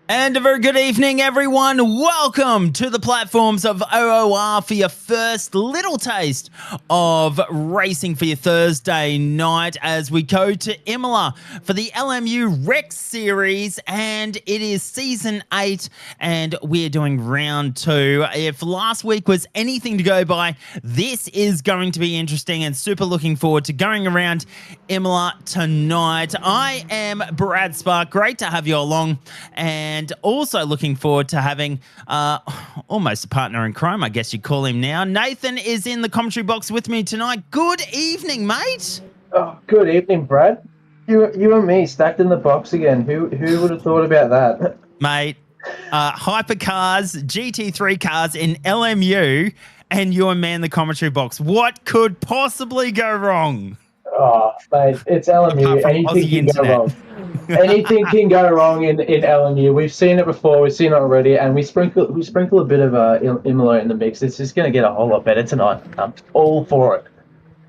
And a very good evening, everyone. Welcome to the platforms of OOR for your first little taste of racing for your Thursday night as we go to IMOLA for the LMU Rex Series, and it is Season 8, and we're doing Round 2. If last week was anything to go by, this is going to be interesting and super looking forward to going around IMOLA tonight. I am Brad Spark. Great to have you along, and also looking forward to having almost a partner in crime, I guess you'd call him now. Nathan is in the commentary box with me tonight. Good evening, mate. Oh, good evening, Brad. You and me stacked in the box again. Who would have thought about that? Mate, hypercars, GT3 cars in LMU, and you and me in the commentary box. What could possibly go wrong? Oh, mate, it's LMU. Anything can go wrong. Anything can go wrong in LMU. We've seen it before. We've seen it already, and we sprinkle a bit of IMOLA in the mix. It's just going to get a whole lot better tonight. I'm all for it.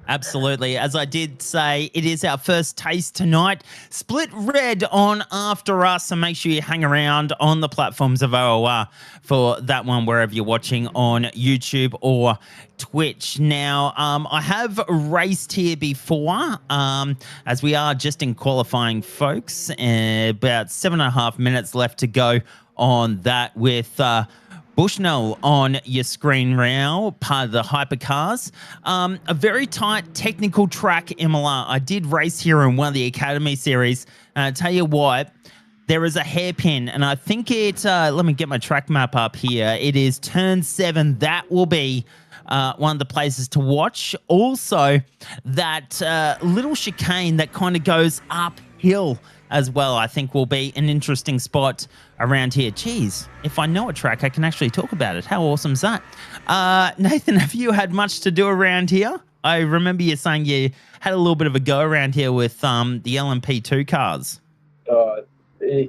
Absolutely. As I did say, it is our first taste tonight. Split red on after us, so make sure you hang around on the platforms of OOR for that one wherever you're watching on YouTube or Twitch. Now, I have raced here before, as we are just in qualifying, folks. About 7.5 minutes left to go on that with Bushnell on your screen now, part of the hypercars. A very tight technical track, IMOLA. I did race here in one of the Academy series, and I tell you what, there is a hairpin, and I think it, let me get my track map up here. It is turn 7. That will be one of the places to watch. Also, that little chicane that kind of goes uphill as well, I think will be an interesting spot around here. Geez, if I know a track, I can actually talk about it. How awesome is that? Nathan, have you had much to do around here? I remember you saying you had a little bit of a go around here with the LMP2 cars.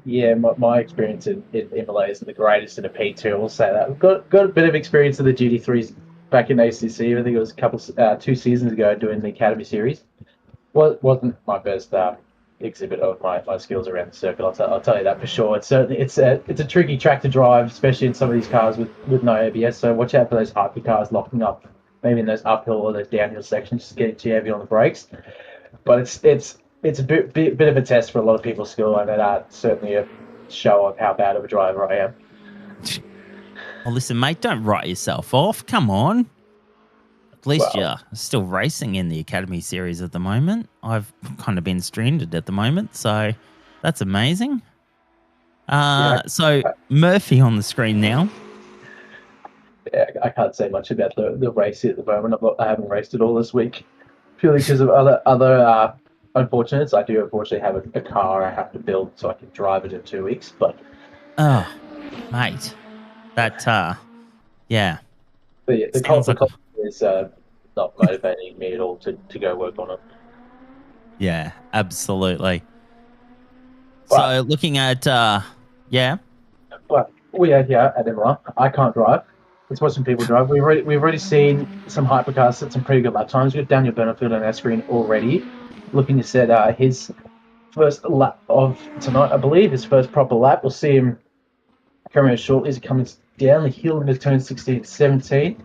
Yeah, my experience in IMOLA isn't the greatest in a P2, I will say that. I've got a bit of experience in the GT3s back in ACC. I think it was 2 seasons ago doing the Academy series. Wasn't my best exhibit of my skills around the circuit. I'll tell you that for sure. It's certainly it's a tricky track to drive, especially in some of these cars with no ABS. So watch out for those hyper cars locking up, maybe in those uphill or those downhill sections, just getting too heavy on the brakes. But it's a bit of a test for a lot of people's skill, and that's certainly a show of how bad of a driver I am. Well, listen, mate, don't write yourself off. Come on. At least you're still racing in the Academy series at the moment. I've kind of been stranded at the moment, so that's amazing. Yeah, So Murphy on the screen now. yeah, I can't say much about the race at the moment. I haven't raced it all this week, purely because of other unfortunates. I do unfortunately have a car I have to build so I can drive it in 2 weeks. Oh, mate, that yeah, But yeah, sounds the like a cost is not motivating me at all to go work on it. yeah, absolutely. But So looking at yeah, but we are here at IMOLA. I can't drive. Let's watch some people drive. We've already seen some hypercars at some pretty good lap times. We've got Daniel Benefield on our screen already, looking to set his first lap of tonight. I believe his first proper lap. We'll see him coming out shortly. He's coming down the hill into turn 16, 17. You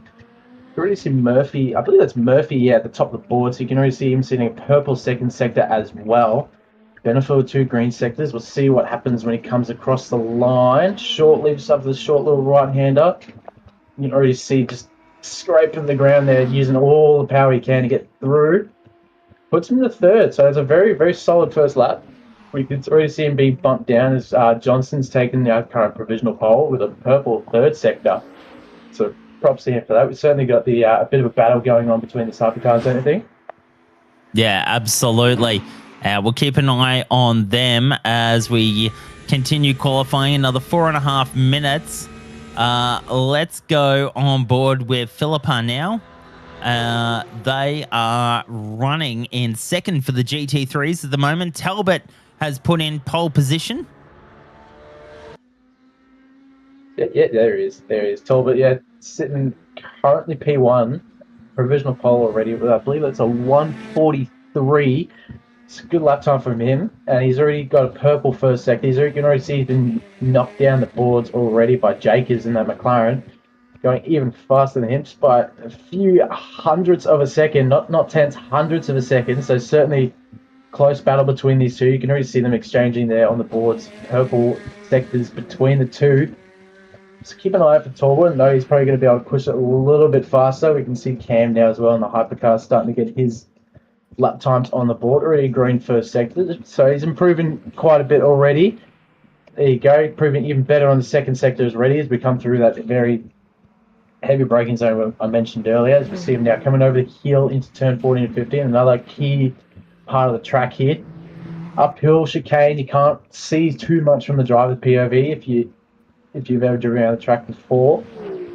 already see Murphy. I believe that's Murphy. Yeah, at the top of the board. So you can already see him sitting a purple second sector as well. Benefield two green sectors. We'll see what happens when he comes across the line. Shortly, just after the short little right-hander. You can already see just scraping the ground there, using all the power he can to get through. Puts him in the third, so it's a very, very solid first lap. We can already see him being bumped down as Johnson's taken the current provisional pole with a purple third sector. So props to him for that. We've certainly got the a bit of a battle going on between the hypercars, don't you think? yeah, absolutely. We'll keep an eye on them as we continue qualifying another 4.5 minutes. Let's go on board with Philippa now. They are running in second for the GT3s at the moment. Talbot has put in pole position. Yeah, there he is. There he is. Talbot, yeah, sitting currently P1, provisional pole already. I believe that's a 1:43. It's a good lap time from him, and he's already got a purple first sector. You can already see he's been knocked down the boards already by Jacobs in that McLaren, going even faster than him, just by a few hundredths of a second, not tenths, hundredths of a second. So certainly close battle between these two. You can already see them exchanging there on the boards, purple sectors between the two. So keep an eye out for Talbot. No, he's probably going to be able to push it a little bit faster. We can see Cam now as well in the hypercar starting to get his lap times on the board. Already green first sector, so he's improving quite a bit already. There you go, proving even better on the second sector already as we come through that very heavy braking zone I mentioned earlier. As we see him now coming over the hill into turn 14 and 15, another key part of the track here. Uphill chicane, you can't see too much from the driver's POV if you've ever driven around the track before.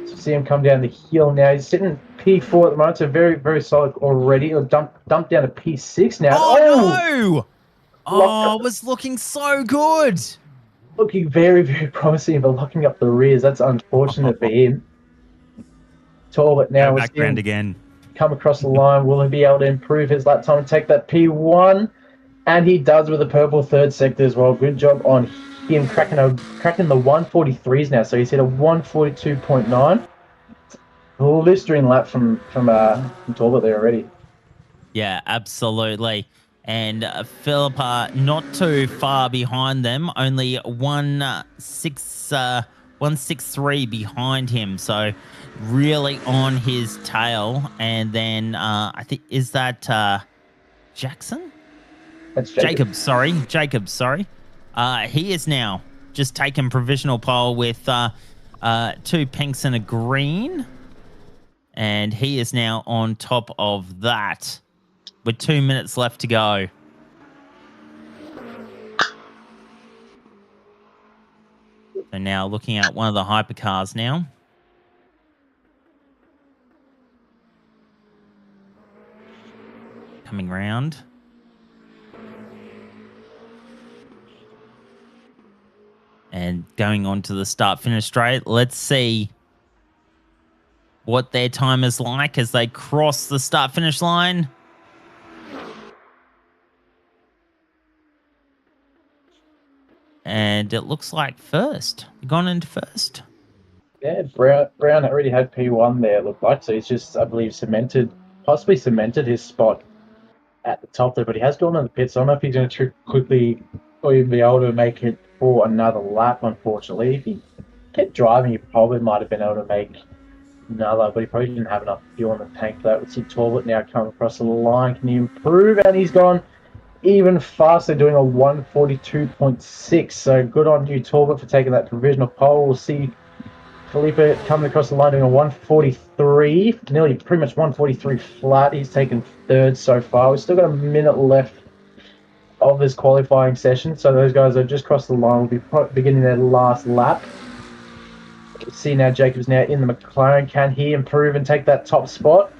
So see him come down the hill now. He's sitting P4 at the moment, so very, very solid already. He'll dump down to P6 now. Oh, no! Oh, it was looking so good. Looking very, very promising, but locking up the rears. That's unfortunate for him. Talbot now Go back round again. Come across the line. Will he be able to improve his lap time and take that P1? And he does with the purple third sector as well. Good job on him cracking the 143s now. So he's hit a 142.9. Blistering lap from Talbot there already. Yeah, absolutely. And Philippa not too far behind them, only 163 behind him. So really on his tail. And then I think, is that Jackson? That's Jacobs, sorry. He is now just taken provisional pole with 2 pinks and a green. And he is now on top of that with 2 minutes left to go. So now looking at one of the hypercars now. Coming round. And going on to the start-finish straight. Let's see what their time is like as they cross the start-finish line. And it looks like first. Gone into first. Yeah, Brown already had P1 there, it looked like. So he's just, I believe, possibly cemented his spot at the top there. But he has gone on the pits. So I don't know if he's going to quickly or even be able to make it for another lap, unfortunately. If he kept driving, he probably might have been able to make another, but he probably didn't have enough fuel in the tank for that. We see Talbot now coming across the line. Can he improve? And he's gone even faster, doing a 142.6. So good on you, Talbot, for taking that provisional pole. We'll see Felipe coming across the line doing a 143, nearly pretty much 143 flat. He's taken third so far. We've still got a minute left of this qualifying session, so those guys that just crossed the line will be beginning their last lap. We'll see now Jacobs now in the McLaren. Can he improve and take that top spot?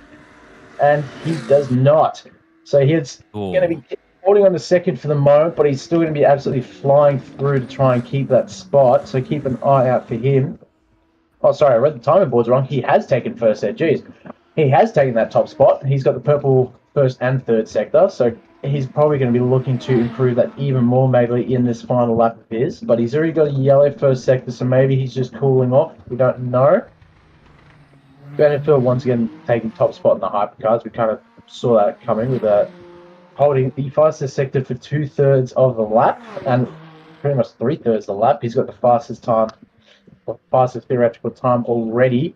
And he does not. So he's going to be holding on to second for the moment, but he's still going to be absolutely flying through to try and keep that spot. So keep an eye out for him. Oh, sorry, I read the timing boards wrong. He has taken first set. Jeez. He has taken that top spot. He's got the purple first and third sector. So he's probably going to be looking to improve that even more maybe in this final lap of his. But he's already got a yellow first sector, so maybe he's just cooling off. We don't know. Benefield once again taking top spot in the hypercars. We kind of saw that coming with holding the fastest sector for 2/3 of the lap and pretty much 3/3 of the lap. He's got the fastest time, fastest theoretical time already.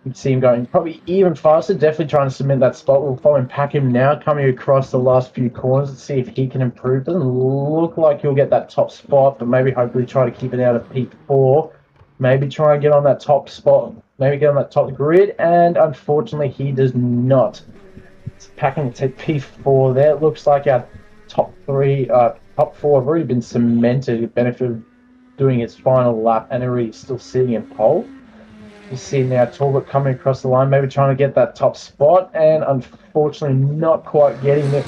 You can see him going probably even faster, definitely trying to cement that spot. We'll follow him, pack him now, coming across the last few corners and see if he can improve. Doesn't look like he'll get that top spot, but maybe hopefully try to keep it out of P4. Maybe try and get on that top spot, maybe get on that top grid, and unfortunately he does not. It's packing to P4 there. It looks like our top four have already been cemented. Benefit of doing his final lap and already still sitting in pole. You see now Talbot coming across the line, maybe trying to get that top spot, and unfortunately not quite getting it.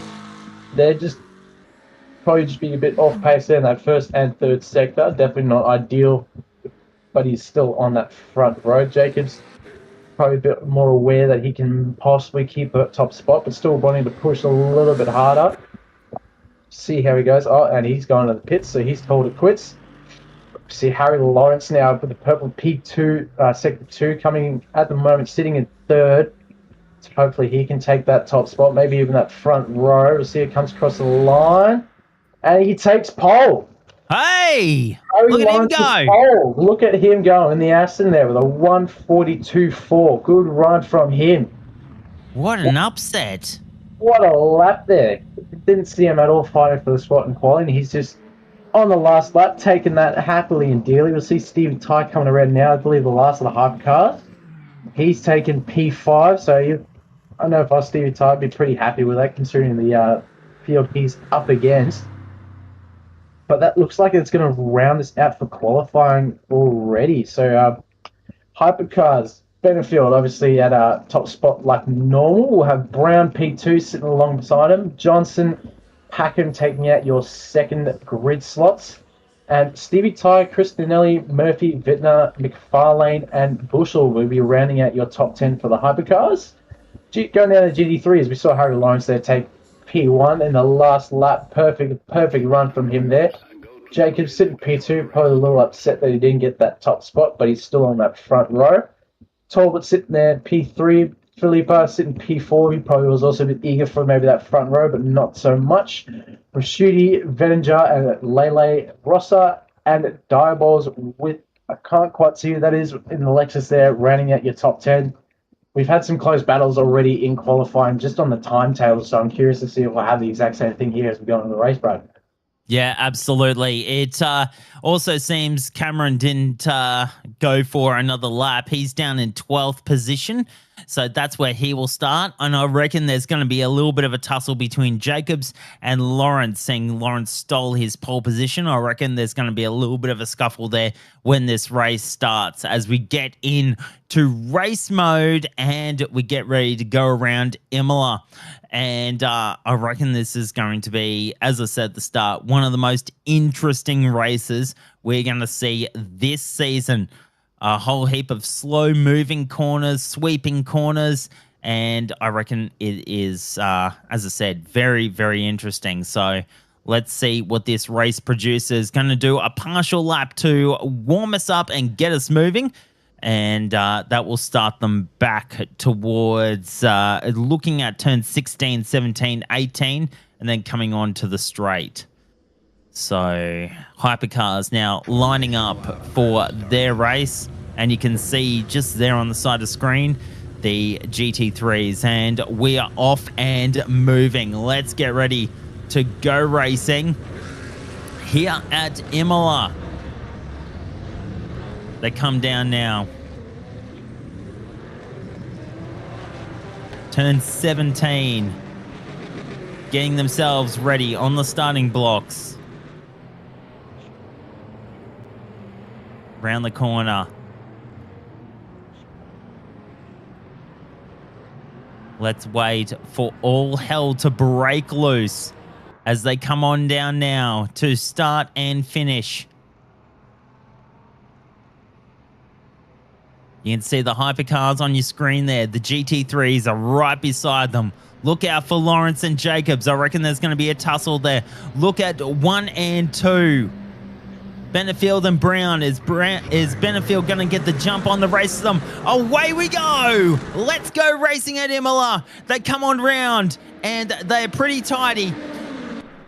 They're just probably just being a bit off pace there in that first and third sector. Definitely not ideal, but he's still on that front row. Jacobs probably a bit more aware that he can possibly keep a top spot, but still wanting to push a little bit harder. See how he goes. Oh, and he's going to the pits, so he's called it quits. See Harry Lawrence now with the purple P2, sector 2, coming at the moment, sitting in third. So hopefully he can take that top spot, maybe even that front row. We'll see it comes across the line, and he takes pole. Hey, Harry look at him go. Pole. Look at him go in the Aston there with a 142.4. Good run from him. What an upset. What a lap there. Didn't see him at all fighting for the spot in quality. He's just on the last lap, taking that happily and dearly. We'll see Stevie Ty coming around now. I believe the last of the hypercars. He's taken P5, so I don't know if I was Stevie Ty, I'd be pretty happy with that considering the field he's up against. But that looks like it's going to round us out for qualifying already. So hypercars, Benefield obviously at a top spot like normal. We'll have Brown P2 sitting alongside him. Johnson, Packham taking out your second grid slots. And Stevie Ty, Christinelli, Murphy, Vittner, McFarlane, and Bushell will be rounding out your top 10 for the hypercars. Going down to GT3, as we saw Harry Lawrence there take P1 in the last lap. Perfect run from him there. Jacobs sitting P2, probably a little upset that he didn't get that top spot, but he's still on that front row. Talbot sitting there P3. Philippa sitting P4. He probably was also a bit eager for maybe that front row, but not so much. Rashuti, Veninger, and Lele Rossa, and Diabols with, I can't quite see who that is in the Lexus there, rounding out your top 10. We've had some close battles already in qualifying just on the timetable, so I'm curious to see if we'll have the exact same thing here as we go into the race, Brad. Yeah, absolutely. It also seems Cameron didn't go for another lap. He's down in 12th position, so that's where he will start. And I reckon there's going to be a little bit of a tussle between Jacobs and Lawrence, saying Lawrence stole his pole position. I reckon there's going to be a little bit of a scuffle there when this race starts as we get into race mode and we get ready to go around Imola. And I reckon this is going to be, as I said at the start, one of the most interesting races we're going to see this season. A whole heap of slow-moving corners, sweeping corners, and I reckon it is, as I said, very, very interesting. So let's see what this race producer is going to do. A partial lap to warm us up and get us moving. And that will start them back towards looking at turn 16, 17, 18, and then coming on to the straight. So hypercars now lining up for their race. And you can see just there on the side of the screen, the GT3s. And we are off and moving. Let's get ready to go racing here at IMOLA. They come down now. Turn 17. Getting themselves ready on the starting blocks. Round the corner. Let's wait for all hell to break loose as they come on down now to start and finish. You can see the hypercars on your screen there. The GT3s are right beside them. Look out for Lawrence and Jacobs. I reckon there's going to be a tussle there. Look at 1 and 2. Benefield and Brown. Is Benefield going to get the jump on the race of them? Away we go. Let's go racing at Imola. They come on round and they're pretty tidy.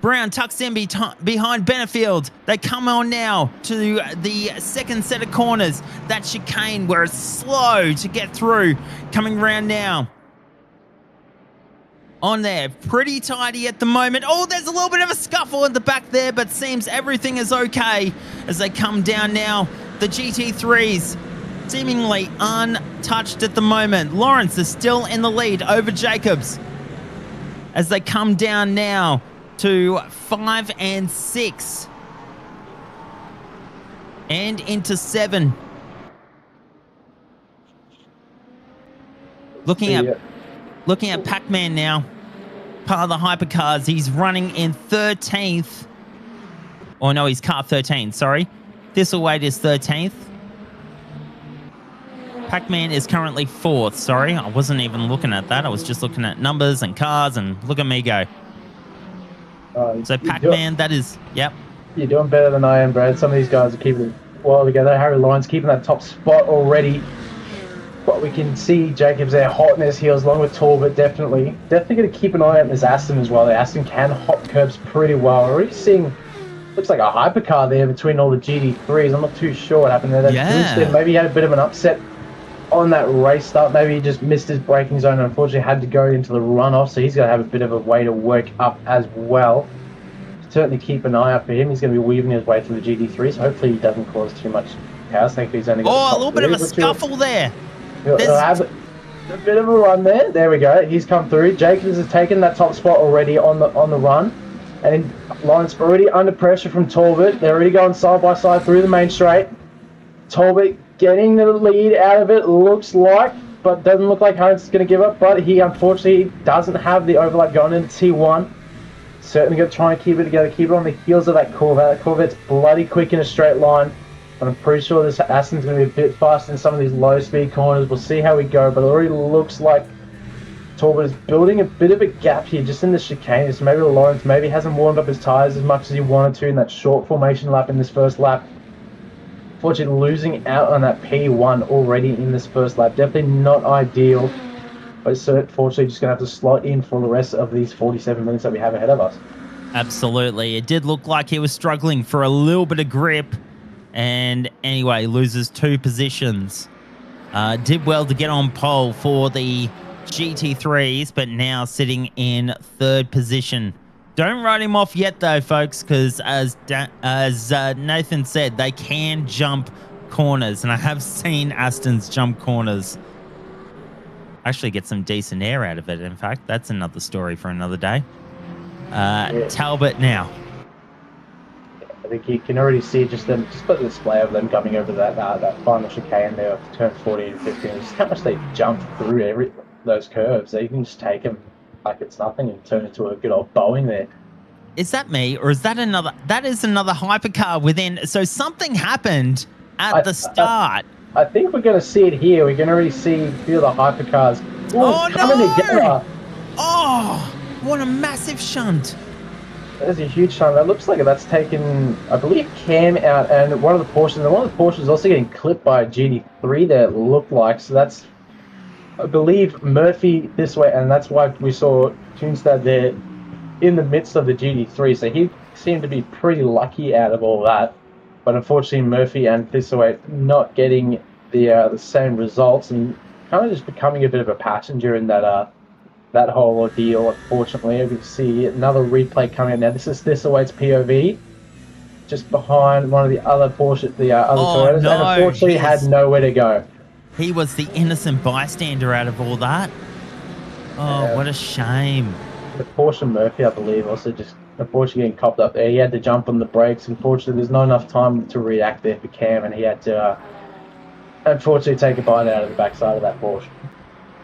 Brown tucks in behind Benefield. They come on now to the second set of corners. That chicane where it's slow to get through. Coming round now. On there, pretty tidy at the moment. Oh, there's a little bit of a scuffle at the back there, but seems everything is okay as they come down now. The GT3s seemingly untouched at the moment. Lawrence is still in the lead over Jacobs as they come down now to 5 and 6 and into 7. Looking at Pac-Man now, part of the hypercars. He's running in 13th. Oh no, he's car 13, sorry. Thistleweight is 13th. Pac-Man is currently 4th, sorry. I wasn't even looking at that. I was just looking at numbers and cars, and look at me go. So Pac-Man, that is, yep. You're doing better than I am, Brad. Some of these guys are keeping it well together. Harry Lyons keeping that top spot already. But we can see Jacobs there hot in his heels along with Talbot. Definitely going to keep an eye on this Aston as well. The Aston can hop curbs pretty well. We're already seeing, looks like a hypercar there between all the GT3s. I'm not too sure what happened there. Yeah. Maybe he had a bit of an upset on that race start. Maybe he just missed his braking zone and unfortunately had to go into the runoff. So he's going to have a bit of a way to work up as well. Certainly keep an eye out for him. He's going to be weaving his way through the GT3s. Hopefully he doesn't cause too much chaos. I think he's only got a little bit of a scuffle there. He'll have a bit of a run there. There we go. He's come through. Jacobs has taken that top spot already on the run. And Lawrence already under pressure from Talbot. They're already going side by side through the main straight. Talbot getting the lead out of it, looks like, but doesn't look like Holmes is going to give up. But he unfortunately doesn't have the overlap going into T1. Certainly going to try and keep it together, keep it on the heels of that Corvette. That Corvette's bloody quick in a straight line. But I'm pretty sure this Aston's going to be a bit faster in some of these low-speed corners. We'll see how we go, but it already looks like Talbot is building a bit of a gap here just in the chicane. So maybe Lawrence maybe hasn't warmed up his tyres as much as he wanted to in that short formation lap in this first lap. Unfortunately, losing out on that P1 already in this first lap. Definitely not ideal, but unfortunately just going to have to slot in for the rest of these 47 minutes that we have ahead of us. Absolutely. It did look like he was struggling for a little bit of grip. And anyway, loses 2 positions. Did well to get on pole for the GT3s, but now sitting in 3rd position. Don't write him off yet, though, folks, because as Nathan said, they can jump corners, and I have seen Astons jump corners. Actually get some decent air out of it, in fact. That's another story for another day. Talbot now. I think you can already see just the display of them coming over that final chicane there of turn 14 and 15. Just how much they jump through those curves. So you can just take them like it's nothing and turn it into a good old Boeing there. Is that me, or is that another? That is another hypercar within. So something happened at the start. I think we're going to see it here. We can already see a few of the hypercars coming together. Oh, what a massive shunt. There's a huge shunt. That looks like that's taken, I believe, Cam out and one of the Porsches is also getting clipped by a GT3 there, it looked like. So that's, I believe, Murphy this way, and that's why we saw Tunstad there in the midst of the GT3. So he seemed to be pretty lucky out of all that. But unfortunately, Murphy and Thistleweight not getting the same results and kind of just becoming a bit of a passenger in that that whole ordeal. Unfortunately, we can see another replay coming out now. This awaits POV just behind one of the other Porsche, the other Oh, Toyotas, and no. unfortunately had nowhere to go. He was the innocent bystander out of all that. Oh, what a shame. The Porsche Murphy, I believe, also just unfortunately getting copped up there. He had to jump on the brakes. Unfortunately, there's not enough time to react there for Cam, and he had to unfortunately take a bite out of the backside of that Porsche.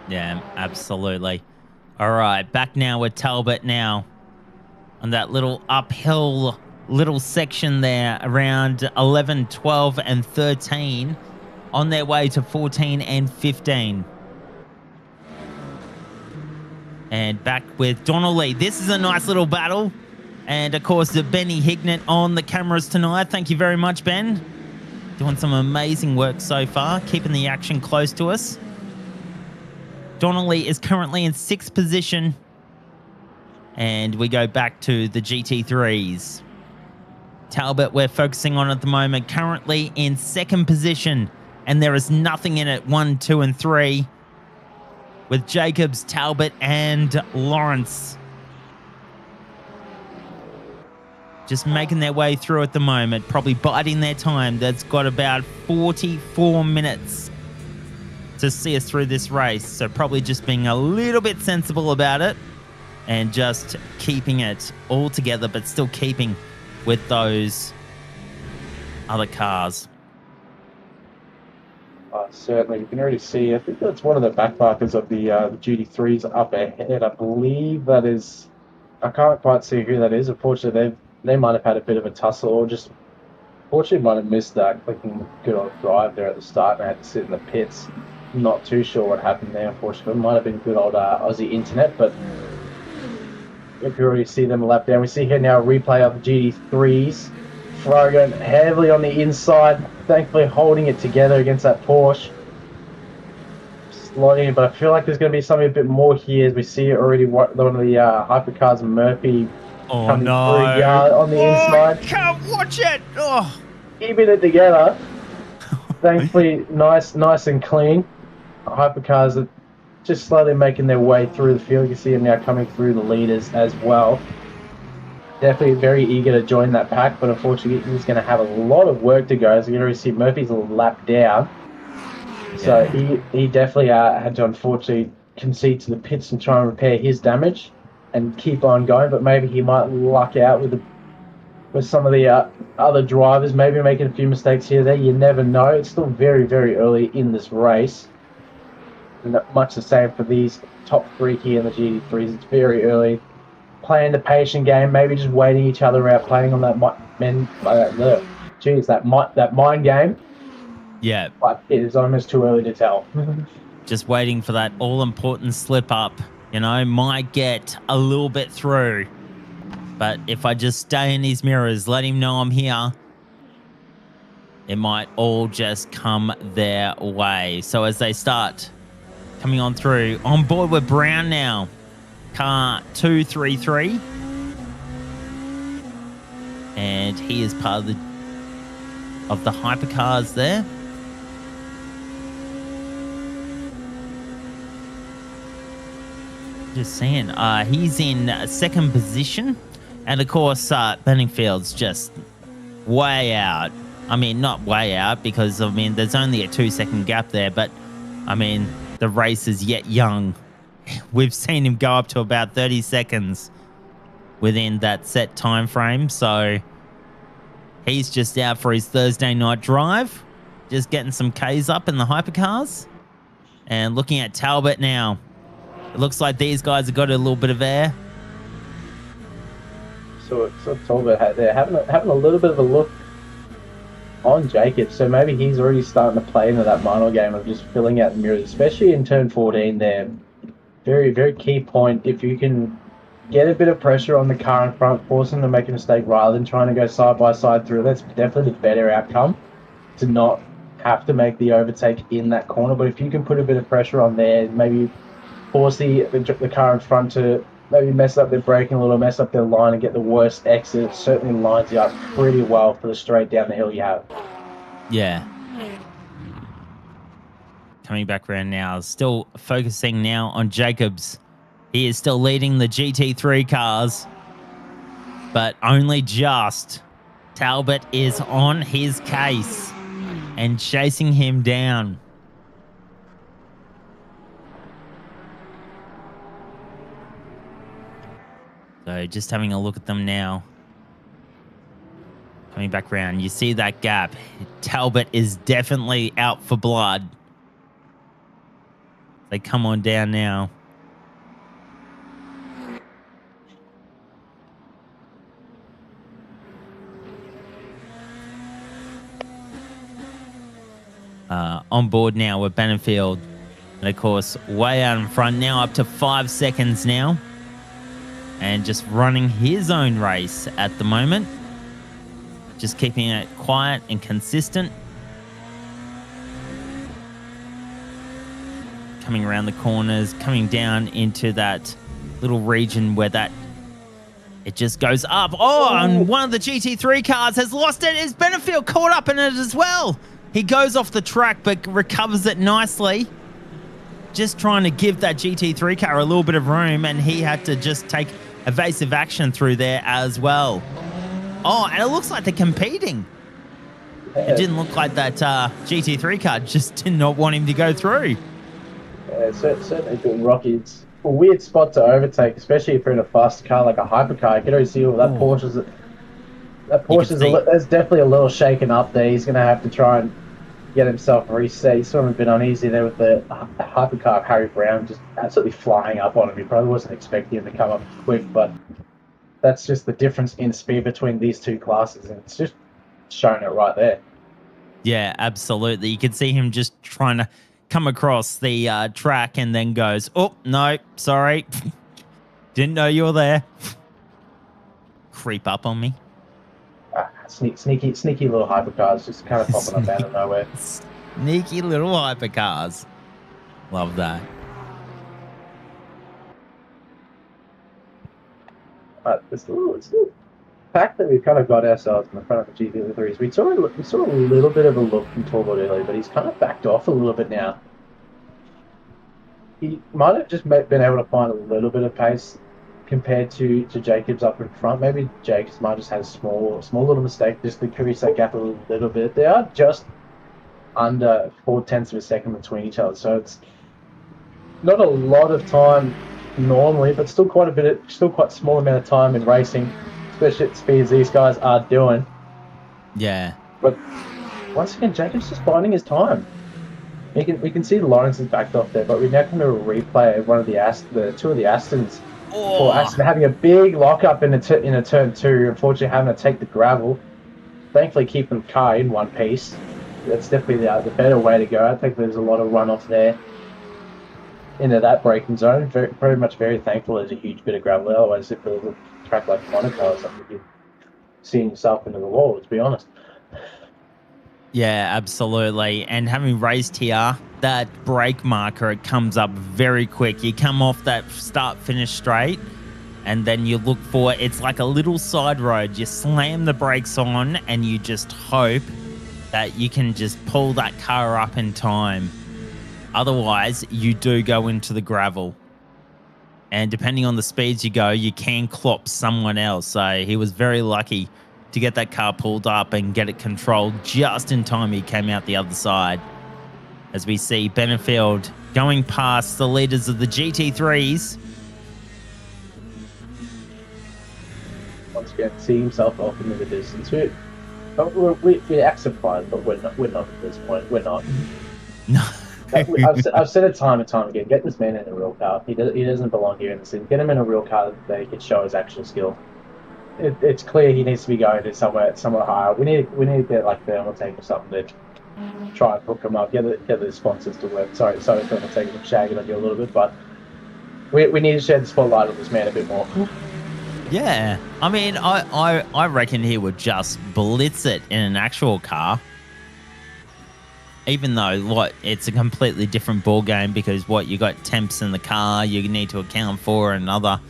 Yeah, absolutely. All right, back now with Talbot now on that little uphill little section there around 11, 12, and 13 on their way to 14 and 15. And back with Donnelly. This is a nice little battle. And, of course, the Benny Hignett on the cameras tonight. Thank you very much, Ben. Doing some amazing work so far, keeping the action close to us. Donnelly is currently in 6th position. And we go back to the GT3s. Talbot, we're focusing on at the moment, currently in 2nd position. And there is nothing in it, 1, 2, and 3. With Jacobs, Talbot, and Lawrence just making their way through at the moment, probably biding their time. That's got about 44 minutes to see us through this race. So probably just being a little bit sensible about it and just keeping it all together, but still keeping with those other cars. Certainly, you can already see, I think that's one of the backmarkers of the GT3s up ahead. I believe that is, I can't quite see who that is. Unfortunately, they might have had a bit of a tussle, or just, fortunately, might have missed that clicking good on drive there at the start and had to sit in the pits. Not too sure what happened there, unfortunately. It might have been good old Aussie internet, but you can already see them lap down. We see here now a replay of the GT3s. Ferrari going heavily on the inside, thankfully holding it together against that Porsche. Sliding in, but I feel like there's going to be something a bit more here as we see already one of the hypercars, Murphy, coming through on the inside. I can't watch it. Oh. Keeping it together. Thankfully, nice and clean. Hypercars are just slowly making their way through the field. You can see them now coming through the leaders as well. Definitely very eager to join that pack, but unfortunately he's going to have a lot of work to go. As you can already see, Murphy's a lap down. So he definitely had to unfortunately concede to the pits and try and repair his damage and keep on going, but maybe he might luck out with some of the other drivers, maybe making a few mistakes here or there. You never know. It's still very, very early in this race. And much the same for these top 3 here in the GT3s. It's very early. Playing the patient game, maybe just waiting each other out, playing on that that mind game. Yeah. But it is almost too early to tell. Just waiting for that all-important slip up. You know, might get a little bit through. But if I just stay in his mirrors, let him know I'm here, it might all just come their way. So as they start coming on through, on board with Brown now. Car 233. And he is part of the hypercars there. Just saying, he's in 2nd position. And of course, Benningfield's just way out. I mean, not way out because, I mean, there's only a 2-second gap there. But, I mean, the race is yet young. We've seen him go up to about 30 seconds within that set time frame. So he's just out for his Thursday night drive. Just getting some Ks up in the hypercars. And looking at Talbot now. It looks like these guys have got a little bit of air. So Talbot, they're having a little bit of a look on Jacob. So maybe he's already starting to play into that minor game of just filling out the mirrors, especially in turn 14 there. Very, very key point. If you can get a bit of pressure on the car in front, force them to make a mistake rather than trying to go side by side through, that's definitely the better outcome, to not have to make the overtake in that corner. But if you can put a bit of pressure on there, maybe force the car in front to maybe mess up their braking a little, mess up their line and get the worst exit, it certainly lines you up pretty well for the straight down the hill you have. Yeah. Coming back around now, still focusing now on Jacobs. He is still leading the GT3 cars, but only just. Talbot is on his case and chasing him down. So just having a look at them now. Coming back around, you see that gap. Talbot is definitely out for blood. They come on down now. On board now with Benefield. And of course, way out in front now, up to 5 seconds now. And just running his own race at the moment. Just keeping it quiet and consistent. Coming around the corners, coming down into that little region where it just goes up. Oh, and one of the GT3 cars has lost it. Is Benefield caught up in it as well? He goes off the track but recovers it nicely. Just trying to give that GT3 car a little bit of room, and he had to just take evasive action through there as well. Oh, and it looks like they're competing. It didn't look like that GT3 car just did not want him to go through. Yeah, certainly doing Rocky. It's a weird spot to overtake, especially if you're in a fast car like a hypercar. You can already see all that Porsche's. That Porsche's there's definitely a little shaken up there. He's going to have to try and get himself reset. He's sort of a bit uneasy there with the hypercar Harry Brown just absolutely flying up on him. He probably wasn't expecting him to come up quick, but that's just the difference in speed between these two classes, and it's just showing it right there. Yeah, absolutely. You can see him just trying to come across the track and then goes, oh, no, sorry. Didn't know you were there. Creep up on me. Sneaky little hypercars just kind of popping up out of nowhere. Sneaky little hypercars. Love that. It's the fact that we've kind of got ourselves in the front of the GT3s. We saw a little bit of a look from Talbot earlier, but he's kind of backed off a little bit now. He might have just been able to find a little bit of pace compared to Jacobs up in front. Maybe Jacobs might have just had a small little mistake just to increase that gap a little bit. They are just under 0.4 of a second between each other, so it's not a lot of time normally, but still quite small amount of time in racing, especially at the speeds these guys are doing. Yeah. But once again, Jacobs just finding his time. We can see Lawrence is backed off there, but we're now going to replay one of the two of the Astons. Or Aston having a big lockup in a turn two, unfortunately having to take the gravel. Thankfully keeping the car in one piece. That's definitely the better way to go. I think there's a lot of runoff there into that braking zone. Very much very thankful there's a huge bit of gravel. Otherwise, if it was a track like Monaco or something, you'd see yourself into the wall, to be honest. Yeah, absolutely. And having raced here, that brake marker, it comes up very quick. You come off that start-finish straight, and then you look for, it's like a little side road. You slam the brakes on, and you just hope that you can just pull that car up in time. Otherwise, you do go into the gravel. And depending on the speeds you go, you can clop someone else. So he was very lucky to get that car pulled up and get it controlled just in time. He came out the other side. As we see Benefield going past the leaders of the GT3s. Once again, see himself off into the distance. We act surprised, but we're not at this point. We're not. No. I've said it time and time again. Get this man in a real car. He doesn't belong here in the city. Get him in a real car that he can show his actual skill. It's clear he needs to be going to somewhere higher. We need to get like Thermaltake or something to try and hook him up. Get the sponsors to work. Sorry, Thermaltake, I'm shagging on you a little bit, but we need to shed the spotlight on this man a bit more. Yeah, I mean, I reckon he would just blitz it in an actual car. Even though it's a completely different ball game, because you got temps in the car you need to account for, and other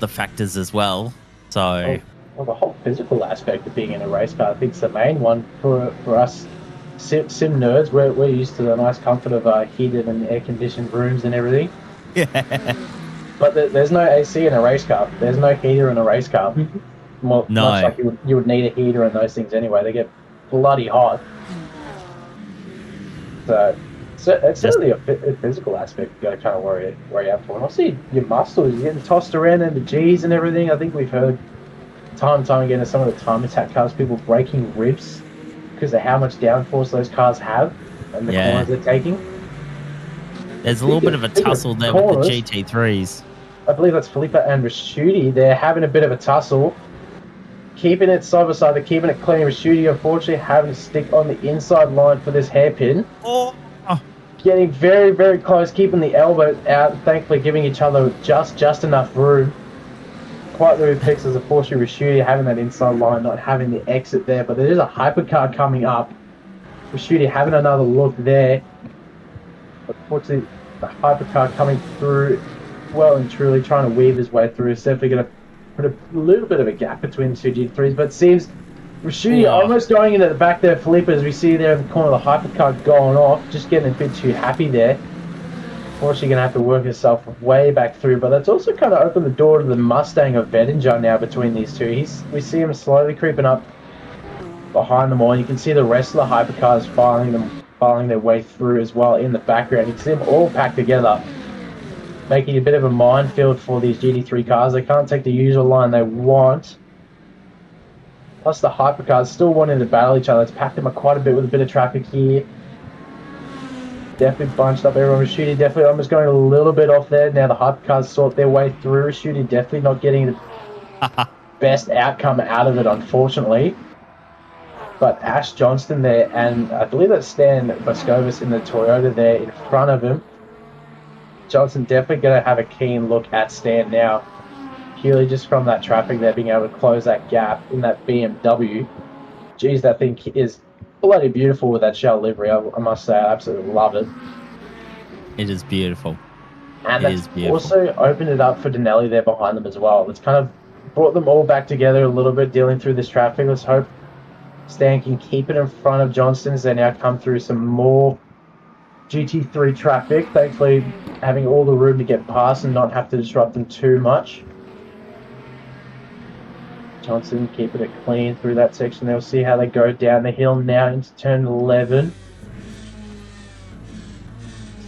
factors as well. So the whole physical aspect of being in a race car, I think, is the main one for us sim nerds. We're used to the nice comfort of heated and air conditioned rooms and everything. Yeah. But there's no AC in a race car. There's no heater in a race car. Well, much No. like you would need a heater in those things anyway. They get bloody hot. So it's Just certainly a physical aspect you got to kind of worry out for. And also your muscles, you're getting tossed around in the G's and everything. I think we've heard time and time again of some of the time attack cars, people breaking ribs because of how much downforce those cars have and the yeah. corners they're taking. There's a little bit of a tussle there with the Corners, GT3s. I believe that's Felipe and Raschuti. They're having a bit of a tussle, keeping it side by side. They're keeping it clean. Raschuti, unfortunately, having to stick on the inside line for this hairpin. Oh. Getting very, very close, keeping the elbow out, thankfully giving each other just enough room. Quite the fix as unfortunately Raschuti having that inside line, not having the exit there, but there is a hypercar coming up. Raschuti having another look there. Unfortunately, the hypercar coming through well and truly, trying to weave his way through. It's definitely going to put a little bit of a gap between the two G3s, but it seems Raschuti almost going into the back there. Felipe, as we see there in the corner, the hypercar going off, just getting a bit too happy there. Unfortunately, going to have to work himself way back through, but that's also kind of opened the door to the Mustang of Bettinger now between these two. We see him slowly creeping up behind them all. You can see the rest of the hypercars filing their way through as well in the background. You can see them all packed together, making a bit of a minefield for these GT3 cars. They can't take the usual line they want. Plus the hypercars still wanting to battle each other. It's packed them quite a bit with a bit of traffic here. Definitely bunched up everyone. Raschuti definitely almost going a little bit off there. Now the hypercars sort their way through. Raschuti definitely not getting the best outcome out of it, unfortunately. But Ash Johnston there, and I believe that's Stan Boscovas in the Toyota there in front of him. Johnson definitely going to have a keen look at Stan now, purely just from that traffic there, being able to close that gap in that BMW. Geez, that thing is bloody beautiful with that shell livery. I must say, I absolutely love it. It is beautiful. And that's also opened it up for Denelli there behind them as well. It's kind of brought them all back together a little bit, dealing through this traffic. Let's hope Stan can keep it in front of Johnston as they now come through some more GT3 traffic. Thankfully, having all the room to get past and not have to disrupt them too much. Johnson keeping it clean through that section. They'll see how they go down the hill now into turn 11.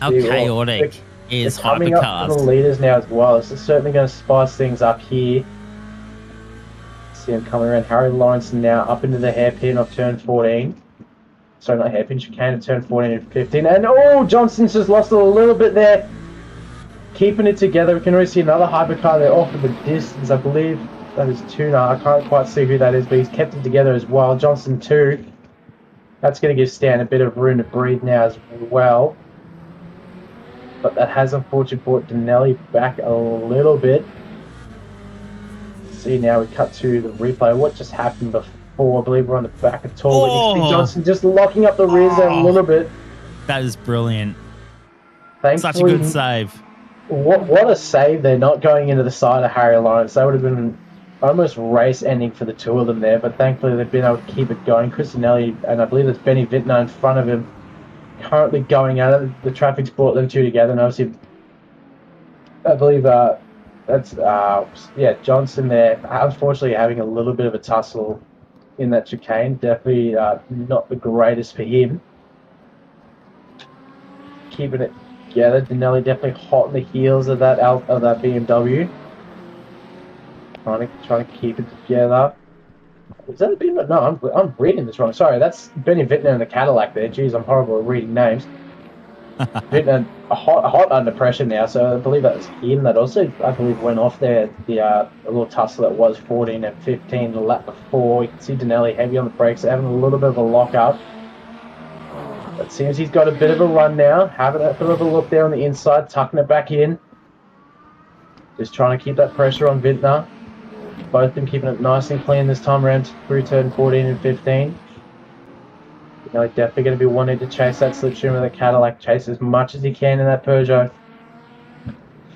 How chaotic is hypercars? Coming up for the leaders now as well. This is certainly going to spice things up here. See him coming around. Harry Lawrence now up into the hairpin of turn 14. Sorry, not hairpin, chicane of turn 14 and 15. And oh, Johnson's just lost a little bit there. Keeping it together. We can already see another hypercar there off in the distance. I believe that is Tuna. I can't quite see who that is, but he's kept it together as well. Johnson too. That's going to give Stan a bit of room to breathe now as well. But that has unfortunately brought Denelli back a little bit. See, now we cut to the replay. What just happened before? I believe we're on the back of Tor. Oh. Johnson just locking up the rears there a little bit. That is brilliant. Thankfully, such a good save. What a save. They're not going into the side of Harry Lawrence. That would have been almost race ending for the two of them there, but thankfully they've been able to keep it going. Chris Denelli, and I believe it's Benny Vittner in front of him, currently going at it. The traffic's brought them two together, and obviously, I believe that's Johnson there. Unfortunately, having a little bit of a tussle in that chicane. Definitely not the greatest for him. Keeping it together. Denelli definitely hot on the heels of that BMW. Trying to keep it together. Is that a BMW? No, I'm reading this wrong. Sorry, that's Benny Vittner in the Cadillac there. Jeez, I'm horrible at reading names. Vittner hot under pressure now, so I believe that was him that also, I believe, went off there. The little tussle that was 14 and 15 the lap before. You can see Denelli heavy on the brakes, having a little bit of a lock-up. It seems he's got a bit of a run now, having a bit of a look there on the inside, tucking it back in. Just trying to keep that pressure on Vittner. Both of them keeping it nice and clean this time around through turn 14 and 15. They're definitely going to be wanting to chase that slipstream with a Cadillac, chase as much as he can in that Peugeot.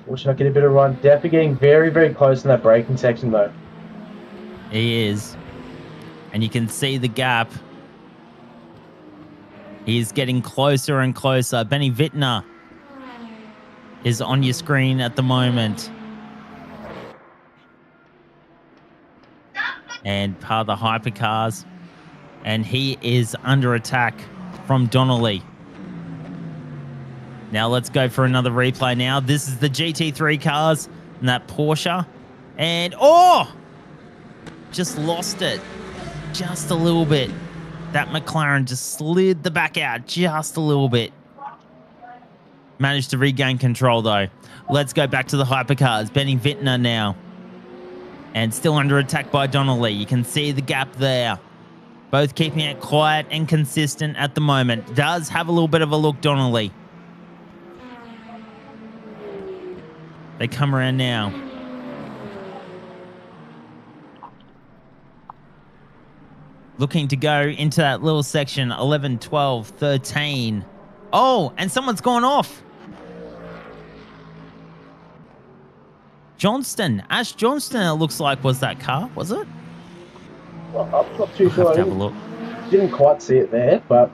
Fortunately, not get a bit of run. Definitely getting very, very close in that braking section, though. He is. And you can see the gap. He's getting closer and closer. Benny Vittner is on your screen at the moment. And part of the hypercars. And he is under attack from Donnelly. Now let's go for another replay now. This is the GT3 cars and that Porsche. And, just lost it. Just a little bit. That McLaren just slid the back out just a little bit. Managed to regain control, though. Let's go back to the hypercars. Benny Vintner now. And still under attack by Donnelly. You can see the gap there. Both keeping it quiet and consistent at the moment. Does have a little bit of a look, Donnelly. They come around now. Looking to go into that little section. 11, 12, 13. Oh, and someone's gone off. Johnston. Ash Johnston, it looks like, was that car, was it? Well, I'm not too sure. Have to have a look. Didn't quite see it there, but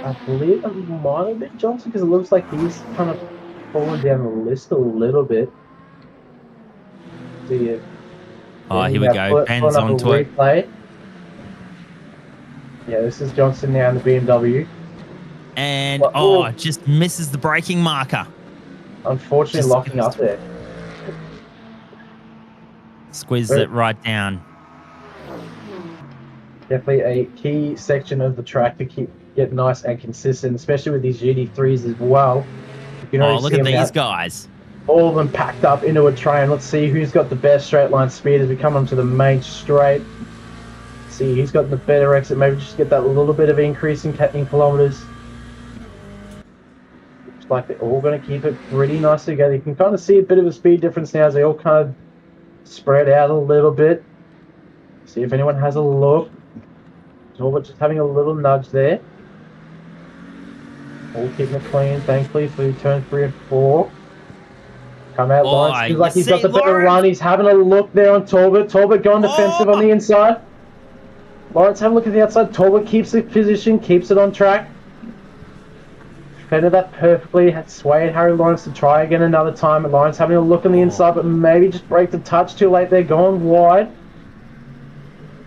I believe it might have been Johnson because it looks like he's kind of fallen down the list a little bit. See if here we go. Ben's onto it. Replay. Yeah, this is Johnson now in the BMW. And, just misses the braking marker. Unfortunately, just locking up there. Squeezes it right down. Definitely a key section of the track to get nice and consistent, especially with these GT3s as well. Look at these guys. All of them packed up into a train. Let's see who's got the best straight line speed as we come onto the main straight. See who's got the better exit. Maybe just get that little bit of increase in kilometers. Looks like they're all going to keep it pretty nice together. You can kind of see a bit of a speed difference now as they all kind of spread out a little bit. See if anyone has a look. Talbot just having a little nudge there. All keeping it clean, thankfully, for turn 3 and 4. Come out, Lawrence. Feels like he's got the better run. He's having a look there on Talbot. Talbot going defensive on the inside. Lawrence having a look at the outside. Talbot keeps the position, keeps it on track. Defended that perfectly. Had swayed Harry Lawrence to try again another time. But Lawrence having a look on the inside, but maybe just break the touch too late there, going wide.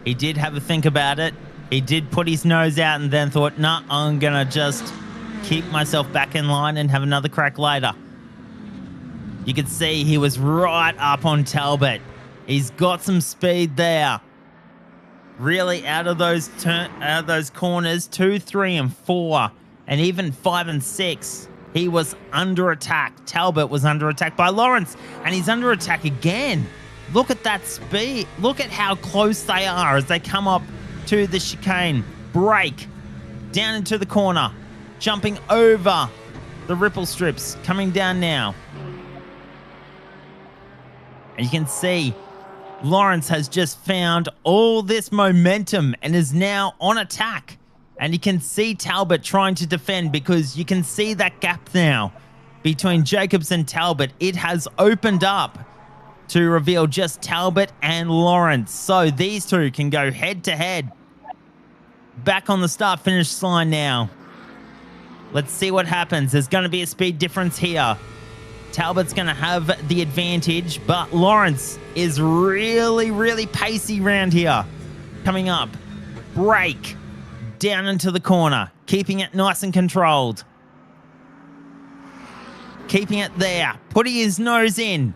He did have a think about it. He did put his nose out and then thought, nah, I'm going to just keep myself back in line and have another crack later. You could see he was right up on Talbot. He's got some speed there. Really out of those corners, 2, 3, and 4, and even 5 and 6. He was under attack. Talbot was under attack by Lawrence, and he's under attack again. Look at that speed. Look at how close they are as they come up to the chicane. Brake. Down into the corner. Jumping over the ripple strips. Coming down now. And you can see Lawrence has just found all this momentum and is now on attack. And you can see Talbot trying to defend because you can see that gap now between Jacobs and Talbot. It has opened up to reveal just Talbot and Lawrence. So these two can go head to head. Back on the start-finish line now. Let's see what happens. There's going to be a speed difference here. Talbot's going to have the advantage, but Lawrence is really, really pacey around here. Coming up. Brake. Down into the corner. Keeping it nice and controlled. Keeping it there. Putting his nose in.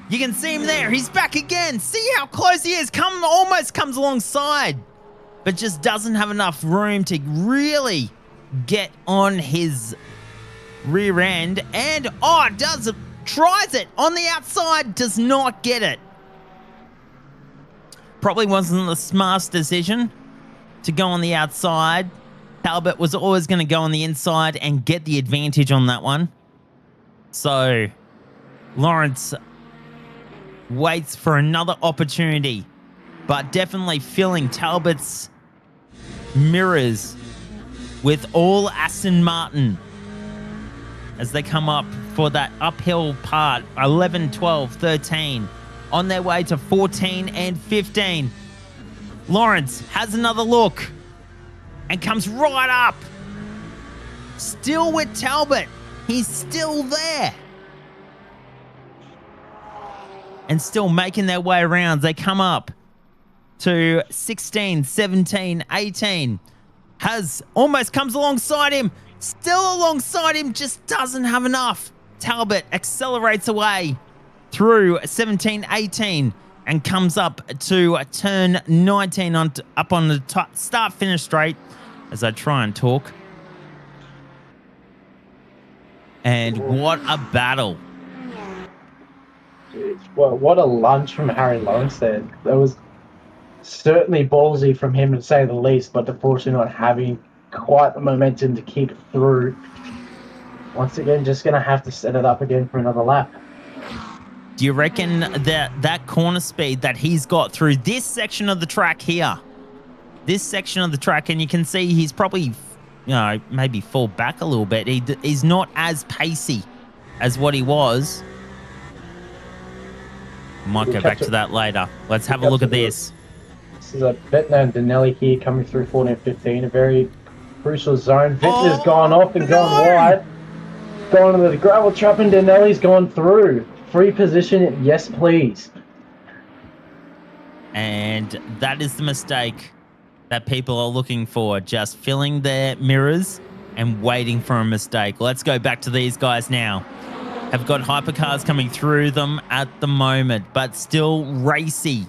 You can see him there. He's back again. See how close he is. Almost comes alongside. But just doesn't have enough room to really get on his rear end. And, tries it on the outside. Does not get it. Probably wasn't the smartest decision to go on the outside. Talbot was always going to go on the inside and get the advantage on that one. So, Lawrence waits for another opportunity, but definitely filling Talbot's mirrors with all Aston Martin as they come up for that uphill part. 11, 12, 13 on their way to 14 and 15. Lawrence has another look and comes right up still with Talbot. He's still there. And still making their way around. They come up to 16, 17, 18. Has almost comes alongside him. Still alongside him, just doesn't have enough. Talbot accelerates away through 17, 18 and comes up to turn 19 up on the top, start-finish straight as I try and talk. And what a battle. Well, what a lunge from Harry Lawrence there. That was certainly ballsy from him, to say the least, but unfortunately not having quite the momentum to keep it through. Once again, just going to have to set it up again for another lap. Do you reckon that corner speed that he's got through this section of the track here, this section of the track, and you can see he's probably, you know, maybe fall back a little bit. He's not as pacey as what he was. Might go back to that later. Let's have a look at this. This is a Vintner and Denelli here coming through 14-15, a very crucial zone. Vintner's gone off and gone wide. Gone into the gravel trap and Denelli's gone through. Free position, yes please. And that is the mistake that people are looking for, just filling their mirrors and waiting for a mistake. Let's go back to these guys now. Have got hypercars coming through them at the moment, but still racy.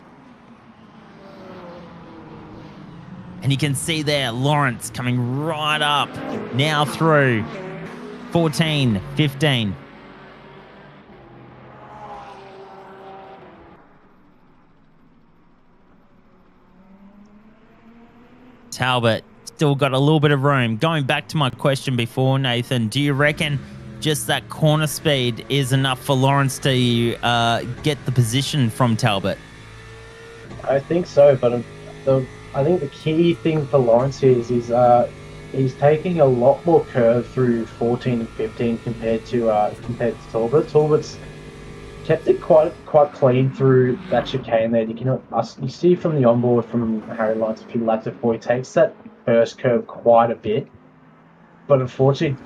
And you can see there, Lawrence coming right up, now through 14, 15. Talbot still got a little bit of room. Going back to my question before, Nathan, do you reckon just that corner speed is enough for Lawrence to get the position from Talbot? I think so, but I think the key thing for Lawrence is he's taking a lot more curve through 14 and 15 compared to Talbot. Talbot's kept it quite clean through that chicane there. You see from the onboard from Harry Lawrence a few laps before he takes that first curve quite a bit, but unfortunately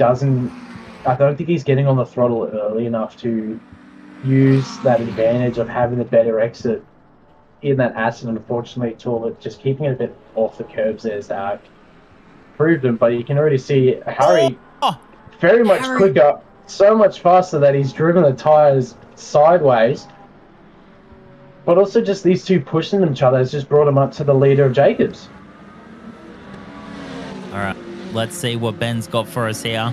I don't think he's getting on the throttle early enough to use that advantage of having the better exit in that acid. Unfortunately, Talbot just keeping it a bit off the curbs there has proved him, but you can already see Harry very much quicker, so much faster that he's driven the tyres sideways. But also just these two pushing each other has just brought him up to the leader of Jacobs. All right, let's see what Ben's got for us here.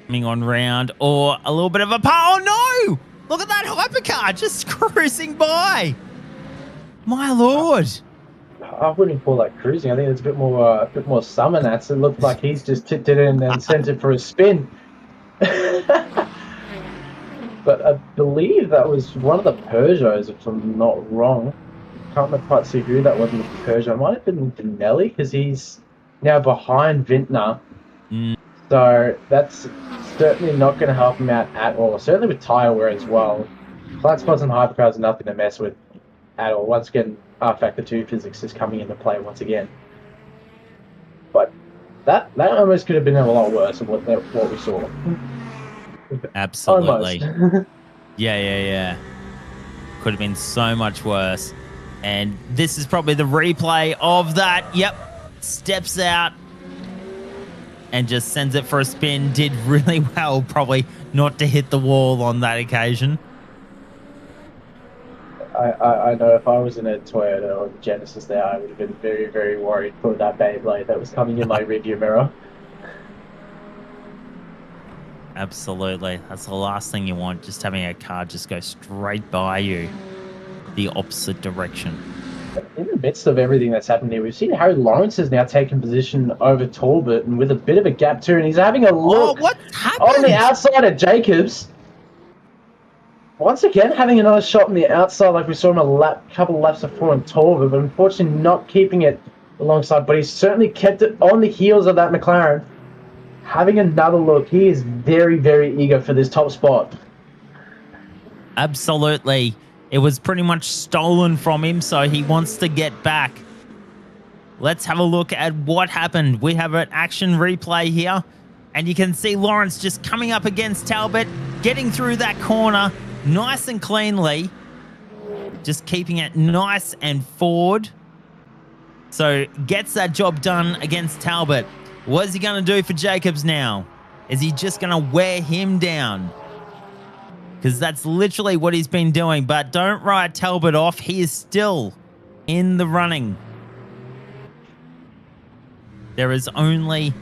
Coming on round, or a little bit of a oh no! Look at that hypercar just cruising by. My lord! I wouldn't call that cruising. I think it's a bit more summer nats. It looked like he's just tipped it in and sent it for a spin. But I believe that was one of the Peugeots, if I'm not wrong. Can't quite see who that was in the Peugeot. It might have been Denelli, because he's now behind Vintner. So that's certainly not going to help him out at all. Certainly with tyre wear as well. Flat spots and hypercars are nothing to mess with at all. Once again, factor 2 physics is coming into play once again. But that almost could have been a lot worse than what we saw. Absolutely. Yeah. Could have been so much worse. And this is probably the replay of that. Yep. Steps out and just sends it for a spin. Did really well, probably not to hit the wall on that occasion. I know if I was in a Toyota or a Genesis there, I would have been very, very worried for that Beyblade that was coming in my rearview mirror. Absolutely. That's the last thing you want, just having a car just go straight by you, the opposite direction. In the midst of everything that's happened here, we've seen Harry Lawrence has now taken position over Talbot, and with a bit of a gap too, and he's having a look what happened? on the outside of Jacobs. Once again, having another shot on the outside like we saw him a couple of laps before on Talbot, but unfortunately not keeping it alongside. But he's certainly kept it on the heels of that McLaren. Having another look, he is very, very eager for this top spot. Absolutely. It was pretty much stolen from him, so he wants to get back. let's have a look at what happened. We have an action replay here, and you can see Lawrence just coming up against Talbot, getting through that corner nice and cleanly, just keeping it nice and forward. So gets that job done against Talbot. What is he going to do for Jacobs now? Is he just going to wear him down? Because that's literally what he's been doing. But don't write Talbot off. He is still in the running. There is only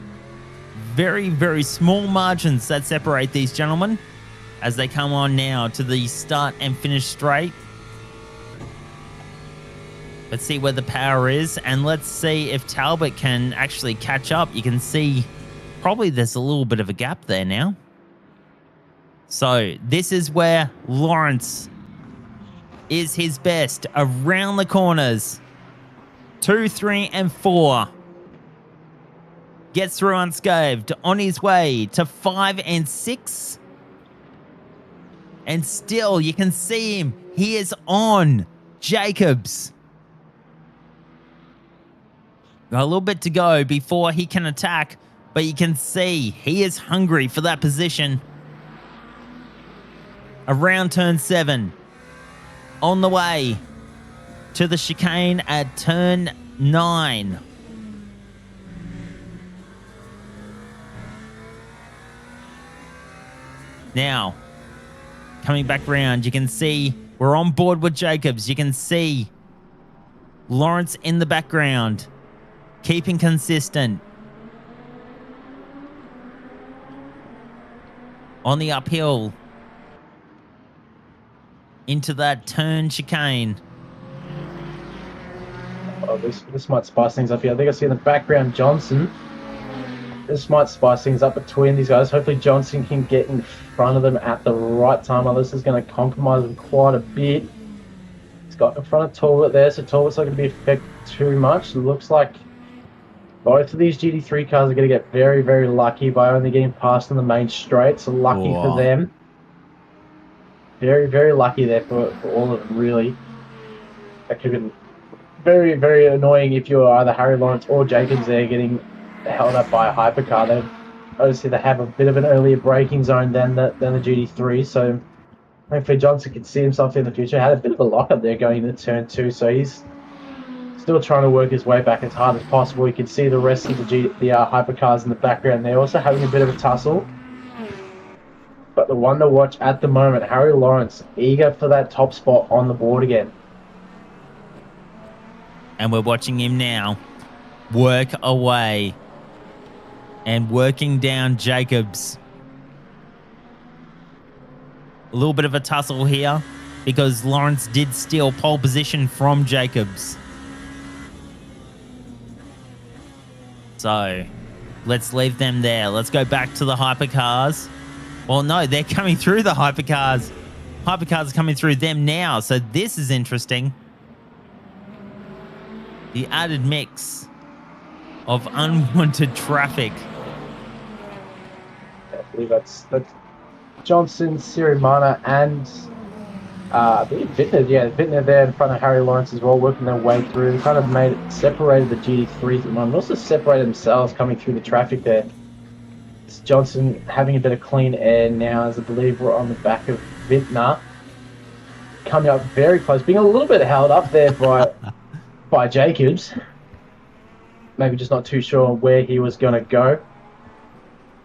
very, very small margins that separate these gentlemen as they come on now to the start and finish straight. Let's see where the power is, and let's see if Talbot can actually catch up. You can see probably there's a little bit of a gap there now. So this is where Lawrence is his best around the corners. 2, 3, and 4. Gets through unscathed on his way to 5 and 6. And still, you can see him. He is on Jacobs. Got a little bit to go before he can attack, but you can see he is hungry for that position. Around turn 7. On the way to the chicane at turn 9. Now, coming back around, you can see we're on board with Jacobs. You can see Lawrence in the background, keeping consistent. On the uphill into that turn chicane. Oh, this might spice things up here. I think I see in the background Johnson. This might spice things up between these guys. Hopefully Johnson can get in front of them at the right time. This is going to compromise them quite a bit. He's got in front of Talbot there, so Talbot's not going to be affected too much. It looks like both of these GT3 cars are going to get very, very lucky by only getting past on the main straight. So lucky for them. Very, very lucky there for all of them, really. That could have been very, very annoying if you were either Harry Lawrence or Jacobs there getting held up by a hypercar. Obviously, they have a bit of an earlier braking zone than the GT3, so hopefully Johnson can see himself in the future. Had a bit of a lock-up there going into turn 2, so he's still trying to work his way back as hard as possible. You can see the rest of the hypercars in the background. They're also having a bit of a tussle. But the one to watch at the moment, Harry Lawrence, eager for that top spot on the board again. And we're watching him now work away and working down Jacobs. A little bit of a tussle here because Lawrence did steal pole position from Jacobs. So let's leave them there. Let's go back to the hypercars. Well, no, they're coming through the hypercars. Hypercars are coming through them now, so this is interesting. The added mix of unwanted traffic. I believe that's Johnson, Sirimana, and I believe Bittner. Yeah, Bittner there in front of Harry Lawrence as well, working their way through. They kind of separated the GT3s at the moment, also separated themselves coming through the traffic there. It's Johnson having a bit of clean air now, as I believe we're on the back of Bittner. Coming up very close, being a little bit held up there by Jacobs. Maybe just not too sure where he was going to go.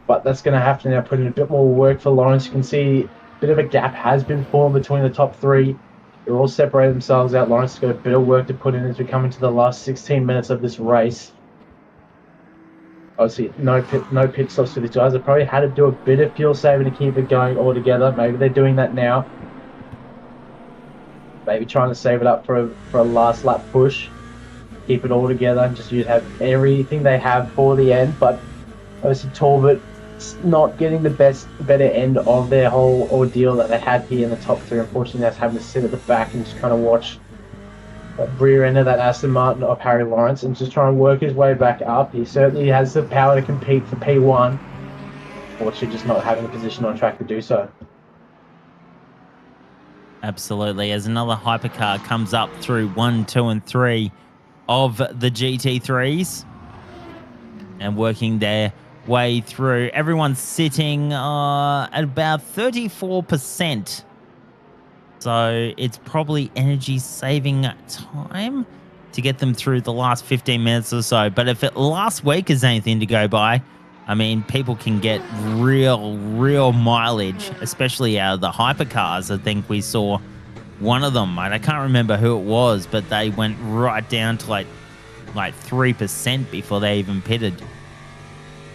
But that's going to have to now put in a bit more work for Lawrence. You can see a bit of a gap has been formed between the top 3. They're all separated themselves out. Lawrence has got a bit of work to put in as we come into the last 16 minutes of this race. Obviously, no pit stops for these guys. They probably had to do a bit of fuel saving to keep it going all together. Maybe they're doing that now. Maybe trying to save it up for a last lap push. Keep it all together and just have everything they have for the end. But obviously Talbot not getting the better end of their whole ordeal that they had here in the top 3. Unfortunately, that's having to sit at the back and just kind of watch that rear end of that Aston Martin of Harry Lawrence and just try and work his way back up. He certainly has the power to compete for P1. Unfortunately, just not having a position on track to do so. Absolutely. As another hypercar comes up through 1, 2, and 3 of the GT3s and working their way through. Everyone's sitting at about 34%. So it's probably energy saving time to get them through the last 15 minutes or so. But if last week is anything to go by, I mean, people can get real mileage, especially out of the hypercars. I think we saw one of them, and I can't remember who it was, but they went right down to like 3% before they even pitted.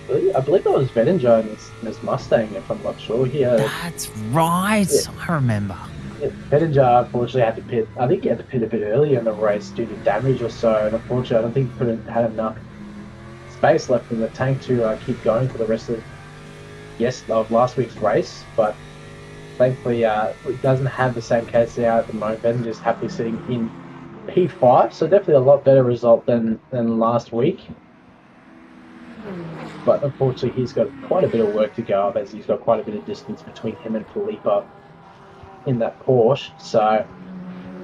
I believe that was Bettinger in this Mustang, if I'm not sure. That's right. Yeah. I remember. Yeah, Bettinger unfortunately had to pit. I think he had to pit a bit earlier in the race due to damage or so. And unfortunately, I don't think he had enough space left in the tank to keep going for the rest of last week's race. But thankfully, it doesn't have the same case now at the moment. Bettinger's happily sitting in P5, so definitely a lot better result than last week. But unfortunately, he's got quite a bit of work to go up, as he's got quite a bit of distance between him and Felipe in that Porsche. So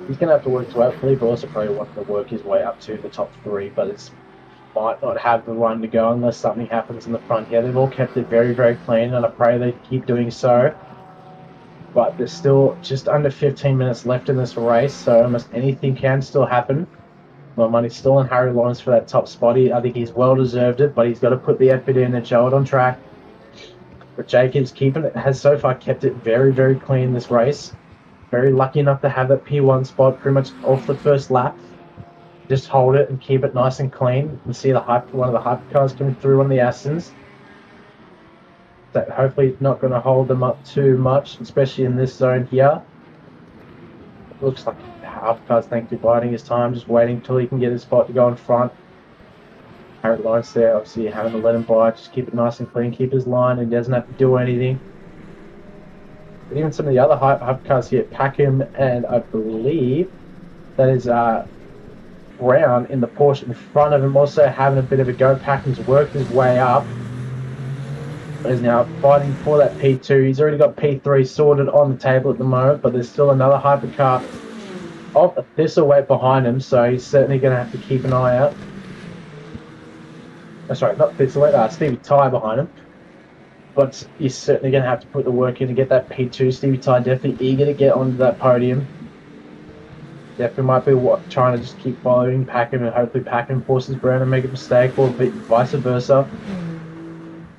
he's going to have to work to out. Felipe also probably wanted to work his way up to the top 3, but it might not have the run to go unless something happens in the front here. They've all kept it very clean, and I pray they keep doing so. But there's still just under 15 minutes left in this race, so almost anything can still happen. My money's still on Harry Lawrence for that top spot. I think he's well deserved it, but he's got to put the effort in and show it on track. But Jacobs has so far kept it very clean this race. Very lucky enough to have that P1 spot pretty much off the first lap. Just hold it and keep it nice and clean. You can see one of the hypercars coming through, one of the Astons. That hopefully not going to hold them up too much, especially in this zone here. It looks like hypercar's thankfully biding his time, just waiting until he can get his spot to go in front. Harry Lawrence there, obviously having to let him by, just keep it nice and clean, keep his line, and he doesn't have to do anything. But even some of the other hypercars here, Packham, and I believe that is Brown in the Porsche in front of him, also having a bit of a go. Packham's worked his way up. He's now fighting for that P2. He's already got P3 sorted on the table at the moment, but there's still another hypercar of a Thistleweight behind him, so he's certainly going to have to keep an eye out. Oh, sorry, not Thistleweight, Stevie Ty behind him. But he's certainly going to have to put the work in to get that P2. Stevie Ty definitely eager to get onto that podium. Definitely might be trying to just keep following Packham, and hopefully Packham forces Brown to make a mistake, or vice versa.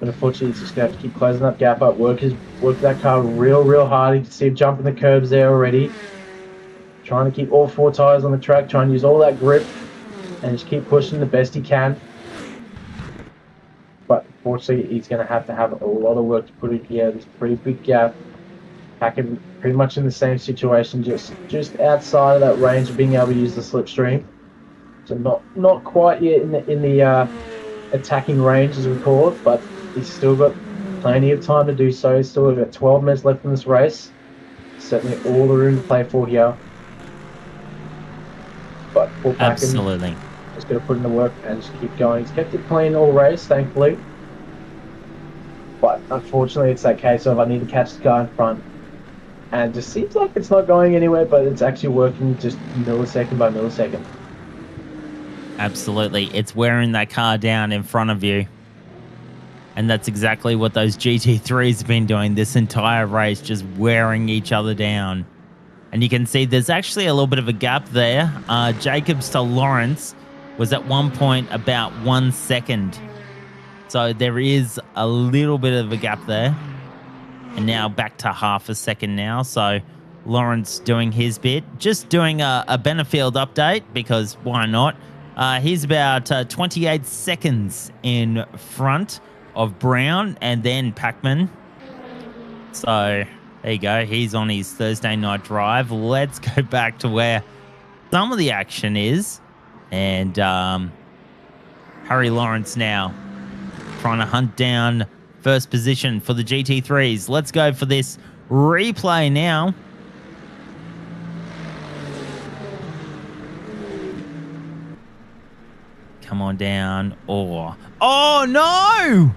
But unfortunately, he's just going to have to keep closing that gap up, work that car real hard. You can see him jumping the curbs there already. Trying to keep all 4 tyres on the track, trying to use all that grip, and just keep pushing the best he can. But unfortunately, he's going to have a lot of work to put in here. There's a pretty big gap. Packing pretty much in the same situation, just outside of that range of being able to use the slipstream. So not quite yet in the attacking range, as we call it, but he's still got plenty of time to do so. He's still got 12 minutes left in this race. Certainly all the room to play for here. But Paul Packham, absolutely, just going to put in the work and just keep going. He's kept it clean all race, thankfully. But unfortunately, it's that case of I need to catch the guy in front. And it just seems like it's not going anywhere, but it's actually working just millisecond by millisecond. Absolutely. It's wearing that car down in front of you. And that's exactly what those GT3s have been doing this entire race, just wearing each other down. And you can see there's actually a little bit of a gap there. Jacobs to Lawrence was at one point about 1 second. So there is a little bit of a gap there. And now back to half a second now. So Lawrence doing his bit. Just doing a Benefield update, because why not? He's about 28 seconds in front of Brown and then Packman. So there you go. He's on his Thursday night drive. Let's go back to where some of the action is. And Harry Lawrence now trying to hunt down first position for the GT3s. Let's go for this replay now. Come on down. Oh no!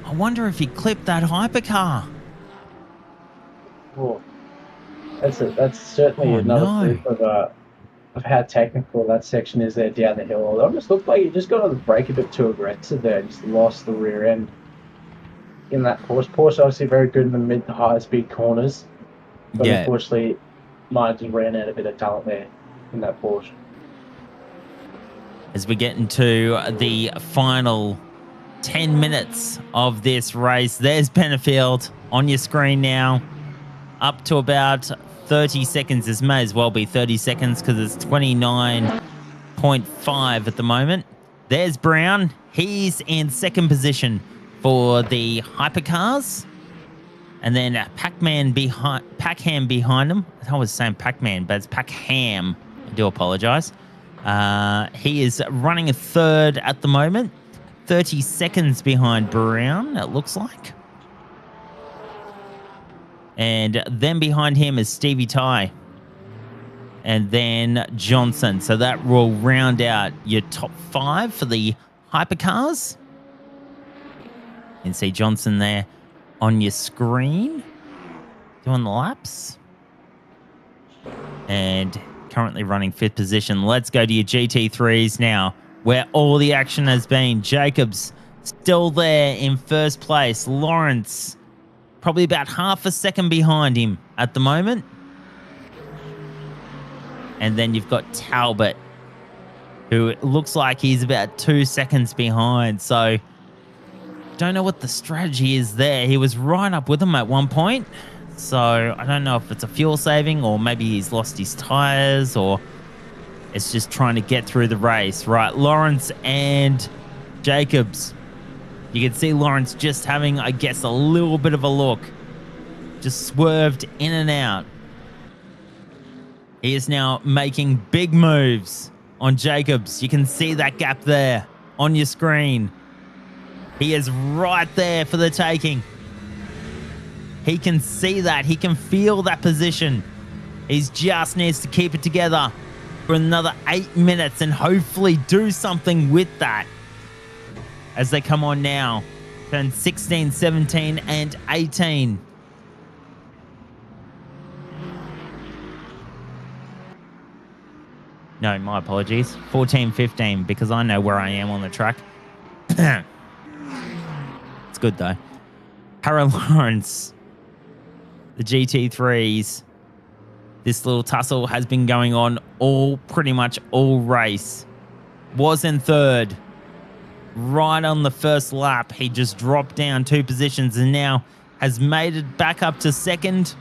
I wonder if he clipped that hypercar. Oh, that's certainly another proof of of how technical that section is there down the hill. It almost looked like he just got on the brake a bit too aggressive there. Just lost the rear end in that Porsche. Porsche obviously very good in the mid to high speed corners, but unfortunately, mine just ran out a bit of talent there in that Porsche. As we get into the final 10 minutes of this race, there's Benefield on your screen now, up to about 30 seconds. This may as well be 30 seconds because it's 29.5 at the moment. There's Brown. He's in second position for the hypercars. And then Packham behind him. I was saying Pac-Man, but it's Packham. I do apologize. He is running a third at the moment. 30 seconds behind Brown, it looks like. And then behind him is Stevie Ty. And then Johnson. So that will round out your top 5 for the hypercars. You can see Johnson there on your screen doing the laps. And currently running 5th position. Let's go to your GT3s now, where all the action has been. Jacobs still there in first place. Lawrence probably about half a second behind him at the moment. And then you've got Talbot, who looks like he's about 2 seconds behind. So don't know what the strategy is there. He was right up with him at one point. So I don't know if it's a fuel saving or maybe he's lost his tires or it's just trying to get through the race. Right, Lawrence and Jacobs. You can see Lawrence just having, I guess, a little bit of a look. Just swerved in and out. He is now making big moves on Jacobs. You can see that gap there on your screen. He is right there for the taking. He can see that. He can feel that position. He just needs to keep it together for another 8 minutes and hopefully do something with that as they come on now. Turn 16, 17, and 18. No, my apologies. 14, 15, because I know where I am on the track. It's good, though. Harry Lawrence, the GT3s. This little tussle has been going on pretty much all race. Was in third. Right on the first lap, he just dropped down 2 positions and now has made it back up to second.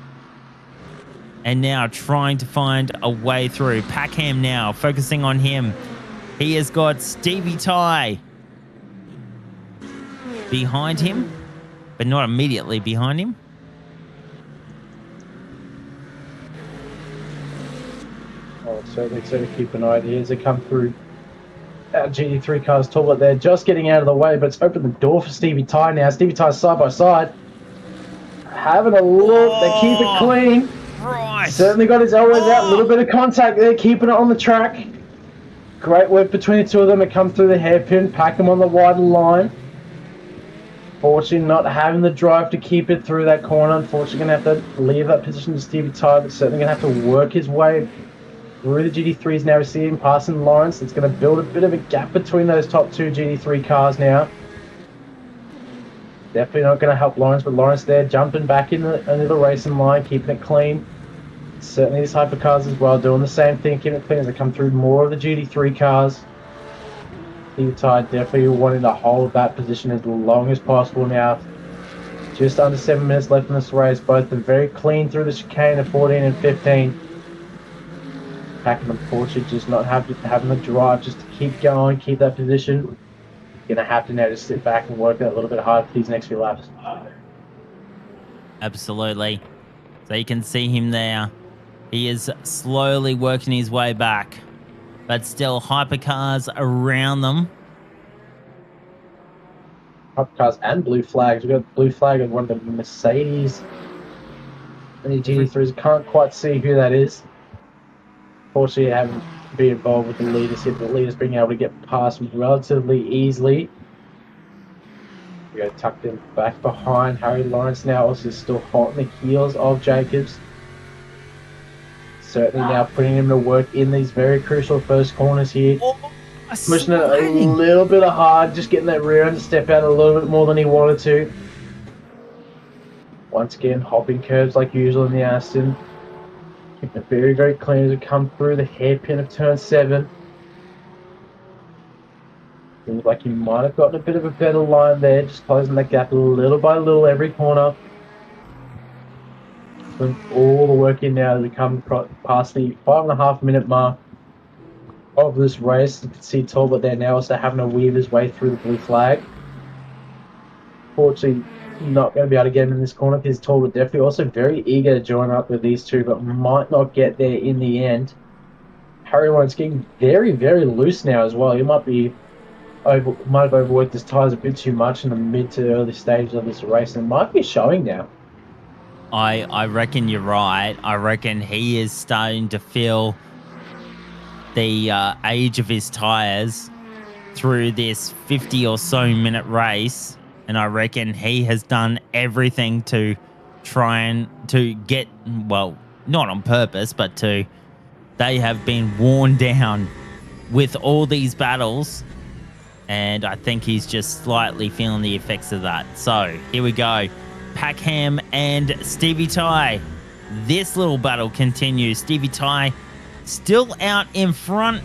And now trying to find a way through. Packham now, focusing on him. He has got Stevie Ty behind him, but not immediately behind him. Oh, certainly keep an eye here as they come through. Our GT3 cars, Talbot, they're just getting out of the way, but it's opened the door for Stevie Ty now. Stevie Ty's side by side. Having a look, they keep it clean. Right. Certainly got his elbows out, a little bit of contact there, keeping it on the track. Great work between the two of them. It comes through the hairpin, pack them on the wider line. Fortunately, not having the drive to keep it through that corner. Unfortunately, going to have to leave that position to Stevie Ty, but certainly going to have to work his way through the GT3s now. We see him passing Lawrence. It's going to build a bit of a gap between those top 2 GT3 cars now. Definitely not going to help Lawrence, but Lawrence there jumping back into the racing line, keeping it clean. Certainly these hypercars as well, doing the same thing, keeping it clean as they come through more of the GT3 cars. Stevie Ty definitely wanting to hold that position as long as possible now. Just under 7 minutes left in this race. Both are very clean through the chicane of 14 and 15. Packing, unfortunately, just not having the drive just to keep going, keep that position. Going to have to now just sit back and work that a little bit harder for these next few laps. Absolutely. So you can see him there. He is slowly working his way back, but still hypercars around them. Hypercars and blue flags. We've got blue flag of one of the Mercedes. And the GT3s can't quite see who that is. Fortunately, I haven't been involved with the leadership. The leaders being able to get past relatively easily. We go tucked in back behind. Harry Lawrence now also still hot on the heels of Jacobs. Certainly now putting him to work in these very crucial first corners here. Oh, Pushing it a little bit hard, just getting that rear end to step out a little bit more than he wanted to. Once again, hopping curves like usual in the Aston. Keeping it very, very clean as we come through the hairpin of turn 7. Seems like he might have gotten a bit of a better line there, just closing that gap little by little every corner. Putting all the work in now as we come past the 5.5 minute mark of this race. You can see Talbot there now also having to weave his way through the blue flag. Fortunately, not going to be able to get him in this corner because Talbot definitely also very eager to join up with these two, but might not get there in the end. Harry Lawrence getting very, very loose now as well. He might have overworked his tyres a bit too much in the mid to early stages of this race, and it might be showing now. I reckon you're right. I reckon he is starting to feel the age of his tyres through this 50 or so minute race, and I reckon he has done everything to try and to get, well, not on purpose, but they have been worn down with all these battles, and I think he's just slightly feeling the effects of that. So here we go. Packham and Stevie Ty. This little battle continues. Stevie Ty still out in front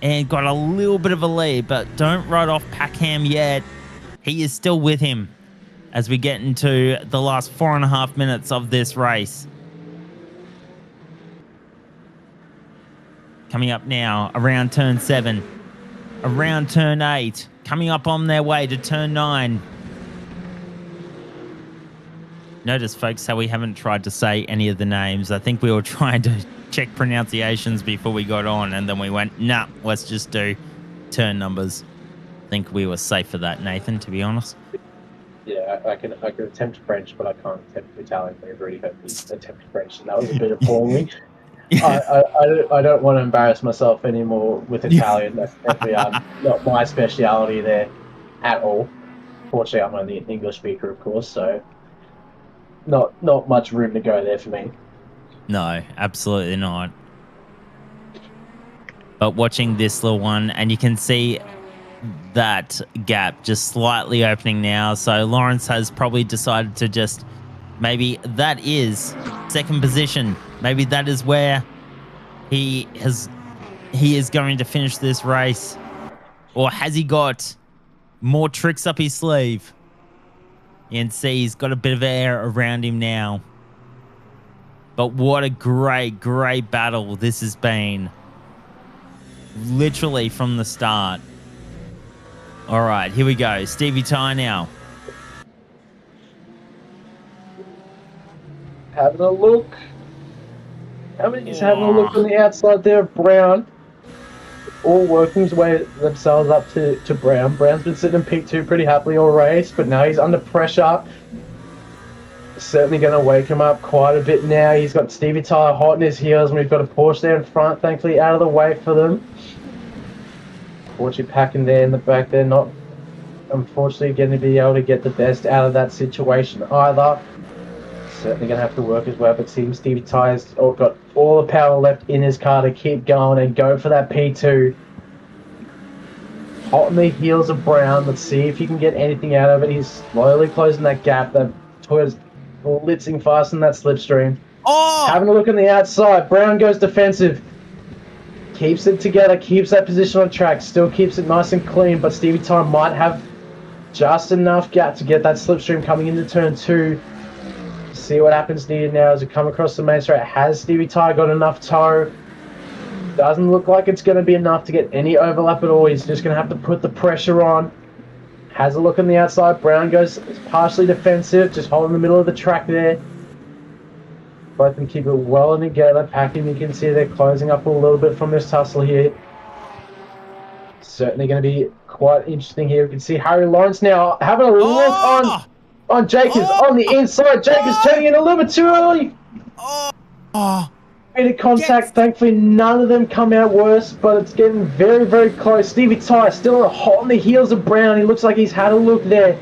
and got a little bit of a lead, but don't write off Packham yet. He is still with him as we get into the last 4.5 minutes of this race. Coming up now around turn 7, around turn 8, coming up on their way to turn 9. Notice, folks, how we haven't tried to say any of the names. I think we were trying to check pronunciations before we got on, and then we went, nah, let's just do turn numbers. I think we were safe for that, Nathan, to be honest. Yeah, I can attempt French, but I can't attempt Italian. We've already heard me attempt French, and that was a bit appalling. I don't want to embarrass myself anymore with Italian. That's definitely not my speciality there at all. Fortunately, I'm only an English speaker, of course, so not much room to go there for me. No, absolutely not. But watching this little one, and you can see that gap just slightly opening now. So Lawrence has probably decided to just, maybe that is second position. Maybe that is where he is going to finish this race. Or has he got more tricks up his sleeve? You can see he's got a bit of air around him now. But what a great, great battle this has been. Literally from the start. All right, here we go. Stevie Ty now. Having a look. He's having a look on the outside there of Brown. All working his way themselves up to Brown. Brown's been sitting in P2 pretty happily all race, but now he's under pressure. Certainly going to wake him up quite a bit now. He's got Stevie Ty hot in his heels, and we've got a Porsche there in front, thankfully out of the way for them. Fortunately, packing there in the back, they're not, unfortunately, going to be able to get the best out of that situation either. Certainly going to have to work his way up. It seems Stevie Ty has got all the power left in his car to keep going and go for that P2. Hot on the heels of Brown. Let's see if he can get anything out of it. He's slowly closing that gap. That Toyota's blitzing fast in that slipstream. Oh! Having a look on the outside. Brown goes defensive. Keeps it together. Keeps that position on track. Still keeps it nice and clean. But Stevie Ty might have just enough gap to get that slipstream coming into turn 2. See what happens near now as we come across the main straight. Has Stevie Ty got enough toe? Doesn't look like it's going to be enough to get any overlap at all. He's just going to have to put the pressure on. Has a look on the outside. Brown goes partially defensive, just holding the middle of the track there. Both of them keep it well together. Packing, you can see they're closing up a little bit from this tussle here. Certainly going to be quite interesting here. We can see Harry Lawrence now having a look on Jacobs on the inside. Jacobs turning in a little bit too early. Bit of contact. Thankfully, none of them come out worse, but it's getting very, very close. Stevie Ty still hot on the heels of Brown. He looks like he's had a look there.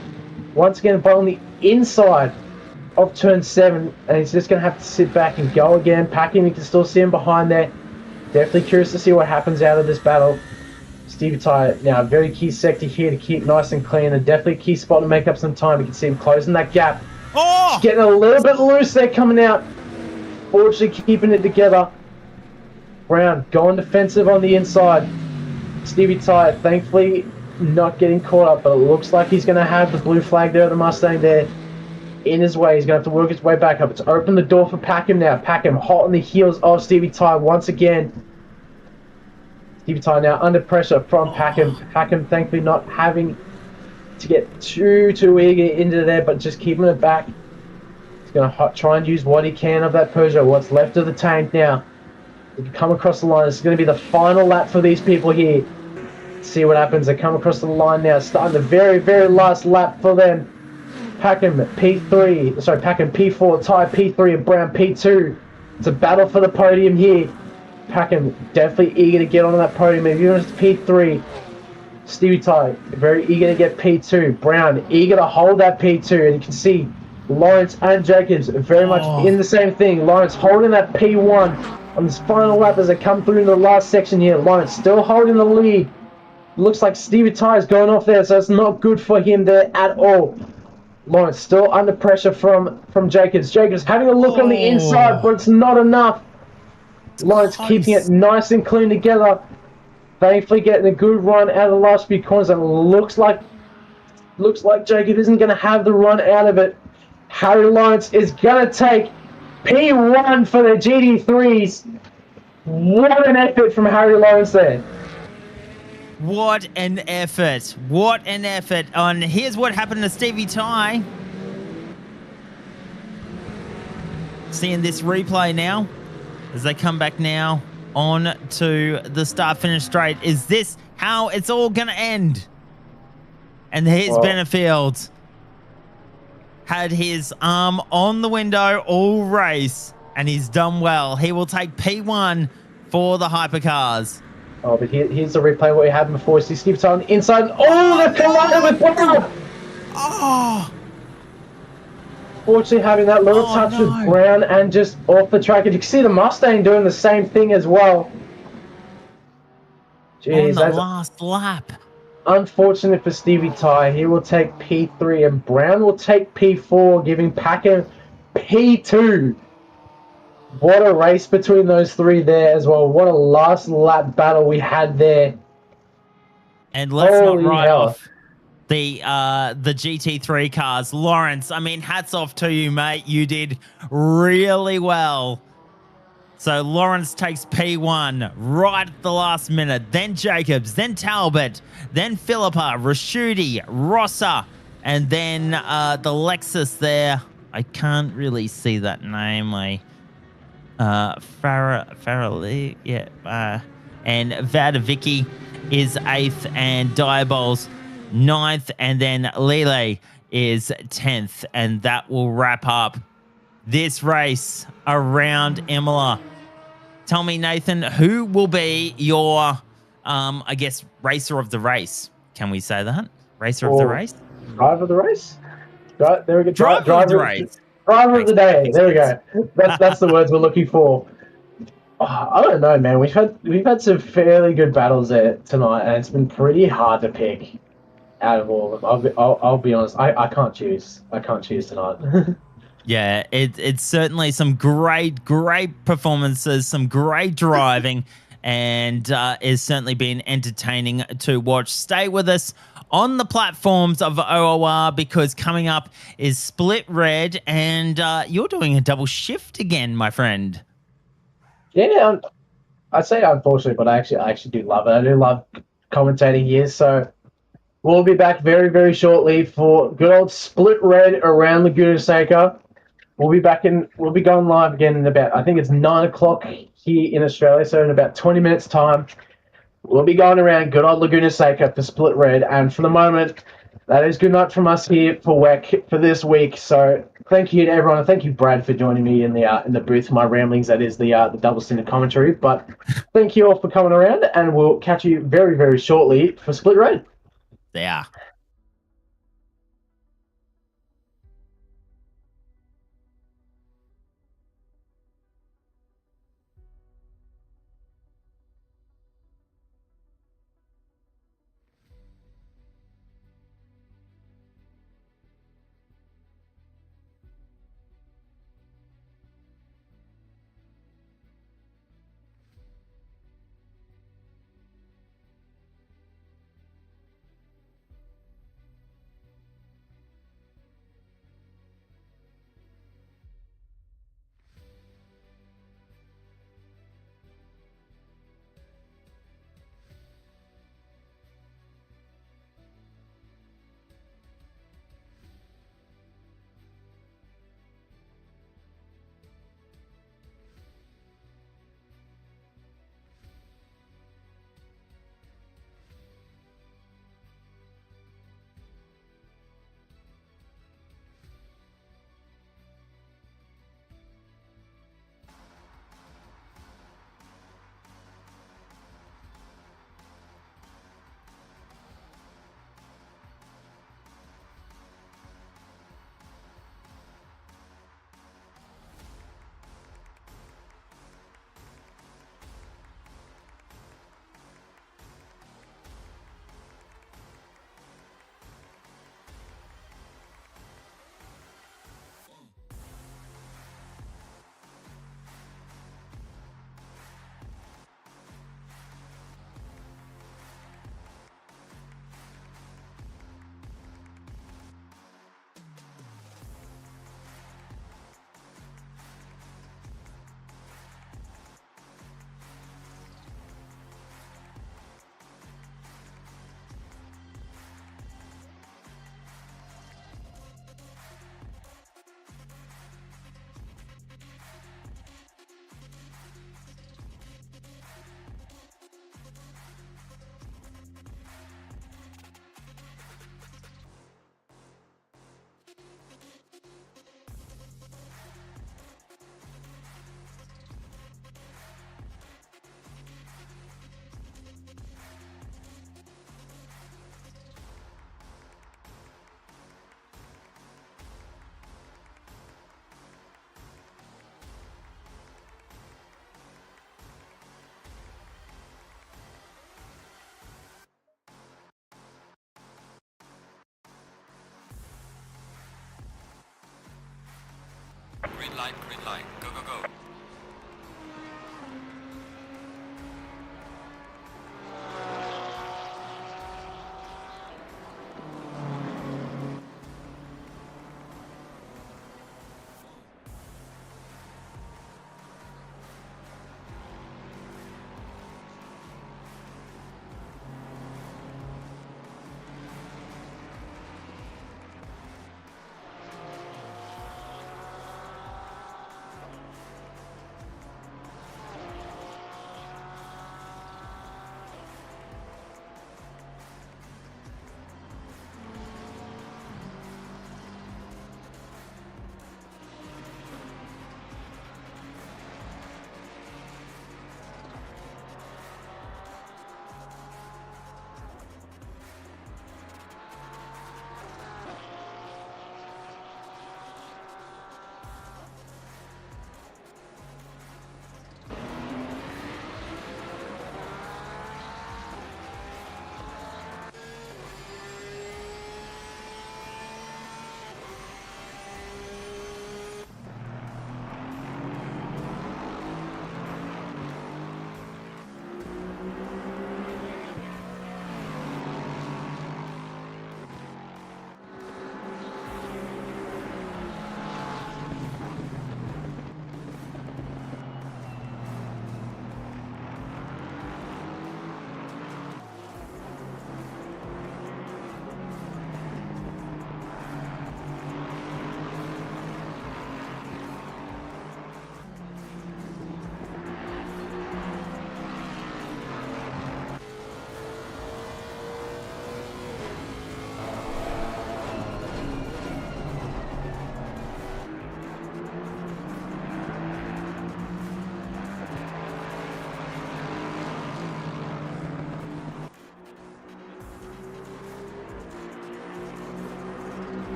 Once again, but on the inside off turn 7, and he's just going to have to sit back and go again. Packing, you can still see him behind there. Definitely curious to see what happens out of this battle. Stevie Ty now a very key sector here to keep nice and clean, and definitely a key spot to make up some time. You can see him closing that gap. Oh! Just getting a little bit loose there coming out. Fortunately keeping it together. Brown going defensive on the inside. Stevie Ty thankfully not getting caught up, but it looks like he's going to have the blue flag there, the Mustang there in his way. He's going to have to work his way back up. It's opened the door for Packham now. Packham hot on the heels of Stevie Ty once again. Stevie Ty now under pressure from Packham. Packham thankfully not having to get too eager into there, but just keeping it back. He's going to try and use what he can of that Peugeot, what's left of the tank now. They can come across the line. It's going to be the final lap for these people here. Let's see what happens. They come across the line now, starting the very last lap for them. Packham P3, sorry, Packham P4, Ty P3, and Brown P2. It's a battle for the podium here. Packham definitely eager to get onto that podium. If you're P3, Stevie Ty very eager to get P2. Brown eager to hold that P2, and you can see Lawrence and Jacobs very much in the same thing. Lawrence holding that P1 on this final lap as they come through in the last section here. Lawrence still holding the lead. Looks like Stevie Ty is going off there, so it's not good for him there at all. Lawrence still under pressure from Jacobs. Jacobs having a look on the inside, but it's not enough. Lawrence keeping it nice and clean together. Thankfully getting a good run out of the last few corners, and looks like Jacob isn't going to have the run out of it. Harry Lawrence is going to take P1 for the GT3s. What an effort from Harry Lawrence there. What an effort. What an effort. And here's what happened to Stevie Ty. Seeing this replay now as they come back now on to the start-finish straight. Is this how it's all going to end? And here's Benefield. Had his arm on the window all race, and he's done well. He will take P1 for the hypercars. Oh, but here's the replay what we had before. See Steve Ty on the inside. Oh, the collided with Brown! Oh! Fortunately, having that little touch with Brown and just off the track. And you can see the Mustang doing the same thing as well. Jeez, on the last lap. Unfortunate for Stevie Ty. He will take P3 and Brown will take P4, giving Packham P2. What a race between those three there as well. What a last lap battle we had there. And let's not write off the GT3 cars. Lawrence, I mean, hats off to you, mate. You did really well. So Lawrence takes P1 right at the last minute. Then Jacobs, then Talbot, then Philippa, Raschuti, Rosser, and then the Lexus there. I can't really see that name. Farrelly, yeah. And Vadavicki is 8th, and Diabols 9th, and then Lele is 10th, and that will wrap up this race around Imola. Tell me, Nathan, who will be your, I guess, racer of the race? Can we say that? Racer of the race? Driver of the race? There we go. Driver of the race. Driver of the day. There we go. That's the words we're looking for. Oh, I don't know, man. We've had some fairly good battles there tonight, and it's been pretty hard to pick out of all of them. I'll be honest. I can't choose. I can't choose tonight. Yeah, it's certainly some great performances, some great driving, and it's certainly been entertaining to watch. Stay with us on the platforms of OOR, because coming up is Split Red, and you're doing a double shift again, my friend. Yeah, I'd say unfortunately, but I actually do love it. I do love commentating here, so we'll be back very shortly for good old Split Red around Laguna Seca. We'll be going live again in about, I think it's 9 o'clock here in Australia, so in about 20 minutes time, we'll be going around good old Laguna Seca for Split Red. And for the moment, that is good night from us here for WEC for this week. So thank you to everyone, and thank you, Brad, for joining me in the booth for my ramblings. That is the double standard commentary. But thank you all for coming around, and we'll catch you very shortly for Split Red. Yeah. green light. Go, go, go.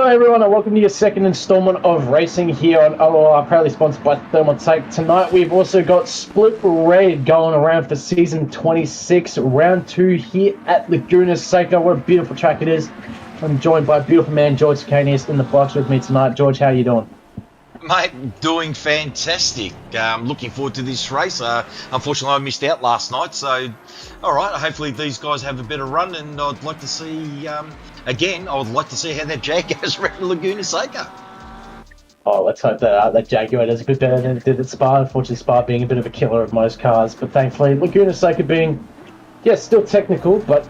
Hello everyone and welcome to your second installment of Racing here on LOR, proudly sponsored by Thermaltake. Tonight we've also got Split Red going around for season 26, round 2 here at Laguna SECA. What a beautiful track it is. I'm joined by a beautiful man, George Octane, in the box with me tonight. George, how are you doing? Mate, doing fantastic. Looking forward to this race. Unfortunately, I missed out last night, so all right. Hopefully, these guys have a better run, and I'd like to see again. I would like to see how that Jag goes around Laguna Seca. Oh, let's hope that Jaguar does a bit better than it did at Spa. Unfortunately, Spa being a bit of a killer of most cars, but thankfully, Laguna Seca being, still technical, but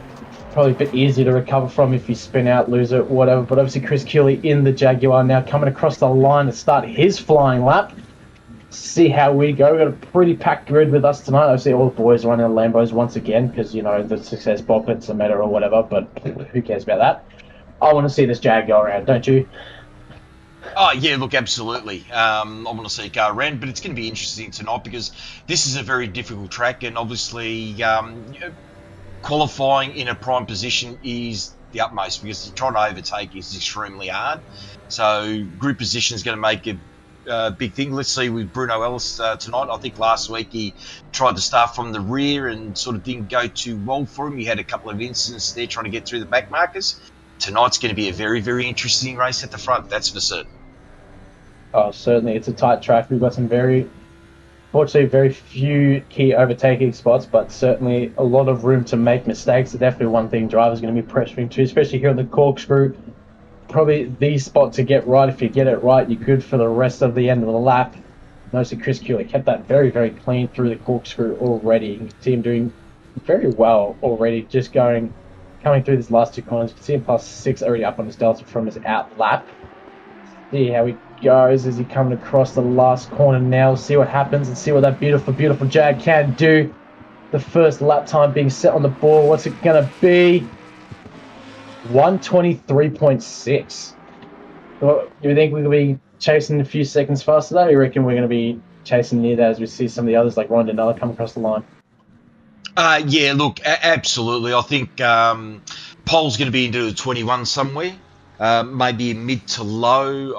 probably a bit easier to recover from if you spin out, lose it, whatever. But obviously Chris Keeley in the Jaguar now coming across the line to start his flying lap. See how we go. We've got a pretty packed grid with us tonight. Obviously all the boys running the Lambos once again because, the success bobbits are matter or whatever, but who cares about that? I want to see this Jag go around, don't you? Oh, yeah, look, absolutely. I want to see it go around, but it's going to be interesting tonight because this is a very difficult track, and obviously qualifying in a prime position is the utmost because trying to overtake is extremely hard. So group position is going to make a big thing. Let's see with Bruno Ellis tonight. I think last week he tried to start from the rear and sort of didn't go too well for him. He had a couple of incidents there trying to get through the back markers. Tonight's going to be a very, very interesting race at the front, that's for certain. Oh, certainly. It's a tight track. We've got some fortunately, very few key overtaking spots, but certainly a lot of room to make mistakes. So definitely one thing drivers are going to be pressuring to, especially here on the corkscrew. Probably the spot to get right. If you get it right, you're good for the rest of the end of the lap. Notice Chris Keeley kept that very, very clean through the corkscrew already. You can see him doing very well already, just coming through these last two corners. You can see him +6 already up on his delta from his out lap. See how he goes as he coming across the last corner now. See what happens and see what that beautiful, beautiful Jag can do. The first lap time being set on the board. What's it going to be? 1:23.6. Well, do you think we're going to be chasing a few seconds faster though? You reckon we're going to be chasing near that as we see some of the others like Ron Denella come across the line? Yeah, look, absolutely. I think Pole's going to be into the 21 somewhere. Maybe mid to low.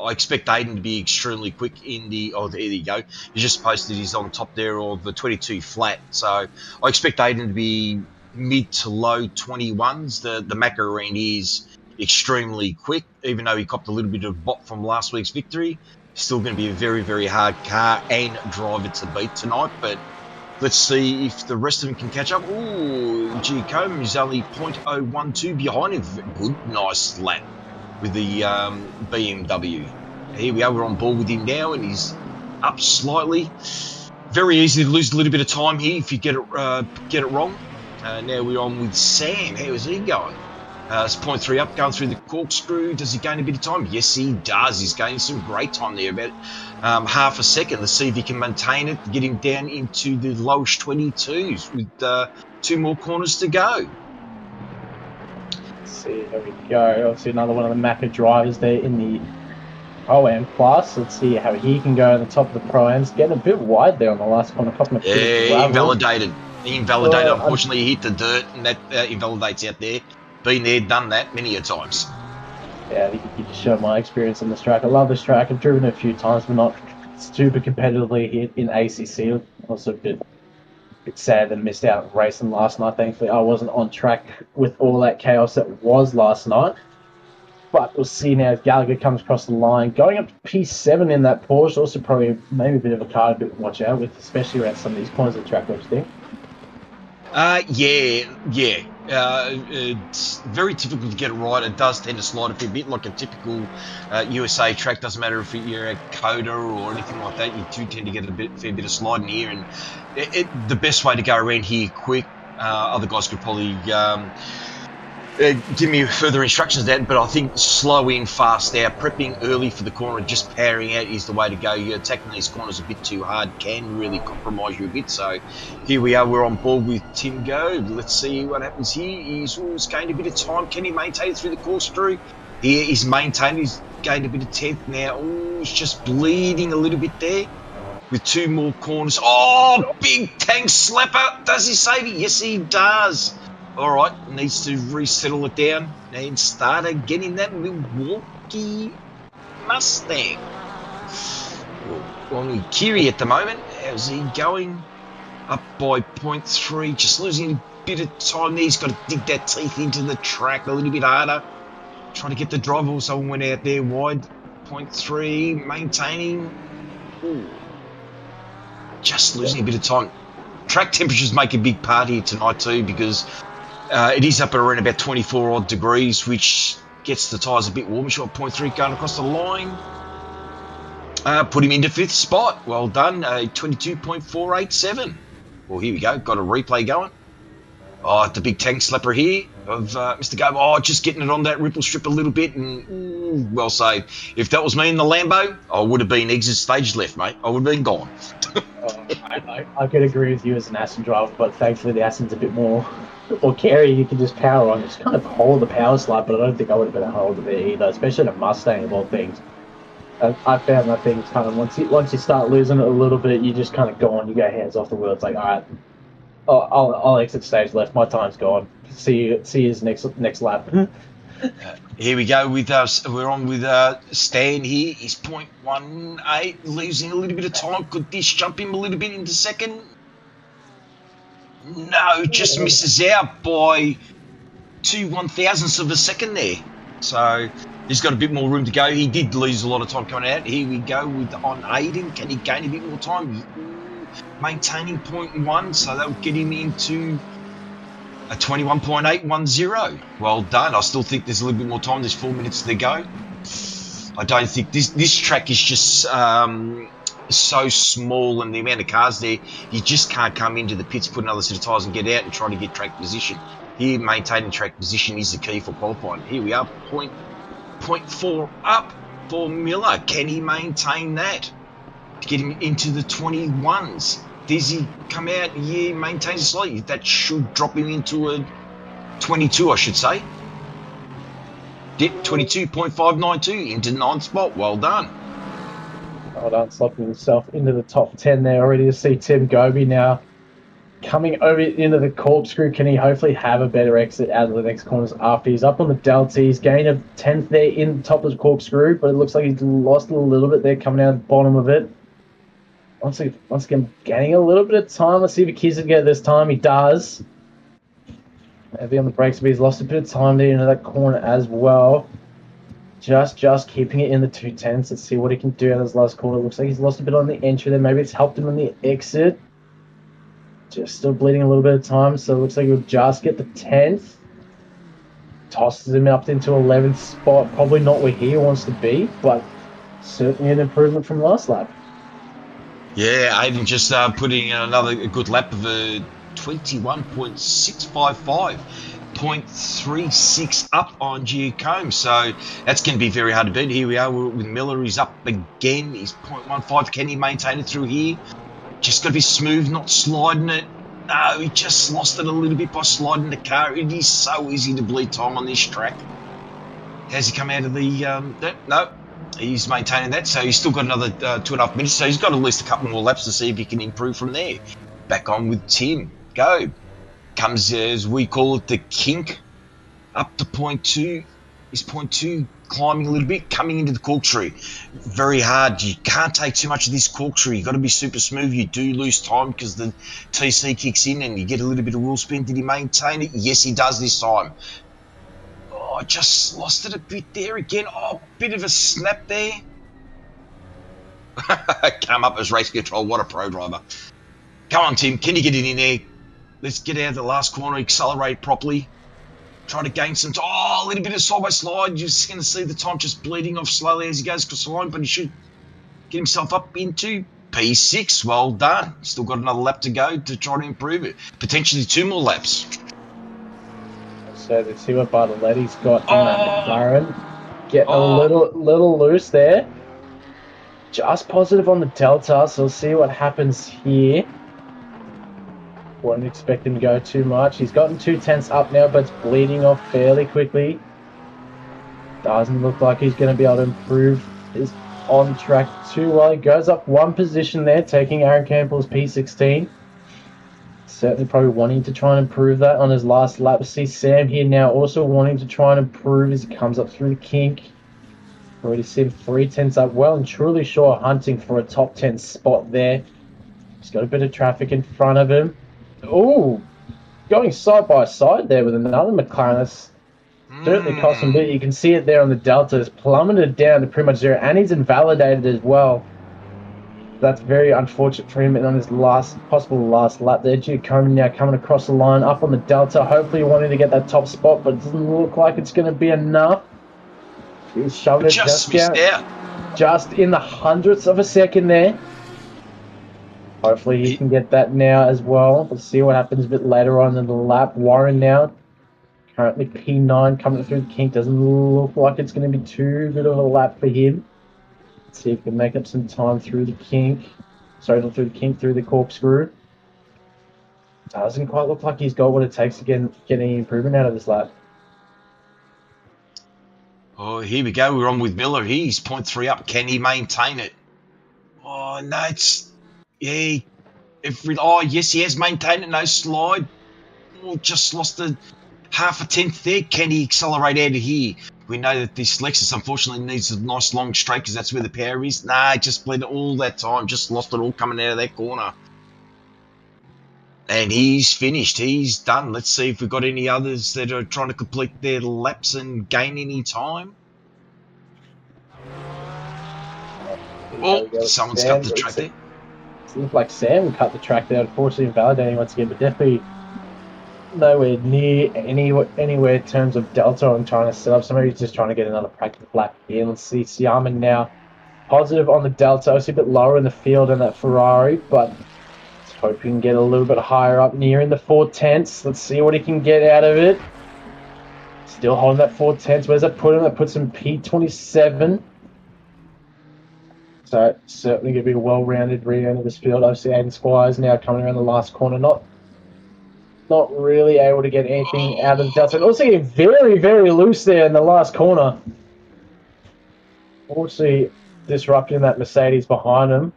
I expect Aiden to be extremely quick in the... Oh, there you go. He just posted he's on top there of the 22 flat. So I expect Aiden to be mid to low 21s. The Macarena is extremely quick, even though he copped a little bit of bot from last week's victory. Still going to be a very, very hard car and driver to beat tonight, but let's see if the rest of them can catch up. Ooh, Giacomo is only 0.012 behind him. Good, nice lap with the BMW. Here we are, we're on board with him now, and he's up slightly. Very easy to lose a little bit of time here if you get it wrong. Now we're on with Sam. How is he going? It's 0.3 up, going through the corkscrew. Does he gain a bit of time? Yes, he does. He's gaining some great time there, about half a second. Let's see if he can maintain it, get him down into the lowest 22s with 2 more corners to go. Let's see, there we go. Obviously another one of the Macca drivers there in the Pro-Am class. Let's see how he can go on the top of the Pro-Ams. Getting a bit wide there on the last corner. Yeah, invalidated. Unfortunately, he hit the dirt, and that invalidates out there. Been there, done that many a times. Yeah, I think you can show my experience on this track. I love this track. I've driven it a few times, but not super competitively here in ACC. Also a bit sad that I missed out racing last night. Thankfully, I wasn't on track with all that chaos that was last night. But we'll see now as Gallagher comes across the line. Going up to P7 in that Porsche. Also probably maybe a bit of a car to watch out with, especially around some of these corners of the track, don't you think? Yeah. It's very difficult to get it right. It does tend to slide a fair bit like a typical USA track. Doesn't matter if you're a Coda or anything like that. You do tend to get fair bit of sliding here, and the best way to go around here quick. Other guys could probably give me further instructions on that, but I think slow in, fast out, prepping early for the corner and just powering out is the way to go. You're attacking these corners a bit too hard can really compromise you a bit. So here we are, we're on board with Tim Go. Let's see what happens here. He's always gained a bit of time. Can he maintain it through the corkscrew? Here he's maintained, he's gained a bit of 10th now. Oh, he's just bleeding a little bit there. With 2 more corners. Oh, big tank slapper. Does he save it? Yes, he does. All right, needs to resettle it down and start again in that Milwaukee Mustang. Well, Kiri at the moment, how's he going? Up by 0.3, just losing a bit of time there. He's got to dig that teeth into the track a little bit harder. Trying to get the drive. Also went out there wide. 0.3, maintaining. Ooh. Just losing a bit of time. Track temperatures make a big part here tonight too, because it is up at around about 24 odd degrees, which gets the tyres a bit warmer. Shot 0.3 going across the line. Put him into 5th spot. Well done. 22.487. Well, here we go. Got a replay going. Oh, the big tank slapper here of Mr. Gove. Oh, just getting it on that ripple strip a little bit, and ooh, well saved. If that was me in the Lambo, I would have been exit stage left, mate. I would have been gone. I could agree with you as an Aston driver, but thankfully the Aston's a bit more carry. You can just power on, just kind of hold the power slide, but I don't think I would have been able to hold it there either, especially in a Mustang of all things. I found that things kind of once you start losing it a little bit, you just kind of go on. You go hands off the wheel. It's like, all right, I'll exit stage left. My time's gone. See you next lap. Here we go with us. We're on with Stan here. He's 0.18, losing a little bit of time. Could this jump him a little bit into second? No, just misses out by 2/1000ths of a second there. So he's got a bit more room to go. He did lose a lot of time coming out. Here we go on Aiden. Can he gain a bit more time? Maintaining 0.1, so that will get him into a 21.810. Well done. I still think there's a little bit more time. There's 4 minutes to go. I don't think this track is just so small, and the amount of cars there, you just can't come into the pits, put another set of tyres and get out and try to get track position. Here, maintaining track position is the key for qualifying. Here we are, 0.4 up for Miller. Can he maintain that to get him into the 21s? Does he come out? Yeah, maintains it slightly. That should drop him into a 22, I should say. Dip 22.592 into 9th spot. Well done. Well done, slopping himself into the top 10 there already. To see Tim Goby now coming over into the corkscrew. Can he hopefully have a better exit out of the next corners after he's up on the Delta? He's gained a 10th there in the top of the corkscrew, but it looks like he's lost a little bit there coming out the bottom of it. Once again, gaining a little bit of time. Let's see if he keeps it together this time. He does. Heavy on the brakes, but he's lost a bit of time there into that corner as well. Just keeping it in the 210s. Let's see what he can do out of his last corner. Looks like he's lost a bit on the entry there. Maybe it's helped him on the exit. Just still bleeding a little bit of time, so it looks like he'll just get the 10th. Tosses him up into 11th spot. Probably not where he wants to be, but certainly an improvement from last lap. Yeah, Aiden just putting in another good lap of a 21.655. 0.36 up on Giacomo, so that's going to be very hard to beat. Here we are with Miller. He's up again. He's 0.15. Can he maintain it through here? Just got to be smooth, not sliding it. No, he just lost it a little bit by sliding the car. It is so easy to bleed time on this track. Has he come out of the... no, he's maintaining that, so he's still got another 2.5 minutes, so he's got at least a couple more laps to see if he can improve from there. Back on with Tim. Go. Comes, as we call it, the kink. Up to 0.2. Is 0.2 climbing a little bit, coming into the corkscrew. Very hard. You can't take too much of this corkscrew. You've got to be super smooth. You do lose time because the TC kicks in and you get a little bit of wheel spin. Did he maintain it? Yes, he does this time. Oh, I just lost it a bit there again. Oh, bit of a snap there. Come up as race control. What a pro driver. Come on, Tim. Can you get it in there? Let's get out of the last corner. Accelerate properly. Try to gain some time. Oh, a little bit of sideways slide. You're just going to see the time just bleeding off slowly as he goes across the line, but he should get himself up into P6. Well done. Still got another lap to go to try to improve it. Potentially 2 more laps. So let's see what Bartoletti's got in that McLaren. Getting a little loose there. Just positive on the Delta, so we'll see what happens here. Wouldn't expect him to go too much. He's gotten 2/10 up now, but it's bleeding off fairly quickly. Doesn't look like he's going to be able to improve his on track too well. He goes up 1 position there, taking Aaron Campbell's P16. Certainly probably wanting to try and improve that on his last lap. We see Sam here now also wanting to try and improve as he comes up through the kink. Already seen 3 tenths up, well and truly sure, hunting for a top 10 spot there. He's got a bit of traffic in front of him. Oh, going side by side there with another McLaren. That's certainly cost him a bit. You can see it there on the Delta. It's plummeted down to pretty much zero, and he's invalidated as well. That's very unfortunate for him, and on his possible last lap there. Giacomo now coming across the line up on the Delta, hopefully wanting to get that top spot, but it doesn't look like it's going to be enough. He's shoving it just down, just in the hundredths of a second there. Hopefully he can get that now as well. We'll see what happens a bit later on in the lap. Warren now, currently P9 coming through the kink. Doesn't look like it's going to be too good of a lap for him. Let's see if he can make up some time through the kink. Sorry, not through the kink, through the corkscrew. Doesn't quite look like he's got what it takes to get any improvement out of this lap. Oh, here we go. We're on with Miller. He's 0.3 up. Can he maintain it? Oh, no, it's... Yeah. Yes, he has maintained it. No slide. Oh, just lost a half a tenth there. Can he accelerate out of here? We know that this Lexus, unfortunately, needs a nice long straight because that's where the power is. Nah, just bled it all that time. Just lost it all coming out of that corner. And he's finished. He's done. Let's see if we've got any others that are trying to complete their laps and gain any time. Oh, someone's cut the track there. Seems like Sam cut the track there, unfortunately invalidating once again, but definitely nowhere near anywhere in terms of Delta on trying to set up. So maybe he's just trying to get another practice lap here. Let's see Siaman now positive on the Delta. Obviously a bit lower in the field than that Ferrari, but let's hope he can get a little bit higher up near in the 4/10. Let's see what he can get out of it. Still holding that 4/10. Where's that put him? That puts him P27. So certainly going to be a well-rounded re-end of this field. Obviously Aiden Squires now coming around the last corner, not really able to get anything out of the Delta. And also getting very, very loose there in the last corner. Also disrupting that Mercedes behind him.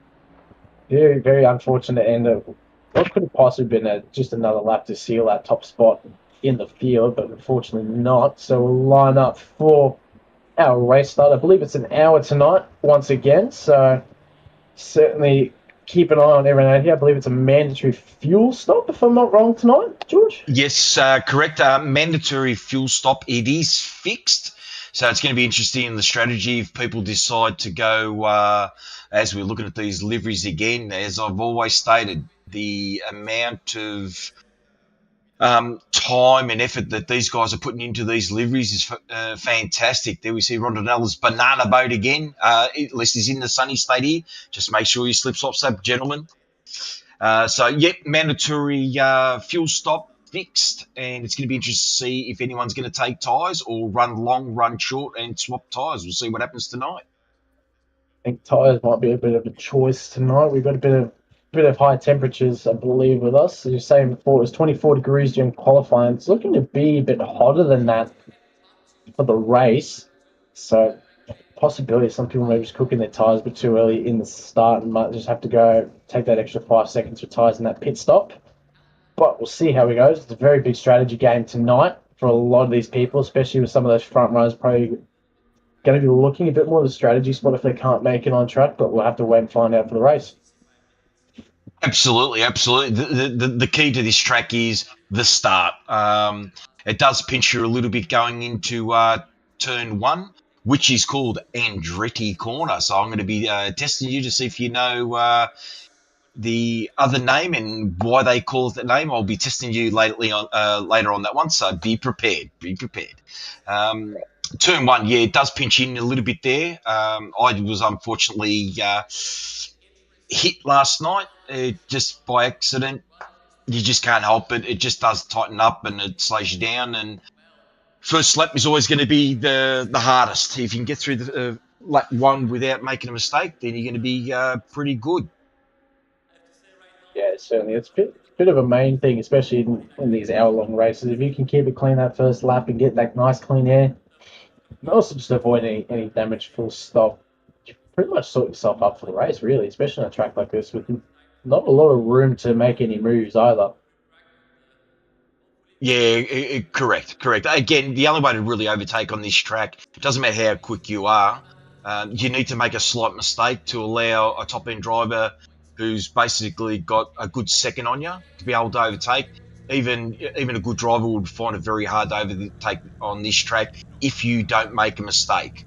Very, very unfortunate end of what could have possibly been just another lap to seal that top spot in the field, but unfortunately not. So we'll line up for our race start. I believe it's an hour tonight once again, so certainly keep an eye on everyone out here. I believe it's a mandatory fuel stop, if I'm not wrong, tonight, George? Yes, correct. Mandatory fuel stop. It is fixed, so it's going to be interesting in the strategy if people decide to go, as we're looking at these liveries again, as I've always stated, the amount of time and effort that these guys are putting into these liveries is fantastic. There we see Rondanella's banana boat again. At least he's in the sunny state here. Just make sure you slip slops up, gentlemen. Mandatory fuel stop fixed, and it's going to be interesting to see if anyone's going to take tyres or run long, run short, and swap tyres. We'll see what happens tonight. I think tyres might be a bit of a choice tonight. We've got a bit of high temperatures, I believe, with us. As you're saying before, it was 24 degrees during qualifying. It's looking to be a bit hotter than that for the race. So, possibility some people may be just cooking their tyres a bit too early in the start and might just have to go take that extra 5 seconds for tyres in that pit stop. But we'll see how it goes. It's a very big strategy game tonight for a lot of these people, especially with some of those front runners probably going to be looking a bit more of the strategy spot if they can't make it on track, but we'll have to wait and find out for the race. Absolutely. The key to this track is the start. It does pinch you a little bit going into turn 1, which is called Andretti Corner. So I'm going to be testing you to see if you know the other name and why they call it that name. I'll be testing you later on that one. So be prepared. Turn 1, it does pinch in a little bit there. I was unfortunately hit last night just by accident. You just can't help it. It just does tighten up and it slows you down. And first lap is always going to be the hardest. If you can get through the lap 1 without making a mistake, then you're going to be pretty good. Yeah, certainly. It's a bit of a main thing, especially in these hour-long races. If you can keep it clean that first lap and get that nice clean air, and also just avoid any damage full stop, you pretty much sort yourself up for the race, really, especially on a track like this with not a lot of room to make any moves either. Yeah, correct. Again, the only way to really overtake on this track, it doesn't matter how quick you are, you need to make a slight mistake to allow a top-end driver who's basically got a good second on you to be able to overtake. Even a good driver would find it very hard to overtake on this track if you don't make a mistake.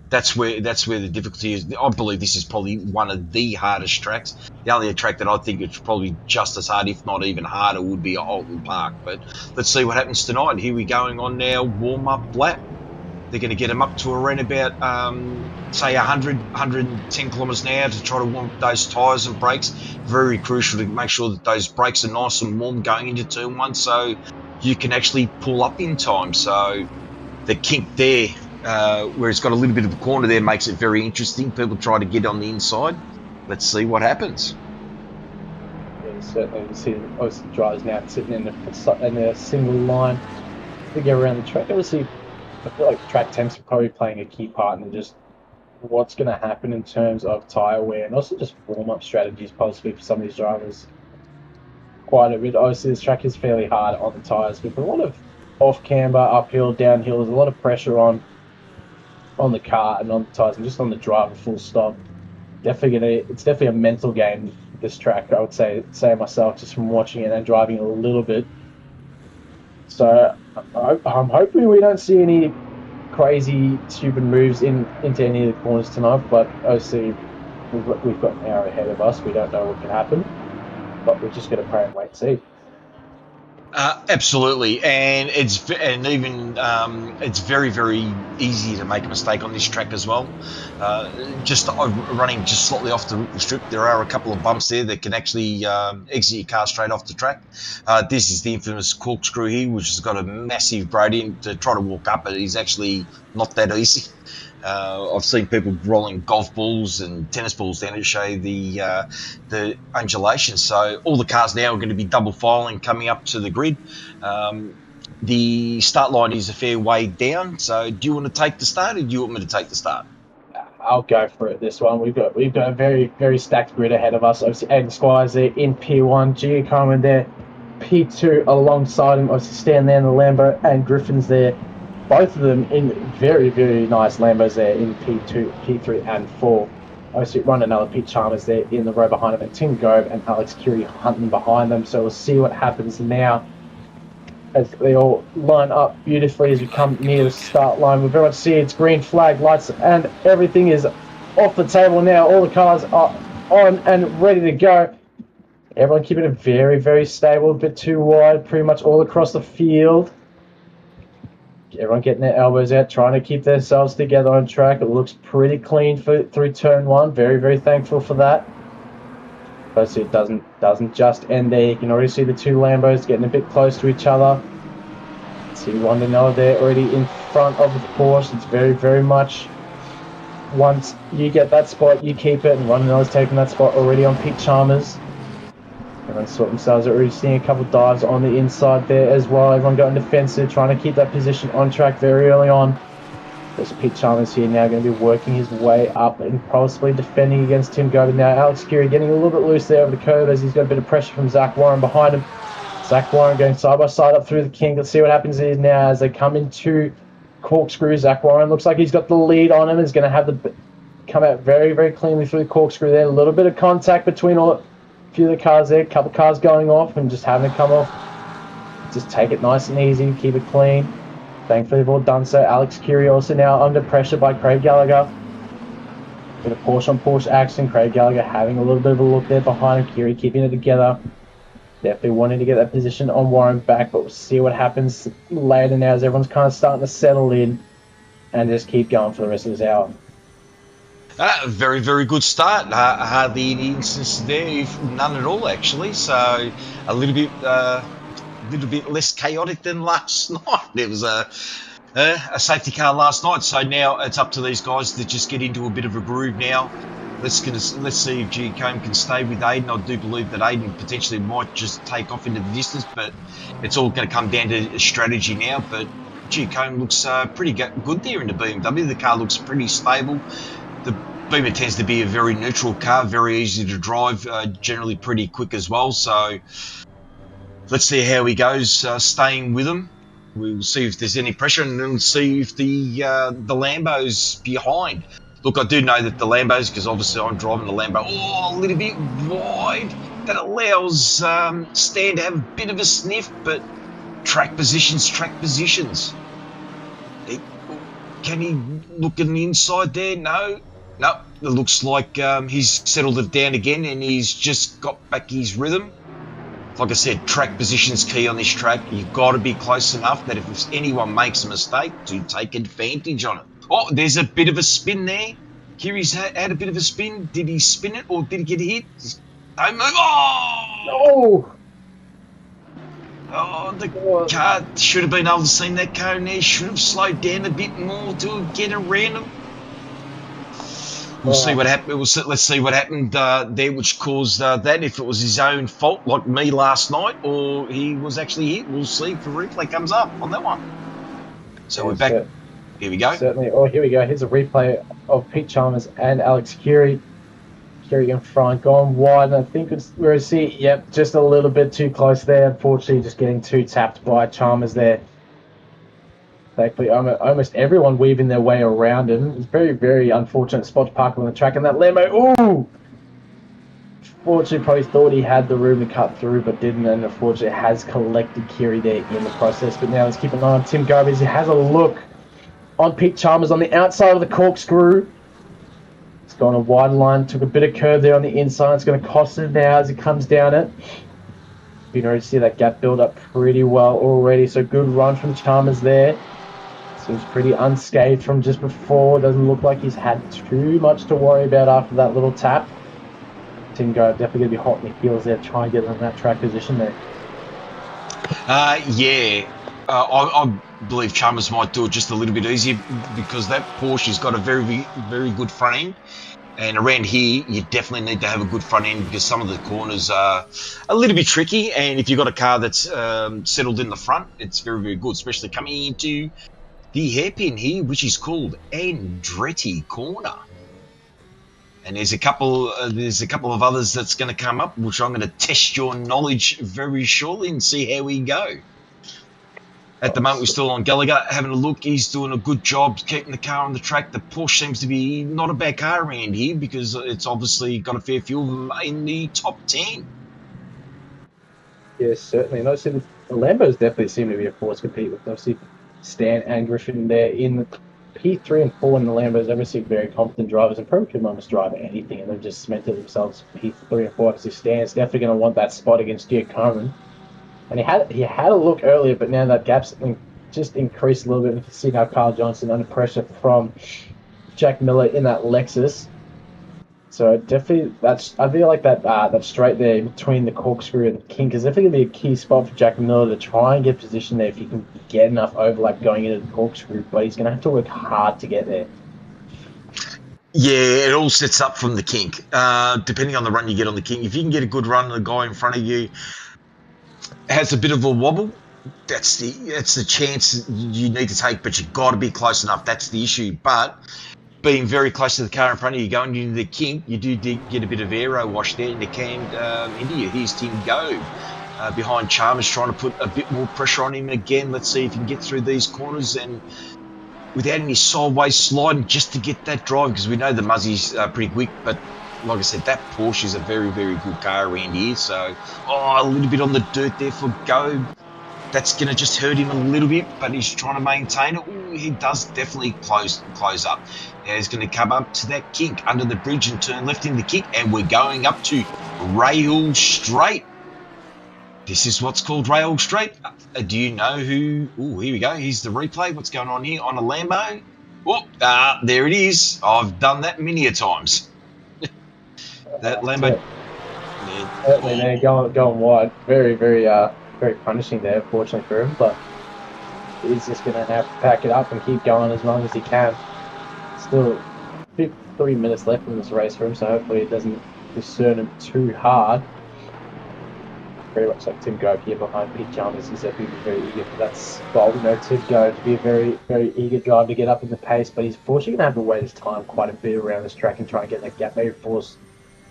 That's where the difficulty is. I believe this is probably one of the hardest tracks. The only track that I think it's probably just as hard, if not even harder, would be Alton Park. But let's see what happens tonight. Here we're going on now, warm up lap. They're going to get them up to around about, say, 110 kilometres an hour to try to warm up those tyres and brakes. Very crucial to make sure that those brakes are nice and warm going into turn one so you can actually pull up in time. So the kink there, where it's got a little bit of a corner there, makes it very interesting. People try to get on the inside. Let's see what happens. Yeah, certainly. You see, obviously, drivers now sitting in a single line to get around the track. Obviously, I feel like track temps are probably playing a key part in just what's going to happen in terms of tyre wear and also just warm-up strategies, possibly for some of these drivers. Quite a bit. Obviously, this track is fairly hard on the tyres with a lot of off-camber, uphill, downhill. There's a lot of pressure on the car and on the tyres and just on the driver, full stop. It's definitely a mental game, this track, I would say myself, just from watching it and driving a little bit. So I'm hoping we don't see any crazy, stupid moves into any of the corners tonight, but obviously we've got an hour ahead of us. We don't know what can happen, but we're just going to pray and wait and see. Absolutely, and it's very, very easy to make a mistake on this track as well. Just running just slightly off the strip, there are a couple of bumps there that can actually exit your car straight off the track. This is the infamous corkscrew here, which has got a massive gradient. To try to walk up it is actually not that easy. I've seen people rolling golf balls and tennis balls down to show you the undulations. So all the cars now are going to be double filing coming up to the grid. The start line is a fair way down. So do you want to take the start, or do you want me to take the start? I'll go for it. This one we've got a very, very stacked grid ahead of us. Obviously, Aiden Squires there in P1, Gia Carmen there, P2 alongside him. Obviously, Stan there in the Lambo, and Griffin's there. Both of them in very, very nice Lambos there in P2, P3 and 4. Obviously, Ron and Ella Pete Chalmers there in the row behind them, and Tim Gove and Alex Curie hunting behind them. So we'll see what happens now as they all line up beautifully as we come near the start line. We very much see it's green flag lights and everything is off the table now. All the cars are on and ready to go. Everyone keeping it very, very stable, a bit too wide, pretty much all across the field. Everyone getting their elbows out, trying to keep themselves together on track. It looks pretty clean through turn one. Very, very thankful for that. But it doesn't just end there. You can already see the two Lambos getting a bit close to each other. See one another there already in front of the Porsche. It's very, very much once you get that spot, you keep it. And one another's taking that spot already on Pete Chalmers. Everyone sort themselves, already seeing a couple of dives on the inside there as well. Everyone going defensive, trying to keep that position on track very early on. There's Pete Chalmers here now going to be working his way up and possibly defending against Tim Gover now. Alex Curie getting a little bit loose there over the curve as he's got a bit of pressure from Zach Warren behind him. Zach Warren going side by side up through the kink. Let's see what happens here now as they come into corkscrew. Zach Warren looks like he's got the lead on him. He's going to have the come out very, very cleanly through the corkscrew there. A little bit of contact between a few of the cars there. A couple of cars going off and just having to come off. Just take it nice and easy. Keep it clean. Thankfully, they've all done so. Alex Curie also now under pressure by Craig Gallagher. Bit of Porsche on Porsche action. Craig Gallagher having a little bit of a look there behind him. Curie keeping it together. Definitely wanting to get that position on Warren back, but we'll see what happens later now as everyone's kind of starting to settle in and just keep going for the rest of this hour. Very, very good start. Hardly any instances there, if none at all, actually. So a little bit less chaotic than last night. There was a safety car last night, so now it's up to these guys to just get into a bit of a groove now. Let's see if G. Combe can stay with Aiden. I do believe that Aiden potentially might just take off into the distance, but it's all going to come down to strategy now. But G. Combe looks pretty good there in the BMW. The car looks pretty stable. The Beamer tends to be a very neutral car, very easy to drive, generally pretty quick as well. So let's see how he goes staying with him. We'll see if there's any pressure, and then we'll see if the Lambo's behind. Look, I do know that the Lambos, because obviously I'm driving the Lambo, a little bit wide. That allows Stan to have a bit of a sniff, but track positions. Can he look at the inside there? No. It looks like he's settled it down again, and he's just got back his rhythm. Like I said, track position's key on this track. You've got to be close enough that if anyone makes a mistake, to take advantage on it. Oh, there's a bit of a spin there. Kiri's had a bit of a spin. Did he spin it or did he get hit? Don't move. Oh! Oh, the car should have been able to see that car in there. Should have slowed down a bit more to get around him. We'll see what happened. Let's see what happened there, which caused that. If it was his own fault, like me last night, or he was actually hit. We'll see if the replay comes up on that one. So we're back. Here we go. Certainly. Oh, here we go. Here's a replay of Pete Chalmers and Alex Curie. Curie in front, gone wide. And I think it's where is he? Yep, just a little bit too close there. Unfortunately, just getting too tapped by Chalmers there. Thankfully, almost everyone weaving their way around him. It's very, very unfortunate spot to park him on the track. And that Lambo, ooh! Fortunately, probably thought he had the room to cut through, but didn't. And unfortunately, has collected Curie there in the process. But now let's keep an eye on Tim Garvey as he has a look on Pete Chalmers on the outside of the corkscrew. It's gone a wide line, took a bit of curve there on the inside. It's going to cost him now as he comes down it. You can already see that gap build up pretty well already. So good run from Chalmers there. Seems pretty unscathed from just before. Doesn't look like he's had too much to worry about after that little tap. Tim Garvey definitely going to be hot in the heels there, try and get on that track position there. I believe Chalmers might do it just a little bit easier because that Porsche's got a very, very good front end. And around here, you definitely need to have a good front end because some of the corners are a little bit tricky. And if you've got a car that's settled in the front, it's very, very good, especially coming into the hairpin here, which is called Andretti Corner. And there's a couple of others that's going to come up, which I'm going to test your knowledge very shortly and see how we go. At the moment, we're still on Gallagher, having a look. He's doing a good job keeping the car on the track. The Porsche seems to be not a bad car around here because it's obviously got a fair few of them in the top 10. Yes, certainly. And obviously, the Lambos definitely seem to be a force to compete with. Obviously, Stan and Griffin there in the P3 and 4 in the Lambos. Obviously, very competent drivers and probably could almost drive anything, and they've just cemented themselves P3 and 4. Obviously, Stan's definitely going to want that spot against Giacomo. And he had a look earlier, but now that gap's just increased a little bit. You can see now Kyle Johnson under pressure from Jack Miller in that Lexus. So definitely, I feel like that straight there between the corkscrew and the kink is definitely going to be a key spot for Jack Miller to try and get position there if he can get enough overlap going into the corkscrew. But he's going to have to work hard to get there. Yeah, it all sets up from the kink. Depending on the run you get on the kink, if you can get a good run, the guy in front of you has a bit of a wobble, that's the chance you need to take, but you've got to be close enough. That's the issue. But being very close to the car in front of you, going into the kink, you do get a bit of aero wash there in the cam into you. Here's Tim Go behind Chalmers, trying to put a bit more pressure on him again. Let's see if he can get through these corners and without any sideways sliding just to get that drive, because we know the Muzzy's pretty quick, but like I said, that Porsche is a very, very good car around here. So, a little bit on the dirt there for Go. That's going to just hurt him a little bit, but he's trying to maintain it. Ooh, he does definitely close up. Now he's going to come up to that kink under the bridge and turn left in the kink, and we're going up to Rail Straight. This is what's called Rail Straight. Do you know who? Ooh, here we go. Here's the replay. What's going on here on a Lambo? Oh, there it is. I've done that many a times. That Lambo. Certainly, they're going wide. Very, very, very punishing there, fortunately for him. But he's just going to have to pack it up and keep going as long as he can. Still 3 minutes left in this race for him, so hopefully it doesn't discern him too hard. Very much like Tim Grove here behind Pete Chalmers. He's definitely very eager for that spot. We know Tim Grove to be a very, very eager driver to get up in the pace, but he's fortunately going to have to wait his time quite a bit around this track and try and get that gap. Maybe force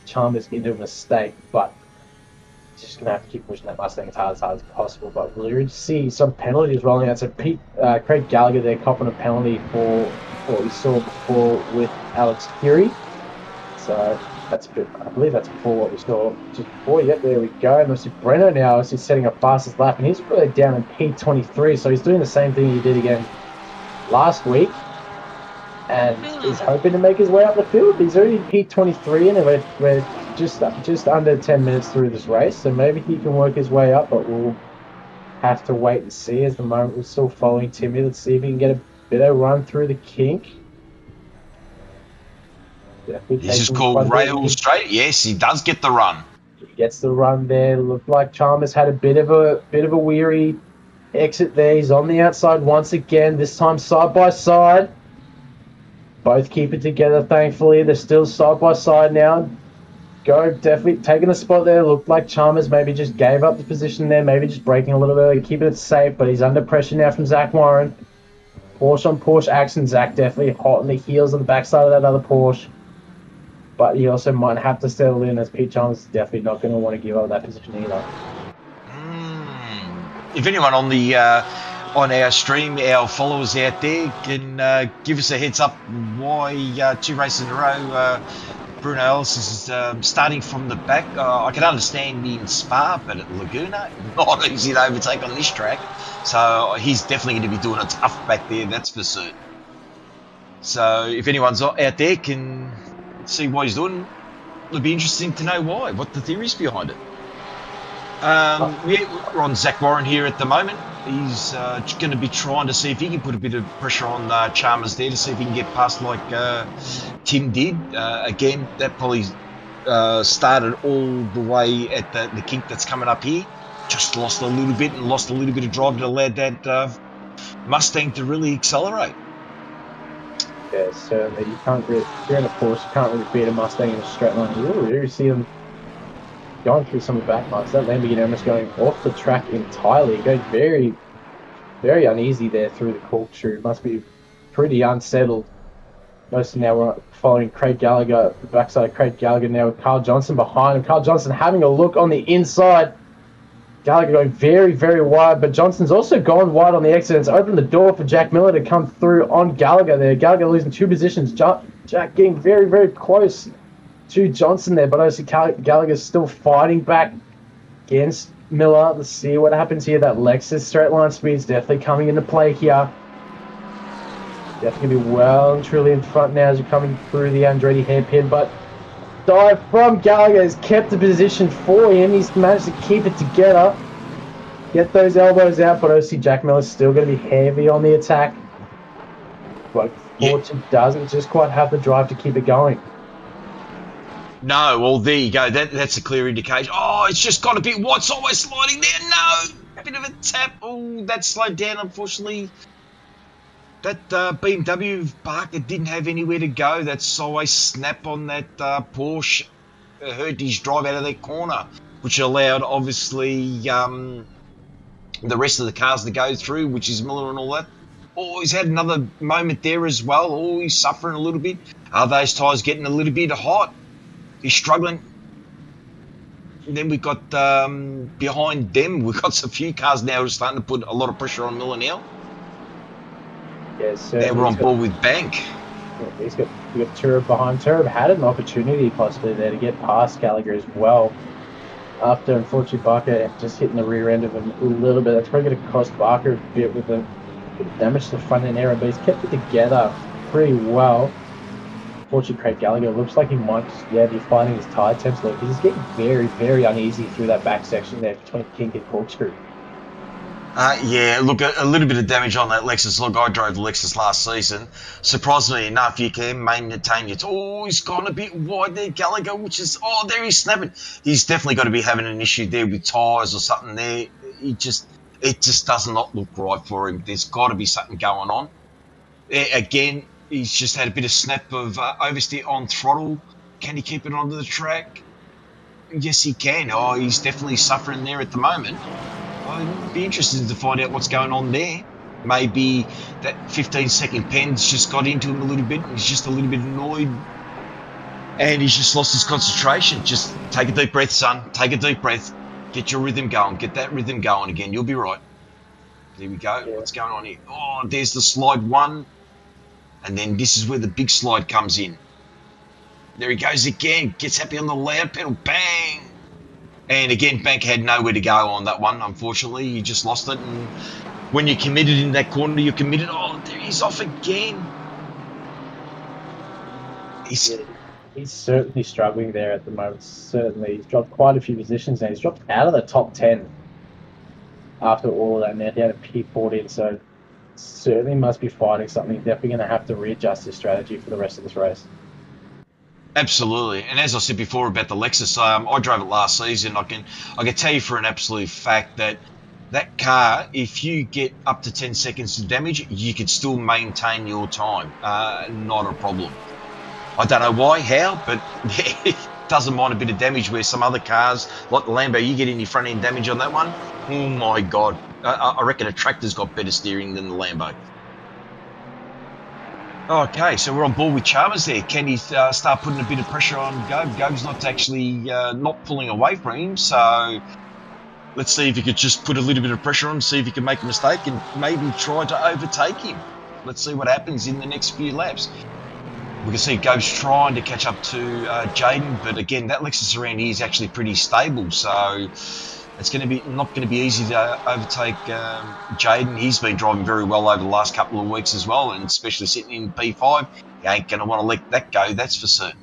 Chalmers into a mistake, but just going to have to keep pushing that Mustang as hard as possible. But we'll see some penalties rolling out. So Craig Gallagher there copping a penalty for what we saw before with Alex Fury. So that's a bit, I believe that's before what we saw just before. Yep, there we go. And obviously Breno now is setting a fastest lap, and he's really down in P23. So he's doing the same thing he did again last week, and he's hoping to make his way up the field. He's already P23 in, and we're just under 10 minutes through this race, so maybe he can work his way up, but we'll have to wait and see. At the moment, we're still following Timmy. Let's see if he can get a bit of run through the kink. He's just called rail straight. Yes, he does get the run. He gets the run there. Looked like Chalmers had a bit of a weary exit there. He's on the outside once again, this time side by side. Both keep it together, thankfully. They're still side by side now. Definitely taking a spot there. Looked like Chalmers maybe just gave up the position there, maybe just braking a little bit, keeping it safe, but he's under pressure now from Zach Warren. Porsche on Porsche action. Zach definitely hot on the heels on the backside of that other Porsche. But he also might have to settle in, as Pete Chalmers is definitely not going to want to give up that position either. If anyone on the on our stream, our followers out there, can give us a heads up why 2 races in a row Bruno Ellis is starting from the back. I can understand in Spa, but at Laguna, not easy to overtake on this track. So he's definitely going to be doing it tough back there, that's for certain. So if anyone's out there can see what he's doing, it'll be interesting to know why, what the theories behind it. We're on Zach Warren here at the moment. He's going to be trying to see if he can put a bit of pressure on Chalmers there to see if he can get past like Tim did. Again, that probably started all the way at the kink that's coming up here. Just lost a little bit and lost a little bit of drive that allowed that Mustang to really accelerate. Yeah, certainly. You can't really, if you're in a Porsche, you can't really beat a Mustang in a straight line. You really see them going through some of the back marks. That Lamborghini almost going off the track entirely. It goes very, very uneasy there through the corkscrew. Must be pretty unsettled. Most now we're following Craig Gallagher, the backside of Craig Gallagher now with Carl Johnson behind him. Carl Johnson having a look on the inside. Gallagher going very, very wide, but Johnson's also gone wide on the exit. It's opened the door for Jack Miller to come through on Gallagher there. Gallagher losing 2 positions. Jack getting very, very close to Johnson there, but obviously Gallagher's still fighting back against Miller. Let's see what happens here. That Lexus straight line speed is definitely coming into play here. Definitely going to be well and truly in front now as you're coming through the Andretti hairpin, but dive from Gallagher has kept the position for him. He's managed to keep it together, get those elbows out, but obviously Jack Miller's still going to be heavy on the attack. But Fortune doesn't just quite have the drive to keep it going. No, well, there you go. That's a clear indication. Oh, it's just got a bit wide, always sliding there. No, a bit of a tap. Oh, that slowed down, unfortunately. That BMW Barker didn't have anywhere to go. That sideways snap on that Porsche hurt his drive out of that corner, which allowed, obviously, the rest of the cars to go through, which is Miller and all that. Oh, he's had another moment there as well. Oh, he's suffering a little bit. Are those tyres getting a little bit hot? He's struggling. And then we've got, behind them, we've got a few cars now who are starting to put a lot of pressure on Miller now. Yes, now we're on board with Bank. We got Turb behind. Turb had an opportunity possibly there to get past Gallagher as well. After, unfortunately, Barker just hitting the rear end of him a little bit. That's probably going to cost Barker a bit with the damage to the front end area, but he's kept it together pretty well. Unfortunately, Craig Gallagher looks like he might just, be finding his tyre temps low, because he's getting very, very uneasy through that back section there between Kink and Corkscrew. Yeah, look, a little bit of damage on that Lexus. Look, I drove the Lexus last season. Surprisingly enough, you can maintain your... Oh, he's gone a bit wide there, Gallagher, which is... Oh, there he's snapping. He's definitely got to be having an issue there with tyres or something there. It just does not look right for him. There's got to be something going on. Again, he's just had a bit of snap of oversteer on throttle. Can he keep it onto the track? Yes, he can. Oh, he's definitely suffering there at the moment. I'd be interested to find out what's going on there. Maybe that 15-second pen's just got into him a little bit, and he's just a little bit annoyed, and he's just lost his concentration. Just take a deep breath, son. Take a deep breath. Get your rhythm going. Get that rhythm going again. You'll be right. There we go. Yeah. What's going on here? Oh, there's the slide one. And then this is where the big slide comes in. There he goes again. Gets happy on the loud pedal. Bang! And again, Bank had nowhere to go on that one, unfortunately. He just lost it. And when you're committed in that corner, you're committed. Oh, there he's off again. He's certainly struggling there at the moment. Certainly. He's dropped quite a few positions now. He's dropped out of the top 10 after all of that. Now he had a P14, so certainly must be fighting something. Definitely going to have to readjust his strategy for the rest of this race. Absolutely, and as I said before about the Lexus, I drove it last season. I can tell you for an absolute fact that car, if you get up to 10 seconds to damage, you could still maintain your time. Not a problem. I don't know why, how, but yeah, it doesn't mind a bit of damage where some other cars, like the Lambo, you get any front end damage on that one, oh my God. I reckon a tractor's got better steering than the Lambo. Okay, so we're on board with Chalmers there. Can he start putting a bit of pressure on Gove? Gove's not actually not pulling away from him, so let's see if he could just put a little bit of pressure on, see if he can make a mistake and maybe try to overtake him. Let's see what happens in the next few laps. We can see Gove's trying to catch up to Jaden, but again, that Lexus around here is actually pretty stable, so it's going to be not going to be easy to overtake Jaden. He's been driving very well over the last couple of weeks as well, and especially sitting in P5. He ain't going to want to let that go, that's for certain.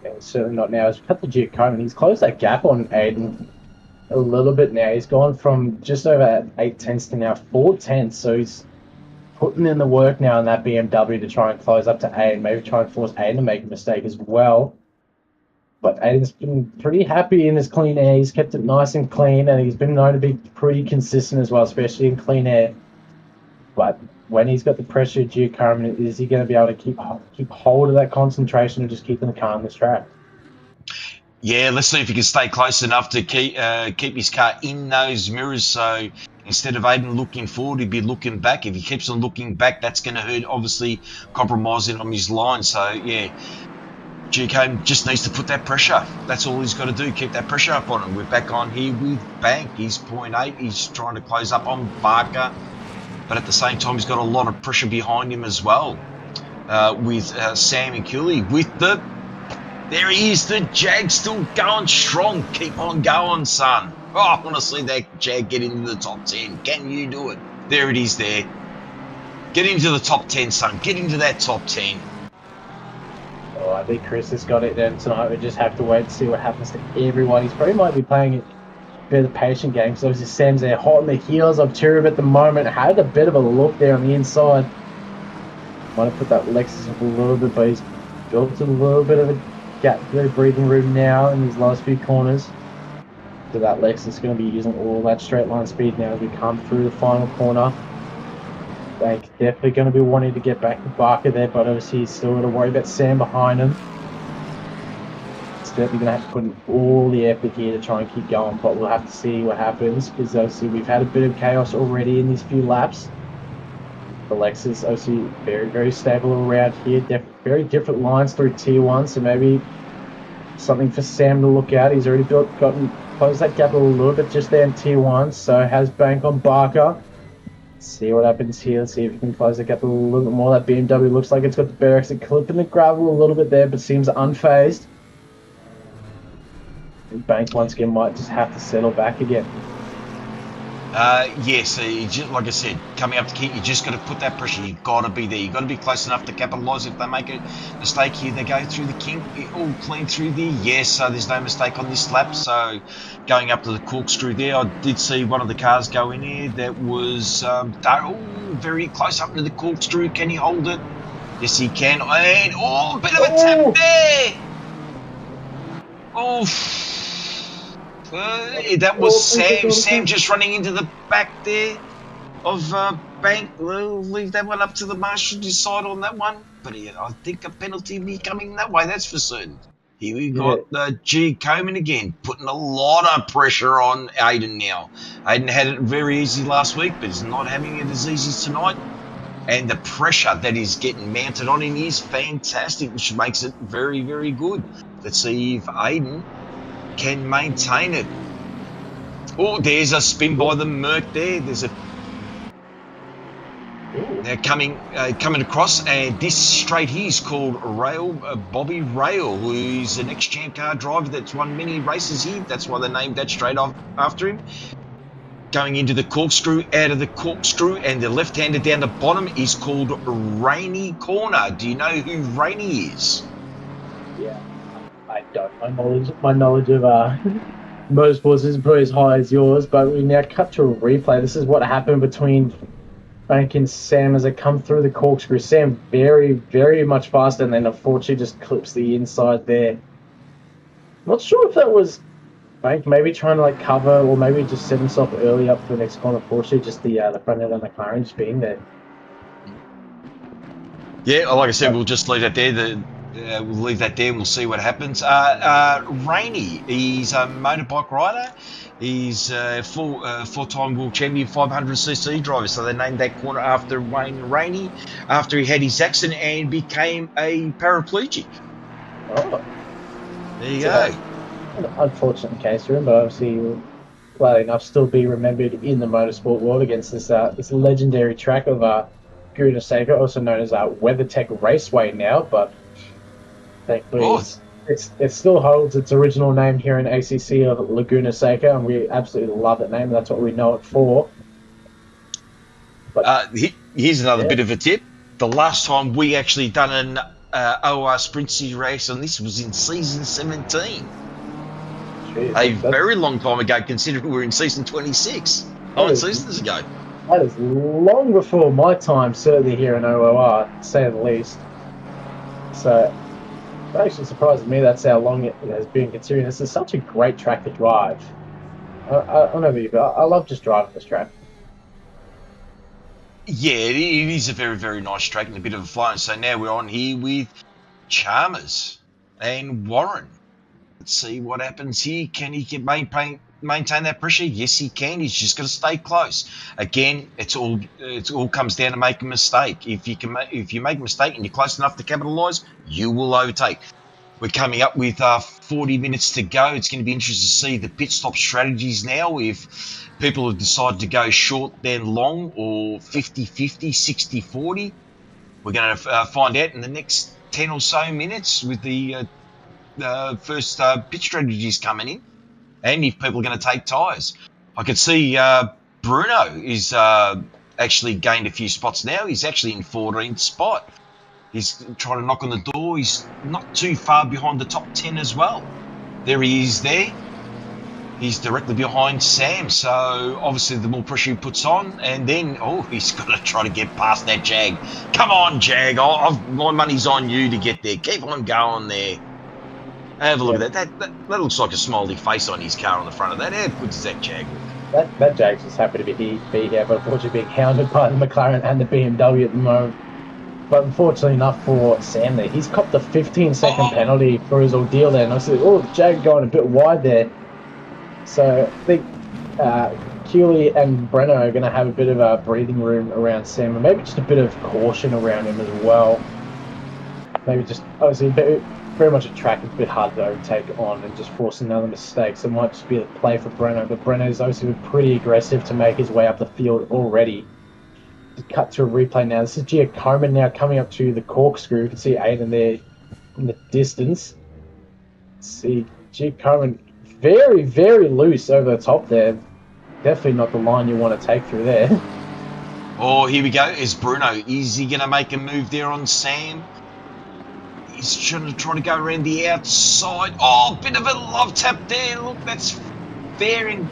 Yeah, certainly not now. He's cut the Giacomo. He's closed that gap on Aiden a little bit now. He's gone from just over 8 tenths to now 4 tenths, so he's putting in the work now in that BMW to try and close up to Aiden, maybe try and force Aiden to make a mistake as well. But Aiden's been pretty happy in his clean air. He's kept it nice and clean, and he's been known to be pretty consistent as well, especially in clean air. But when he's got the pressure of Giacomo, is he going to be able to keep hold of that concentration and just keeping the car on this track? Yeah, let's see if he can stay close enough to keep his car in those mirrors. So instead of Aiden looking forward, he'd be looking back. If he keeps on looking back, that's going to hurt, obviously, compromising on his line. So, yeah, Giacomo just needs to put that pressure. That's all he's got to do, keep that pressure up on him. We're back on here with Bank. He's 0.8. He's trying to close up on Barker. But at the same time, he's got a lot of pressure behind him as well with Sam and Cooley. There he is, the Jag still going strong. Keep on going, son. Oh, I want to see that Jag get into the top 10. Can you do it? There it is there. Get into the top 10, son. Get into that top 10. Oh, I think Chris has got it then tonight. We just have to wait and see what happens to everyone. He's probably might be playing a bit of the patient game, because obviously Sam's there hot on the heels of Turib at the moment. Had a bit of a look there on the inside. Might have put that Lexus up a little bit, but he's built a little bit of a gap, bit of breathing room now in these last few corners. So that Lexus is going to be using all that straight line speed now as we come through the final corner. They're definitely going to be wanting to get back to Barker there, but obviously he's still got to worry about Sam behind him. He's definitely going to have to put in all the effort here to try and keep going, but we'll have to see what happens, because obviously we've had a bit of chaos already in these few laps. The Lexus obviously very, very stable around here. Very different lines through Tier 1, so maybe something for Sam to look at. He's already closed that gap a little bit just there in Tier 1, so has Bank on Barker. See what happens here. Let's see if we can close the gap a little bit more. That BMW looks like it's got the better exit, clipping the gravel a little bit there, but seems unfazed. And Bank once again might just have to settle back again. Yes, like I said, coming up to Keat, you just got to put that pressure. You've got to be there. You've got to be close enough to capitalise. If they make a mistake here, they go through the kink, all clean through there. Yes, so there's no mistake on this lap. So going up to the corkscrew there, I did see one of the cars go in here. That was very close up to the corkscrew. Can he hold it? Yes, he can. And, a bit of a tap there. Oh. That was Sam. Sam just running into the back there of Bank. We'll leave that one up to the marshal to decide on that one. But I think a penalty will be coming that way, that's for certain. Here we got G. Coleman again, putting a lot of pressure on Aiden now. Aiden had it very easy last week, but he's not having it as easy as tonight. And the pressure that is getting mounted on him is fantastic, which makes it very, very good. Let's see if Aiden can maintain it. Oh, there's a spin by the Merc there. There's a They're coming across, and this straight here is called Bobby Rail, who's an ex-champ car driver that's won many races here. That's why they named that straight off after him. Going into the corkscrew, out of the corkscrew, and the left-hander down the bottom is called Rainy Corner. Do you know who Rainy is? Yeah, I don't. My knowledge of motorsports isn't probably as high as yours, but we now cut to a replay. This is what happened between Frank and Sam as they come through the corkscrew. Sam very, very much faster, and then unfortunately just clips the inside there. Not sure if that was Frank maybe trying to like cover, or maybe just set himself early up for the next corner. Unfortunately, just the front end of the McLaren just being there. Yeah, like I said, we'll just leave that there. We'll leave that there and we'll see what happens. Rainey, he's a motorbike rider. He's a four-time world champion 500cc driver. So they named that corner after Wayne Rainey after he had his accident and became a paraplegic. Oh. There you go. An unfortunate case for him, but obviously, glad enough, still be remembered in the motorsport world against this legendary track of Laguna Seca, also known as WeatherTech Raceway now, but thankfully it still holds its original name here in ACC of Laguna Seca, and we absolutely love that name, and that's what we know it for. But, here's another bit of a tip. The last time we actually done an OR Sprint Series race on this was in season 17. Jeez, very long time ago, considering we're in season 26. 9 seasons ago. That is long before my time, certainly here in OOR, to say the least. So, it actually surprises me that's how long it has been, considering this is such a great track to drive. I don't know about you, but I love just driving this track. Yeah, it is a very, very nice track and a bit of a flow. And so now we're on here with Chalmers and Warren. Let's see what happens here. Can he maintain that pressure? Yes, he can. He's just got to stay close. Again, it all comes down to making a mistake. If you make a mistake and you're close enough to capitalise, you will overtake. We're coming up with 40 minutes to go. It's going to be interesting to see the pit stop strategies now. If people have decided to go short then long, or 50-50, 60-40, we're going to find out in the next 10 or so minutes with the first pit strategies coming in, and if people are going to take tyres. I can see Bruno is actually gained a few spots now. He's actually in 14th spot. He's trying to knock on the door. He's not too far behind the top 10 as well. There he is there. He's directly behind Sam, so obviously the more pressure he puts on, and then, he's got to try to get past that Jag. Come on, Jag. My money's on you to get there. Keep on going there. Have a look at that. That looks like a smiley face on his car on the front of that. How good does that Jag look? That Jag's just happy to be here, but unfortunately being hounded by the McLaren and the BMW at the moment. But unfortunately enough for Sam there, he's copped a 15-second penalty for his ordeal there. And I said, the Jag going a bit wide there. So I think Keeley and Brenner are going to have a bit of a breathing room around Sam, and maybe just a bit of caution around him as well. Maybe just, obviously, very much a track it's a bit hard to overtake on and just force another mistake. So it might just be a play for Brenner, but Brenner's obviously been pretty aggressive to make his way up the field already. To cut to a replay now. This is Gia Coman now coming up to the corkscrew. You can see Aiden there in the distance. Let's see Gia Coman very, very loose over the top there. Definitely not the line you want to take through there. Oh, here we go. Is Bruno. Is he going to make a move there on Sam? He's trying to go around the outside. Oh, bit of a love tap there. Look, that's fair in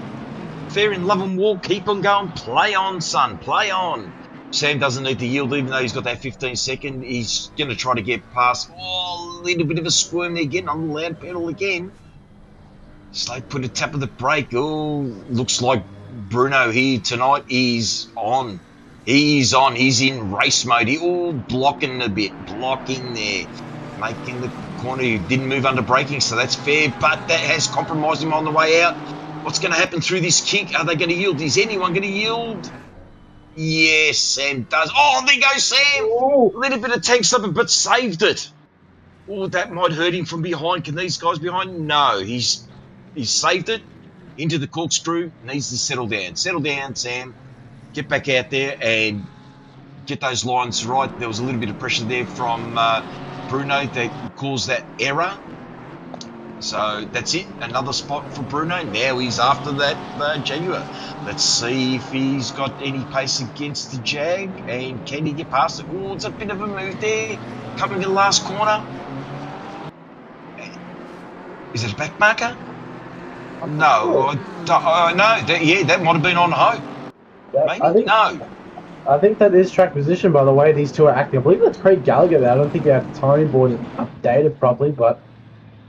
love and war. Keep on going. Play on, son. Play on. Sam doesn't need to yield, even though he's got that 15-second. He's going to try to get past. Oh, a little bit of a squirm there again on the loud pedal again. Slow put a tap of the brake. Oh, looks like Bruno here tonight is on. He's on. He's in race mode. Blocking a bit. Blocking there. Making the corner. He didn't move under braking, so that's fair, but that has compromised him on the way out. What's going to happen through this kink? Are they going to yield? Is anyone going to yield? Yes, Sam does. Oh, there goes Sam. A little bit of tank slipper, but saved it. Oh, that might hurt him from behind. Can these guys behind? No, he's saved it. into the corkscrew, needs to settle down. Settle down, Sam. Get back out there and get those lines right. There was a little bit of pressure there from Bruno that caused that error. So that's it. Another spot for Bruno. Now he's after that Jaguar. Let's see if he's got any pace against the Jag. And can he get past it? Oh, it's a bit of a move there. Coming to the last corner. Is it a back marker? No. That might have been on hope. Maybe? I think that is track position by the way these two are acting. I believe that's Craig Gallagher there. I don't think they have the timing board updated properly, but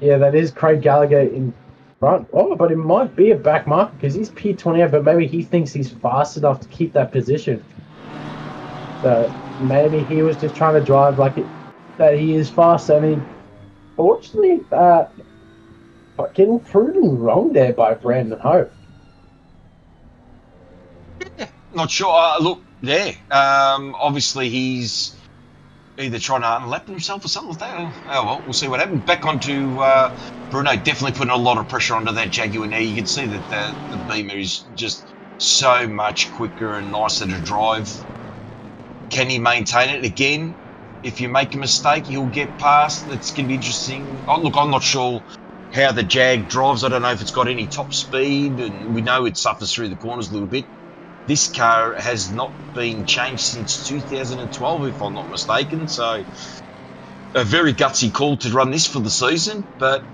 yeah, that is Craig Gallagher in front. Oh, but it might be a back marker because he's P28, but maybe he thinks he's fast enough to keep that position. So maybe he was just trying to drive like it, that he is fast. I mean, fortunately, getting proven wrong there by Brandon Hope. Not sure. Look, obviously he's either trying to unlap himself or something like that. Oh well, we'll see what happens. Back onto Bruno, definitely putting a lot of pressure onto that Jaguar now. You can see that the Beamer is just so much quicker and nicer to drive. Can he maintain it again? If you make a mistake, he'll get past. That's going to be interesting. Oh, look, I'm not sure how the Jag drives. I don't know if it's got any top speed, and we know it suffers through the corners a little bit. This car has not been changed since 2012, if I'm not mistaken. So, a very gutsy call to run this for the season. But,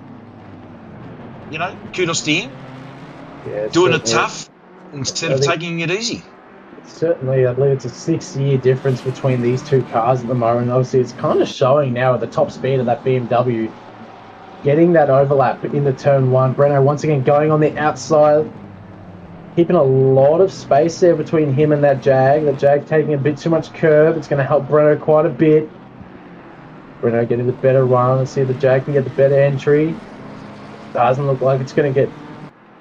you know, kudos to him. Yeah, doing it tough instead of taking it easy. Certainly, I believe it's a 6-year difference between these two cars at the moment. Obviously, it's kind of showing now at the top speed of that BMW. Getting that overlap in the turn one. Breno once again going on the outside. Keeping a lot of space there between him and that Jag. The Jag taking a bit too much curb. It's going to help Breno quite a bit. Breno getting the better run. Let's see if the Jag can get the better entry. Doesn't look like it's going to get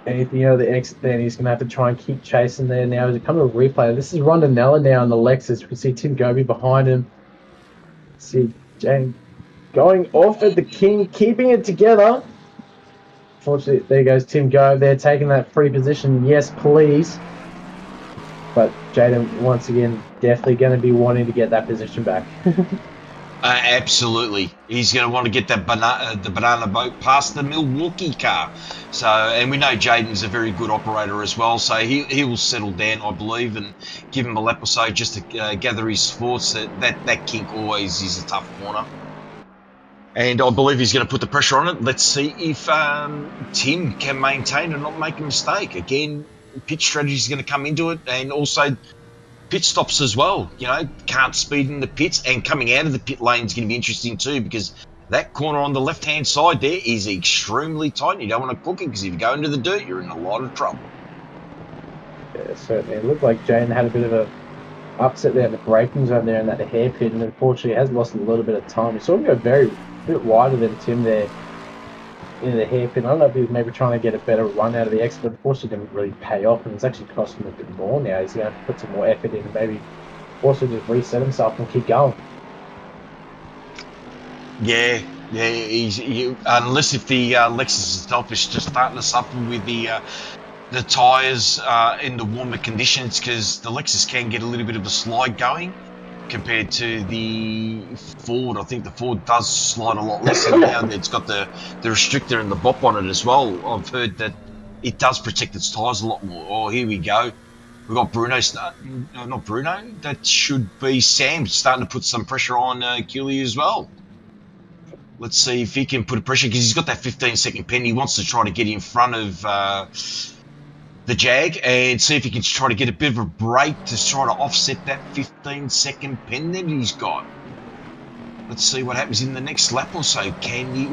anything out of the exit there. He's going to have to try and keep chasing there now. As it comes to a replay. This is Rondinella now in the Lexus. You can see Tim Goby behind him. See Jag going off at the King, keeping it together. Fortunately, there goes Tim Gove there, taking that free position. Yes, please. But Jaden, once again, definitely going to be wanting to get that position back. Absolutely. He's going to want to get that the banana boat past the Milwaukee car. So, and we know Jaden's a very good operator as well, so he will settle down, I believe, and give him a lap or so just to gather his thoughts. That kink always is a tough corner. And I believe he's going to put the pressure on it. Let's see if Tim can maintain and not make a mistake. Again, pit strategy is going to come into it, and also pit stops as well. You know, can't speed in the pits, and coming out of the pit lane is going to be interesting too, because that corner on the left-hand side there is extremely tight. You don't want to cook it, because if you go into the dirt, you're in a lot of trouble. Yeah, certainly. It looked like Jane had a bit of a upset there in the braking zone there in that hairpin, and unfortunately has lost a little bit of time. We saw him go a bit wider than Tim there in the hairpin. I don't know if he was maybe trying to get a better run out of the exit, but unfortunately didn't really pay off, and it's actually cost him a bit more now. He's going to have to put some more effort in and maybe also just reset himself and keep going. Yeah, unless if the Lexus itself is just starting to suffer with the tyres in the warmer conditions, because the Lexus can get a little bit of a slide going compared to the Ford. I think the Ford does slide a lot less, and now it's got the restrictor and the bop on it as well. I've heard that it does protect its tyres a lot more. Oh, here we go. We've got Bruno, not Bruno, that should be Sam starting to put some pressure on Keeley as well. Let's see if he can put a pressure, because he's got that 15-second pen. He wants to try to get in front of the Jag and see if he can try to get a bit of a break to try to offset that 15-second pen that he's got. Let's see what happens in the next lap or so. Can he...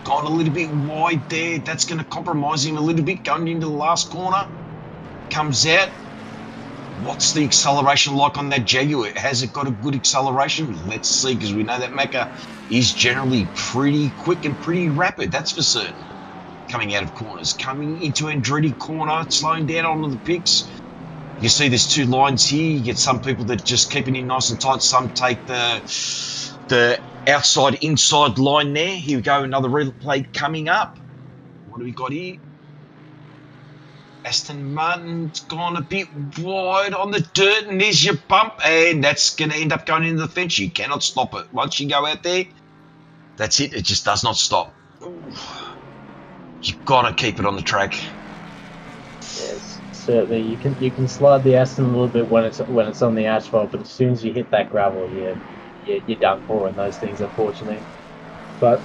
Gone a little bit wide there. That's going to compromise him a little bit going into the last corner. Comes out. What's the acceleration like on that Jaguar? Has it got a good acceleration? Let's see, because we know that Macca is generally pretty quick and pretty rapid. That's for certain. Coming out of corners, coming into Andretti corner, slowing down onto the picks. You can see there's two lines here. You get some people that just keep it in nice and tight. Some take the outside inside line there. Here we go, another replay coming up. What do we got here? Aston Martin's gone a bit wide on the dirt, and there's your bump, and that's going to end up going into the fence. You cannot stop it. Once you go out there, that's it. It just does not stop. You've got to keep it on the track. Yes, certainly. You can slide the Aston a little bit when it's on the asphalt, but as soon as you hit that gravel, you're done for in those things, unfortunately. But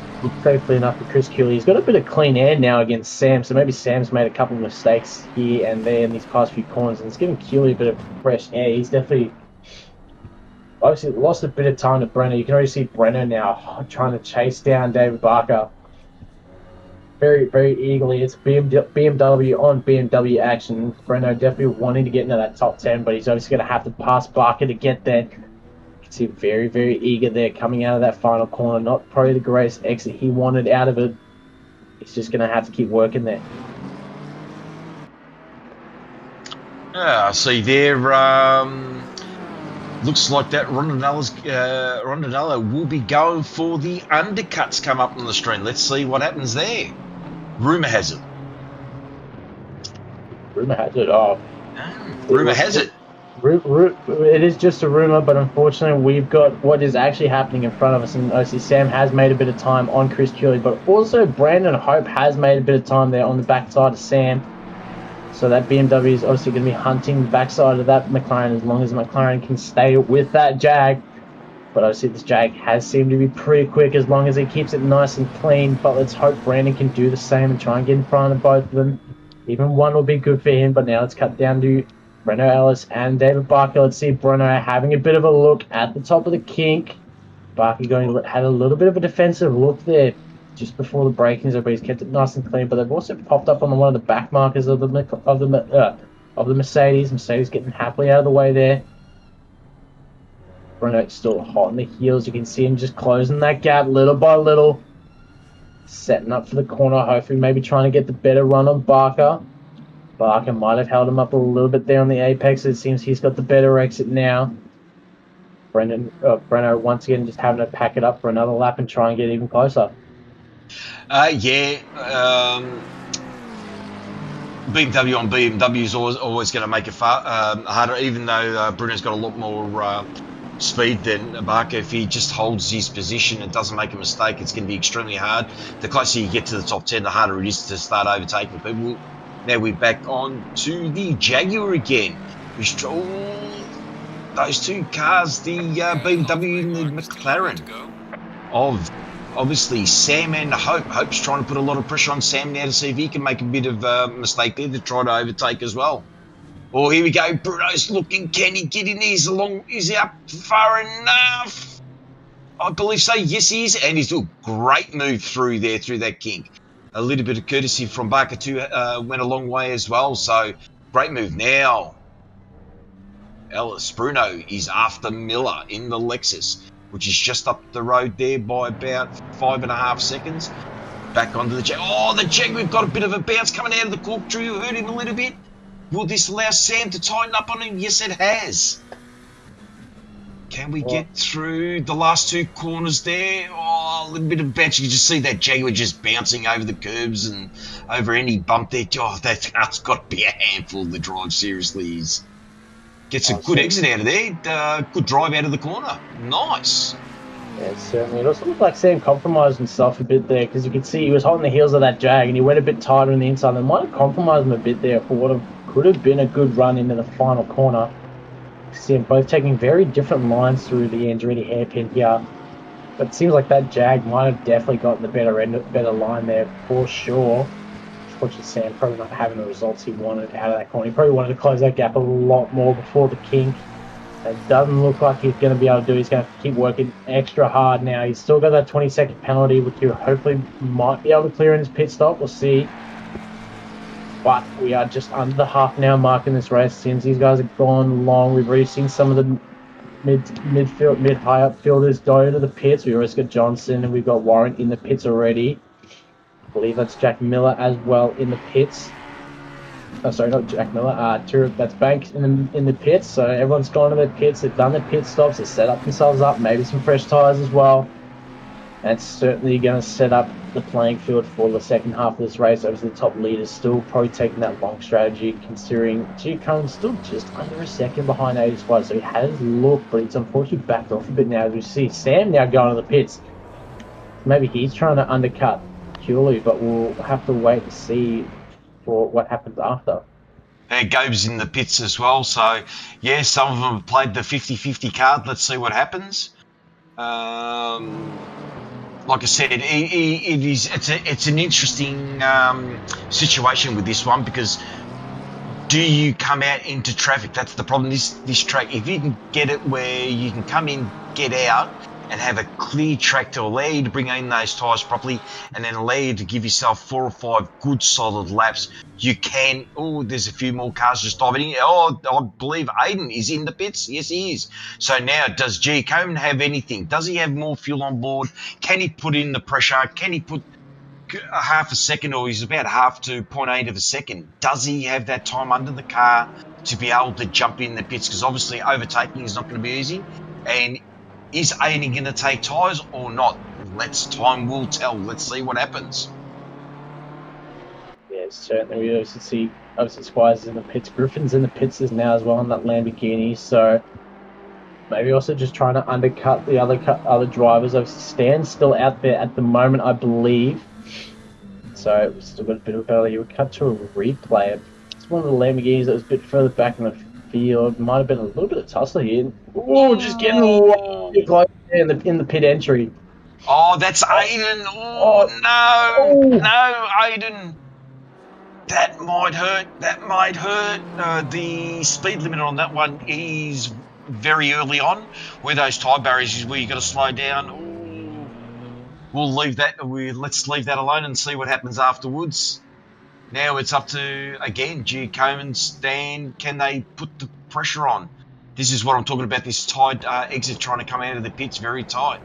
safely enough for Chris Cooley. He's got a bit of clean air now against Sam, so maybe Sam's made a couple of mistakes here and there in these past few corners, and it's giving Cooley a bit of fresh air. He's definitely obviously lost a bit of time to Brenner. You can already see Brenner now trying to chase down David Barker very, very eagerly. It's BMW on BMW action. Brenner definitely wanting to get into that top 10, but he's obviously going to have to pass Barker to get there. See, very, very eager there coming out of that final corner. Not probably the greatest exit he wanted out of it. He's just going to have to keep working there. I see there. Looks like that Rondinello will be going for the undercuts come up on the screen. Let's see what happens there. Rumour has it. Rumour has it. Oh. Rumour has it. It is just a rumour, but unfortunately we've got what is actually happening in front of us, and obviously Sam has made a bit of time on Chris Cooley, but also Brandon Hope has made a bit of time there on the backside of Sam, so that BMW is obviously going to be hunting the backside of that McLaren as long as McLaren can stay with that Jag. But obviously this Jag has seemed to be pretty quick as long as he keeps it nice and clean, but let's hope Brandon can do the same and try and get in front of both of them. Even one will be good for him, but now let's cut down to Breno Ellis and David Barker. Let's see Breno having a bit of a look at the top of the kink. Barker had a little bit of a defensive look there just before the break-ins, but he's kept it nice and clean. But they've also popped up on one of the back markers of the Mercedes. Mercedes getting happily out of the way there. Breno still hot on the heels. You can see him just closing that gap little by little, setting up for the corner. Hopefully, maybe trying to get the better run on Barker. Barker might have held him up a little bit there on the apex. It seems he's got the better exit now. Breno once again just having to pack it up for another lap and try and get even closer. BMW on BMW is always going to make it harder, even though Breno's got a lot more speed than Barker. If he just holds his position and doesn't make a mistake, it's going to be extremely hard. The closer you get to the top 10, the harder it is to start overtaking people. Now we're back on to the Jaguar again. Those two cars, the BMW and the McLaren, of obviously Sam and Hope. Hope's trying to put a lot of pressure on Sam now to see if he can make a bit of a mistake there to try to overtake as well. Oh, here we go. Bruno's looking. Can he get in there? Is he up far enough? I believe so. Yes, he is. And he's doing a great move through that kink. A little bit of courtesy from Barker too went a long way as well. So great move. Now Bruno is after Miller in the Lexus, which is just up the road there by about 5.5 seconds. Back onto the Jag. Oh, the Jag, we've got a bit of a bounce coming out of the corkscrew. Hurt him a little bit. Will this allow Sam to tighten up on him? Yes, it has. Can we get through the last two corners there? Oh, a little bit of bounce. You can just see that Jaguar just bouncing over the curbs and over any bump there. Oh, that car's got to be a handful to drive, seriously. Gets a good exit out of there. Good drive out of the corner. Nice. Yeah, certainly. It also looked like Sam compromised himself a bit there, because you could see he was hot on the heels of that Jag and he went a bit tighter on the inside. They might have compromised him a bit there for what could have been a good run into the final corner. See them both taking very different lines through the Andretti hairpin here, but it seems like that Jag might have definitely gotten the better line there for sure. Unfortunately, Sam probably not having the results he wanted out of that corner. He probably wanted to close that gap a lot more before the kink. It doesn't look like he's going to be able to do. He's going to have to keep working extra hard now. He's still got that 20-second penalty, which he hopefully might be able to clear in his pit stop. We'll see. But we are just under the half an hour mark in this race. Since these guys have gone long, we've already seen some of the mid-high up fielders go to the pits. We've already got Johnson and we've got Warren in the pits already. I believe that's Jack Miller as well in the pits. Oh, sorry, not Jack Miller. That's Banks in the pits. So everyone's gone to their pits. They've done their pit stops. They've set up themselves up. Maybe some fresh tyres as well. And it's certainly going to set up the playing field for the second half of this race. Obviously, the top leader still probably taking that long strategy, considering Giacomo's still just under a second behind 80 Spider. So he has looked, but it's unfortunately backed off a bit now. As we see Sam now going to the pits. Maybe he's trying to undercut purely, but we'll have to wait and see for what happens after. Gabe's in the pits as well, so yeah, some of them have played the 50-50 card. Let's see what happens. Like I said, it's an interesting situation with this one, because do you come out into traffic? That's the problem. This track, if you can get it where you can come in, get out, and have a clear track to allow you to bring in those tyres properly, and then allow you to give yourself 4 or 5 good solid laps, you can. Oh, there's a few more cars just diving in. Oh, I believe Aiden is in the pits. Yes, he is. So now, does Giacomo have anything? Does he have more fuel on board? Can he put in the pressure? Can he put a half a second, or he's about half to 0.8 of a second? Does he have that time under the car to be able to jump in the pits? Because obviously overtaking is not going to be easy. And is Aiden going to take tyres or not? Time will tell. Let's see what happens. Yeah, certainly. We also see, obviously, Squires in the pits. Griffin's in the pits now as well on that Lamborghini. So maybe also just trying to undercut the other drivers. Obviously, Stan's still out there at the moment, I believe. So we've still got a bit of a battle here. We cut to a replay. It's one of the Lamborghinis that was a bit further back in the field. Might have been a little bit of tussle here. Oh, just getting way close in the pit entry. Oh, that's Aiden. Oh, no, Aiden. That might hurt. The speed limit on that one is very early on, where those tyre barriers is where you got to slow down. Ooh. We'll leave that. Let's leave that alone and see what happens afterwards. Now it's up to, again, Giacomo and Stan. Can they put the pressure on? This is what I'm talking about, this tight exit trying to come out of the pits, very tight.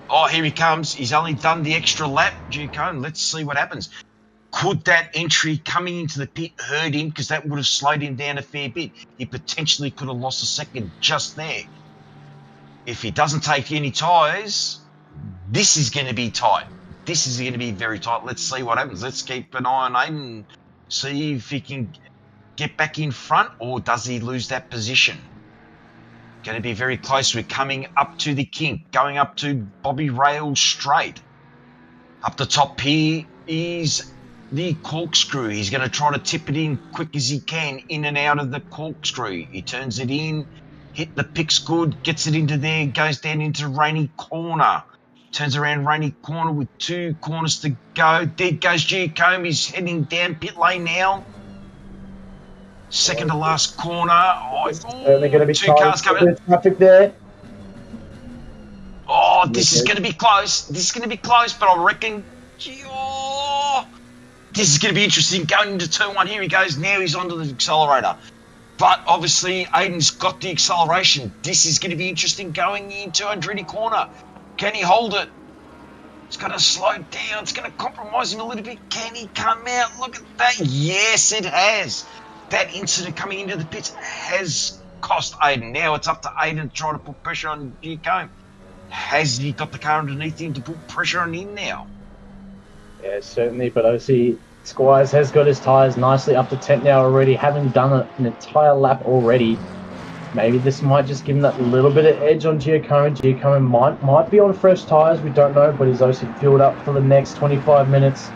Oh, here he comes. He's only done the extra lap, Giacomo. Let's see what happens. Could that entry coming into the pit hurt him? Because that would have slowed him down a fair bit. He potentially could have lost a second just there. If he doesn't take any tyres, this is going to be tight. This is going to be very tight. Let's see what happens. Let's keep an eye on Aiden and see if he can get back in front, or does he lose that position? Going to be very close. We're coming up to the kink, going up to Bobby Rail straight. Up the top here is the corkscrew. He's going to try to tip it in quick as he can, in and out of the corkscrew. He turns it in, hit the picks good, gets it into there, goes down into Rainy Corner. Turns around Rainy Corner with 2 corners to go. There goes Giacomo. He's heading down pit lane now. Second to last corner. Certainly going to be 2 cars coming. Traffic there. Oh, this is going to be close. But I reckon, this is going to be interesting. Going into turn 1, here he goes. Now he's onto the accelerator. But obviously, Aiden's got the acceleration. This is going to be interesting going into Andretti Corner. Can he hold it? It's going to slow down. It's going to compromise him a little bit. Can he come out? Look at that. Yes, it has. That incident coming into the pits has cost Aiden. Now it's up to Aiden to try to put pressure on Giacomo. Has he got the car underneath him to put pressure on him now? Yeah, certainly. But obviously, Squires has got his tyres nicely up to 10 now already, having done an entire lap already. Maybe this might just give him that little bit of edge on Giacomo. Giacomo might be on fresh tyres, we don't know, but he's obviously fueled up for the next 25 minutes.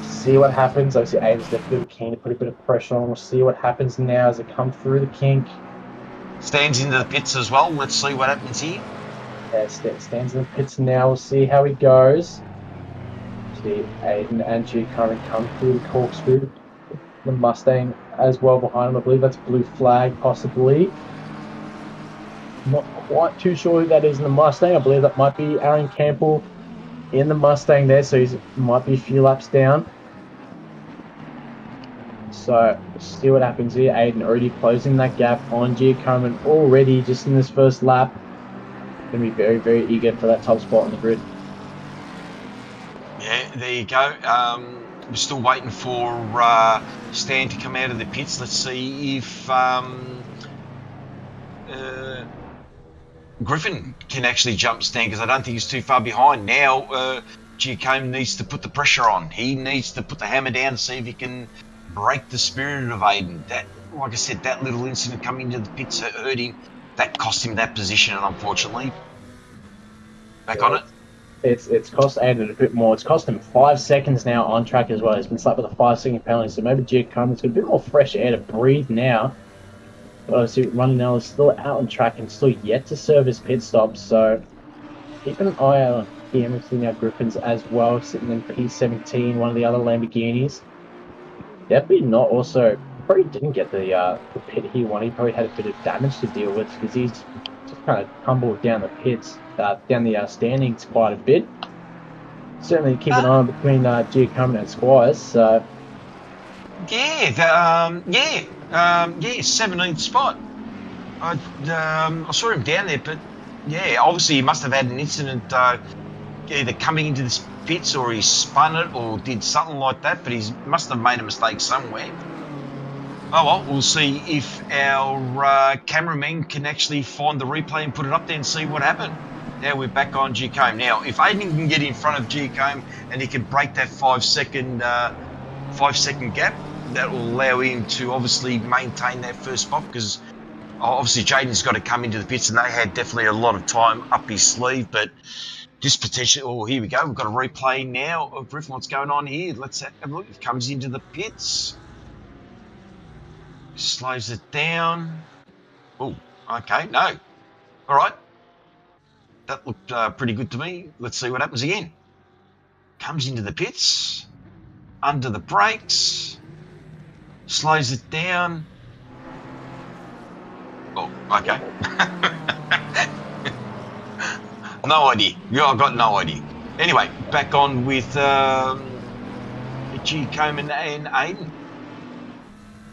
See what happens. Obviously, Aiden's definitely keen to put a bit of pressure on. We'll see what happens now as they come through the kink. Stands into the pits as well. Let's see what happens here. Yeah, stands in the pits now. We'll see how he goes. See Aiden and Giacomo come through the corkscrew. The Mustang as well behind him. I believe that's blue flag, possibly. Not quite too sure who that is in the Mustang. I believe that might be Aaron Campbell in the Mustang there, so he might be a few laps down. So, see what happens here. Aiden already closing that gap on Giacomo already just in this first lap. Going to be very, very eager for that top spot on the grid. Yeah, there you go. We're still waiting for Stan to come out of the pits. Let's see if Griffin can actually jump stand because I don't think he's too far behind. Now, Giacomo needs to put the pressure on. He needs to put the hammer down and see if he can break the spirit of Aiden. That, like I said, that little incident coming into the pits hurt him. That cost him that position, unfortunately. Back on it. It's cost Aiden a bit more. It's cost him 5 seconds now on track as well. He's been slapped with a 5-second penalty, so maybe Giacomo's got a bit more fresh air to breathe now. But obviously, Ronnie is still out on track and still yet to serve his pit stop, so keep an eye out on him. We've seen our Griffins as well, sitting in P17, one of the other Lamborghinis. Definitely not also, probably didn't get the pit he wanted. He probably had a bit of damage to deal with because he's just kind of tumbled down the pits, down the standings quite a bit. Certainly keep an eye on between Giacomo and Squires, so... Yeah, 17th spot. I saw him down there, but yeah, obviously he must have had an incident either coming into the pits or he spun it or did something like that, but he must have made a mistake somewhere. Oh well, we'll see if our cameraman can actually find the replay and put it up there and see what happened. Now we're back on Giacomo. Now, if Aiden can get in front of Giacomo and he can break that 5-second gap, that will allow him to obviously maintain that first spot because obviously Jaden's got to come into the pits and they had definitely a lot of time up his sleeve, but this potentially, oh, here we go. We've got a replay now of Griffin. What's going on here? Let's have a look. He comes into the pits. Slows it down. Oh, okay, no. All right. That looked pretty good to me. Let's see what happens again. Comes into the pits. Under the brakes. Slows it down. Oh, okay. No idea. Yeah, I've got no idea. Anyway, back on with Giacomo and Aiden.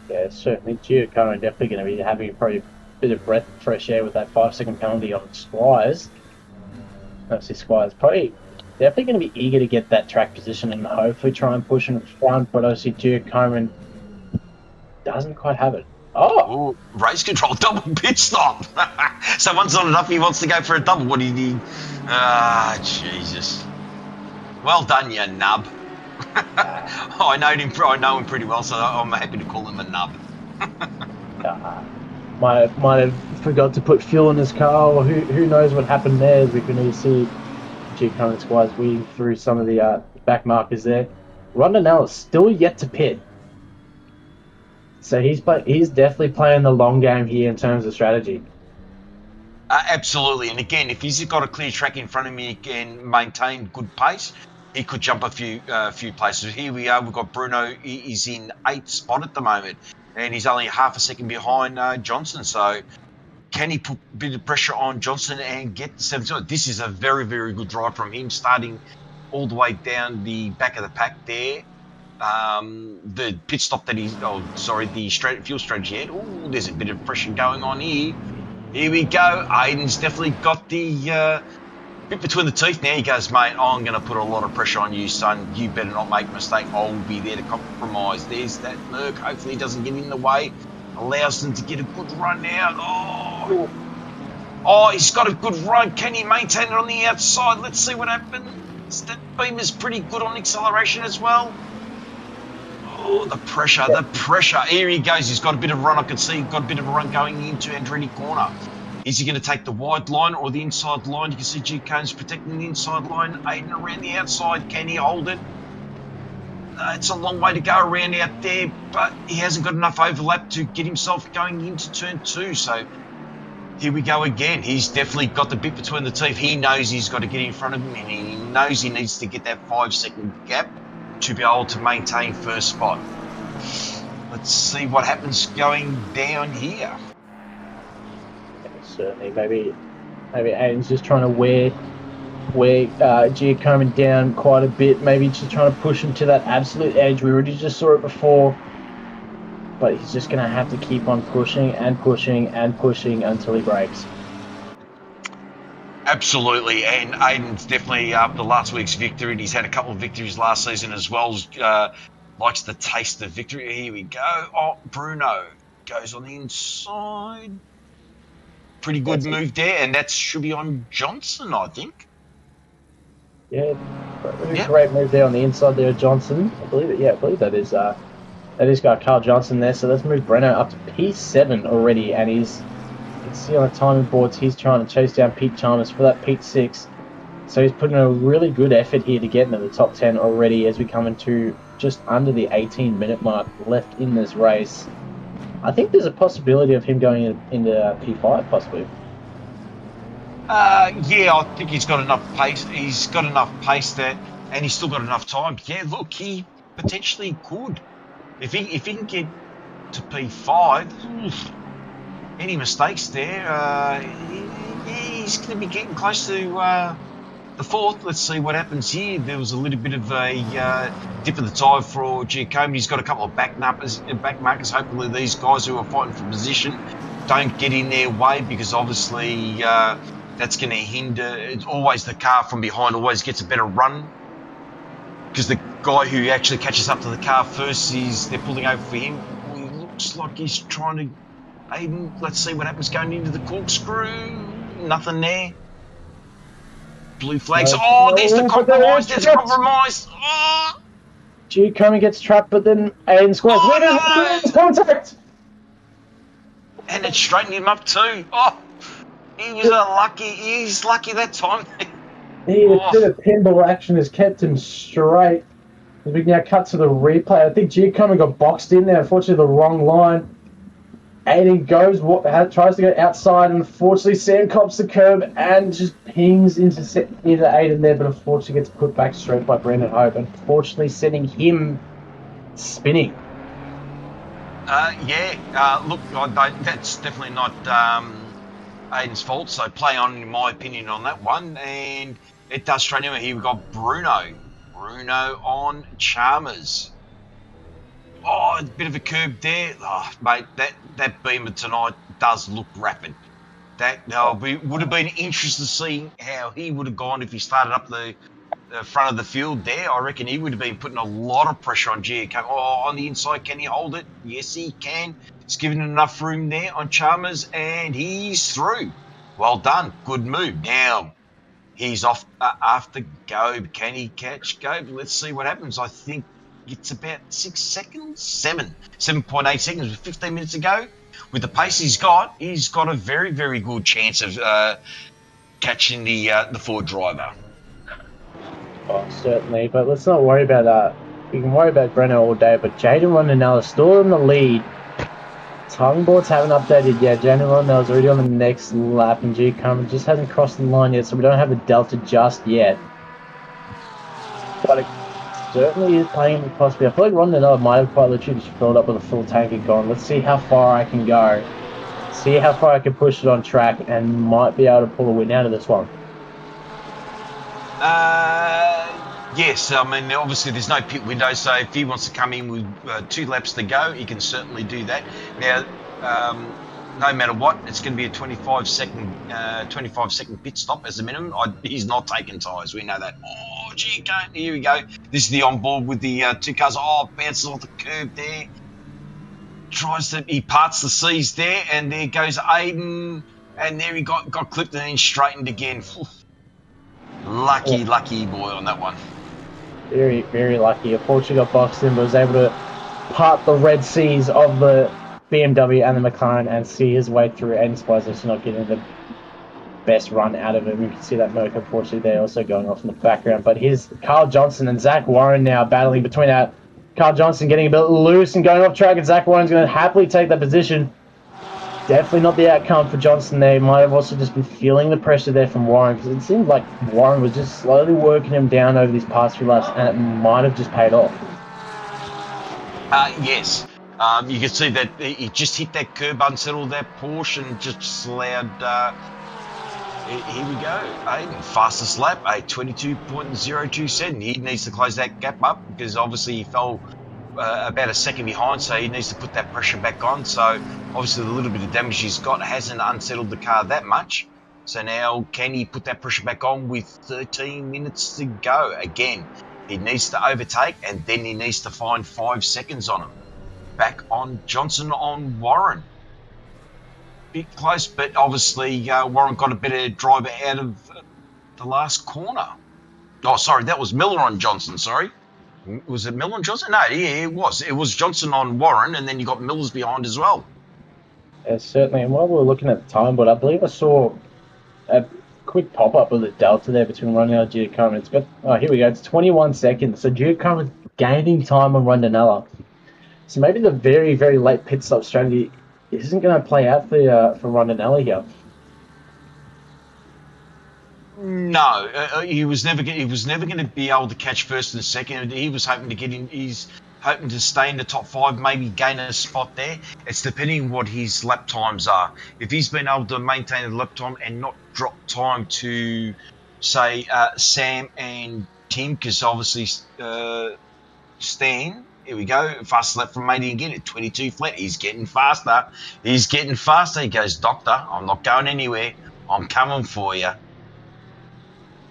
Yeah, certainly Giacomo definitely going to be having probably a bit of breath of fresh air with that 5-second penalty on Squires. Obviously, Squires probably definitely going to be eager to get that track position and hopefully try and push in front, but obviously Giacomo doesn't quite have it. Oh! Ooh, race control, double pit stop. So one's not enough, he wants to go for a double. What do you need? Ah, Jesus. Well done, you nub. I know him pretty well, so I'm happy to call him a nub. Might have forgot to put fuel in his car, or who knows what happened there. As we can really see Giacomo and Squires weeding through some of the back markers there. Rondinelli is still yet to pit. So he's definitely playing the long game here in terms of strategy. Absolutely, and again, if he's got a clear track in front of him, he can maintain good pace. He could jump a few places. Here we are. We've got Bruno. He's in 8th spot at the moment, and he's only half a second behind Johnson. So, can he put a bit of pressure on Johnson and get the 7th? This is a very, very good drive from him, starting all the way down the back of the pack there. The pit stop that the fuel strategy had. Oh, there's a bit of pressure going on here. Here we go. Aiden's definitely got the bit between the teeth. Now he goes, mate, I'm going to put a lot of pressure on you, son. You better not make a mistake. I'll be there to compromise. There's that Merc. Hopefully he doesn't get in the way. Allows them to get a good run out. Oh, he's got a good run. Can he maintain it on the outside? Let's see what happens. That beam is pretty good on acceleration as well. Oh, the pressure. Here he goes. He's got a bit of a run. I can see he's got a bit of a run going into Andretti corner. Is he going to take the wide line or the inside line? You can see Giacomo's protecting the inside line. Aiden around the outside. Can he hold it? It's a long way to go around out there, but he hasn't got enough overlap to get himself going into turn 2. So here we go again. He's definitely got the bit between the teeth. He knows he's got to get in front of him, and he knows he needs to get that 5-second gap to be able to maintain first spot. Let's see what happens going down here. Certainly, maybe Aiden's just trying to wear Giacomo down quite a bit. Maybe just trying to push him to that absolute edge. We already just saw it before, but he's just going to have to keep on pushing and pushing and pushing until he breaks. Absolutely, and Aiden's definitely after last week's victory, and he's had a couple of victories last season as well. Likes the taste of victory. Here we go. Oh, Bruno goes on the inside. pretty good move there, and that should be on Johnson, I think. Yeah, great move there on the inside there, Johnson. I believe it. Yeah, I believe that is got Carl Johnson there. So let's move Breno up to P7 already, and you can see on the timing boards he's trying to chase down Pete Chalmers for that P6. So he's putting a really good effort here to get into the top 10 already as we come into just under the 18-minute mark left in this race. I think there's a possibility of him going into P5, possibly. Yeah, I think he's got enough pace. He's got enough pace there, and he's still got enough time. Yeah, look, he potentially could. If he can get to P5, any mistakes there, he's going to be getting close to the fourth. Let's see what happens here. There was a little bit of a dip of the tide for Giacomo. He's got a couple of back markers. Hopefully these guys who are fighting for position don't get in their way, because obviously that's going to hinder. It's always the car from behind always gets a better run, because the guy who actually catches up to the car first, they're pulling over for him. He looks like he's trying to Aiden. Let's see what happens going into the corkscrew. Nothing there. Blue flags. There's the compromise. There's a compromise. Giacomo gets trapped, but then Aiden scores. Contact! And it straightened him up too. He's lucky that time. A bit of pinball action has kept him straight. As we now cut to the replay, I think Giacomo got boxed in there. Unfortunately, the wrong line. Aiden tries to go outside, and unfortunately Sam cops the curb and just pings into Aiden there, but unfortunately gets put back straight by Brendan Hope, unfortunately sending him spinning. Look, that's definitely not Aiden's fault, so play on, in my opinion, on that one, and it does straight in. Here we've got Bruno on Chalmers. A bit of a curb there. Mate, that Beamer tonight does look rapid. We would have been interested to see how he would have gone if he started up the front of the field there. I reckon he would have been putting a lot of pressure on Giacomo. On the inside, can he hold it? Yes, he can. He's given enough room there on Chalmers, and he's through. Well done. Good move. Now, he's off after Gobe. Can he catch Gobe? Let's see what happens. I think it's about 6 seconds, 7.8 seconds with 15 minutes to go. With the pace he's got a very, very good chance of catching the Ford driver. Certainly, but let's not worry about that. We can worry about Breno all day, but Jaden Rondanella still in the lead. Timing boards haven't updated yet. Jaden Rondanella's already on the next lap, and Giacomo just hasn't crossed the line yet, so we don't have a delta just yet. But it certainly is playing the possibility. I feel like Rondanella might have quite literally just filled up with a full tank and gone, let's see how far I can go. See how far I can push it on track, and might be able to pull a win out of this one. Yes, I mean, obviously there's no pit window, so if he wants to come in with 2 laps to go, he can certainly do that. Now, no matter what, it's going to be a 25-second pit stop as a minimum. He's not taking tyres, we know that. Here we go. This is the onboard with the 2 cars. Bounces off the curb there. He parts the seas there, and there goes Aiden, and there he got clipped and then straightened again. Lucky boy on that one. Very, very lucky. Unfortunately got boxed in, but was able to part the red seas of the BMW and the McLaren and see his way through, and Spicer's not getting the best run out of it. We can see that Merc, unfortunately, they're also going off in the background. But here's Carl Johnson and Zach Warren now battling between that. Carl Johnson getting a bit loose and going off track, and Zach Warren's going to happily take that position. Definitely not the outcome for Johnson there. He might have also just been feeling the pressure there from Warren, because it seemed like Warren was just slowly working him down over these past few laps, and it might have just paid off. Yes. You can see that he just hit that curb, unsettled that Porsche, and just allowed... here we go. Aiden, fastest lap, a 22.02. He needs to close that gap up, because obviously he fell about a second behind, so he needs to put that pressure back on. So obviously the little bit of damage he's got hasn't unsettled the car that much. So now can he put that pressure back on with 13 minutes to go? Again, he needs to overtake, and then he needs to find 5 seconds on him. Back on Johnson on Warren. bit close, but obviously Warren got a better driver out of the last corner. Oh, sorry, that was Miller on Johnson, sorry. Was it Miller on Johnson? No, yeah, it was. It was Johnson on Warren, and then you got Miller's behind as well. Yeah, certainly. And while we were looking at the time, but I believe I saw a quick pop-up of the delta there between Rondinella and Giacomo. It's got, oh, here we go. It's 21 seconds. So Giacomo's gaining time on Rondinella. So maybe the very, very late pit stop strategy isn't going to play out for Rondinella here. No, he was never going to be able to catch first and second. He was hoping to get in. He's hoping to stay in the top 5, maybe gain a spot there. It's depending on what his lap times are. If he's been able to maintain the lap time and not drop time to, say, Sam and Tim, because obviously Stan, here we go, fastest lap from Matey again at 22 flat. He's getting faster. He's getting faster. He goes, Doctor, I'm not going anywhere. I'm coming for you.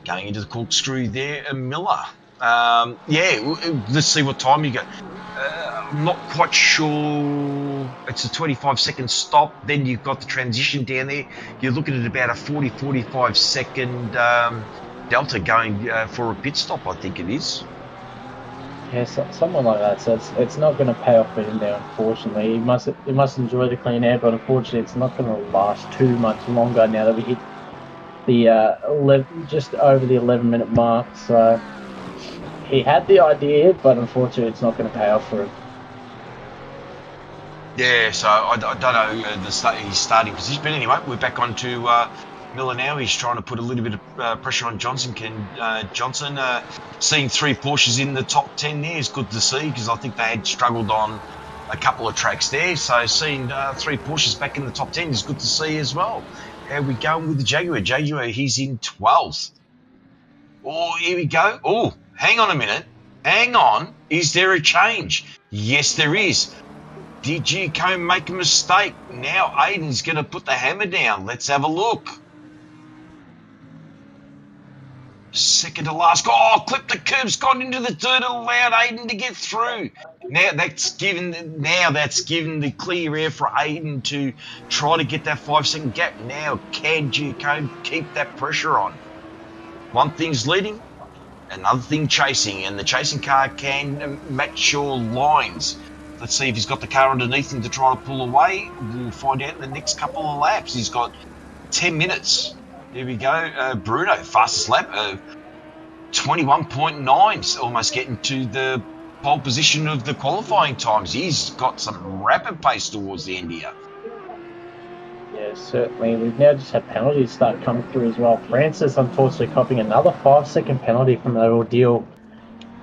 Going into the corkscrew there, Miller. Yeah, let's see what time you go. I'm not quite sure. It's a 25-second stop. Then you've got the transition down there. You're looking at about a 45 second delta going for a pit stop, I think it is. Yeah, something like that. So it's not going to pay off for him there, unfortunately. He must enjoy the clean air, but unfortunately it's not going to last too much longer now that we hit the just over the 11-minute mark. So he had the idea, but unfortunately it's not going to pay off for him. Yeah, so I don't know his starting position, but anyway, we're back on to Miller now. He's trying to put a little bit of pressure on Johnson. Johnson seeing 3 Porsches in the top 10 there is good to see, because I think they had struggled on a couple of tracks there. So seeing 3 Porsches back in the top 10 is good to see as well. How are we going with the Jaguar? Jaguar, he's in 12th. Oh, here we go. Oh, hang on a minute. Hang on. Is there a change? Yes, there is. Did Giacomo make a mistake? Now Aiden's going to put the hammer down. Let's have a look. Second to last. Oh, clipped the curbs, got into the dirt, allowed Aiden to get through. Now that's given the clear air for Aiden to try to get that 5-second gap. Now can Giacomo keep that pressure on? One thing's leading, another thing chasing, and the chasing car can match your lines. Let's see if he's got the car underneath him to try to pull away. We'll find out in the next couple of laps. He's got 10 minutes. Here we go. Bruno, fastest lap, 21.9, almost getting to the pole position of the qualifying times. He's got some rapid pace towards the end here. Yeah, certainly. We've now just had penalties start coming through as well. Francis, unfortunately, copying another 5-second penalty from that ordeal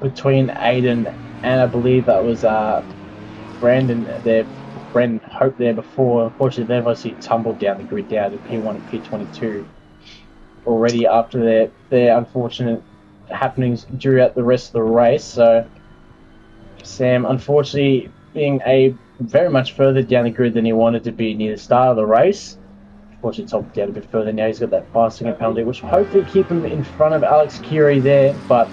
between Aiden and I believe that was Brandon there. Brendan Hope there before. Unfortunately, they've obviously tumbled down the grid down to P1 and P22 already after their unfortunate happenings throughout the rest of the race. So Sam, unfortunately, being very much further down the grid than he wanted to be near the start of the race. Unfortunately, tumbled down a bit further now. He's got that 5-second penalty, which will hopefully keep him in front of Alex Curie there. But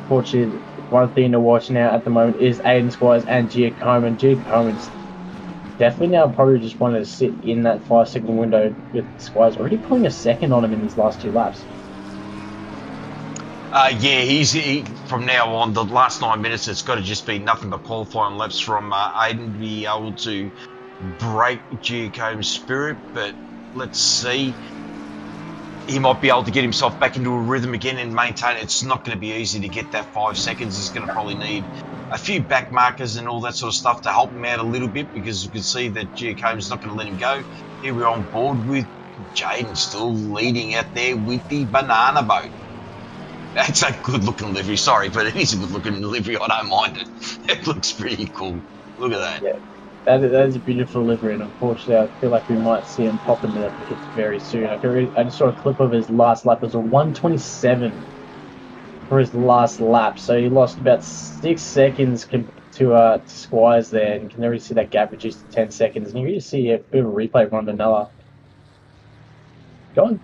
unfortunately, one thing to watch now at the moment is Aiden Squires and Giacomo. And Giacomo's definitely now probably just wanted to sit in that 5-second window with Squires already pulling a second on him in these last 2 laps. Yeah, he from now on, the last 9 minutes, it's got to just be nothing but qualifying laps from Aiden to be able to break Giacomo's spirit. But let's see. He might be able to get himself back into a rhythm again and maintain it. It's not going to be easy to get that 5 seconds. He's going to probably need a few back markers and all that sort of stuff to help him out a little bit, because you can see that Giacomo's not going to let him go. Here we're on board with Jaden still leading out there with the banana boat. That's a good looking livery, sorry, but it is a good looking livery. I don't mind it. It looks pretty cool. Look at that. Yeah. That is a beautiful livery, and unfortunately, I feel like we might see him pop into that pits very soon. I just saw a clip of his last lap. It was a 1:27 for his last lap, so he lost about 6 seconds to Squires there, and you can already see that gap reduced to 10 seconds. And you really see a bit of a replay of Rondinella going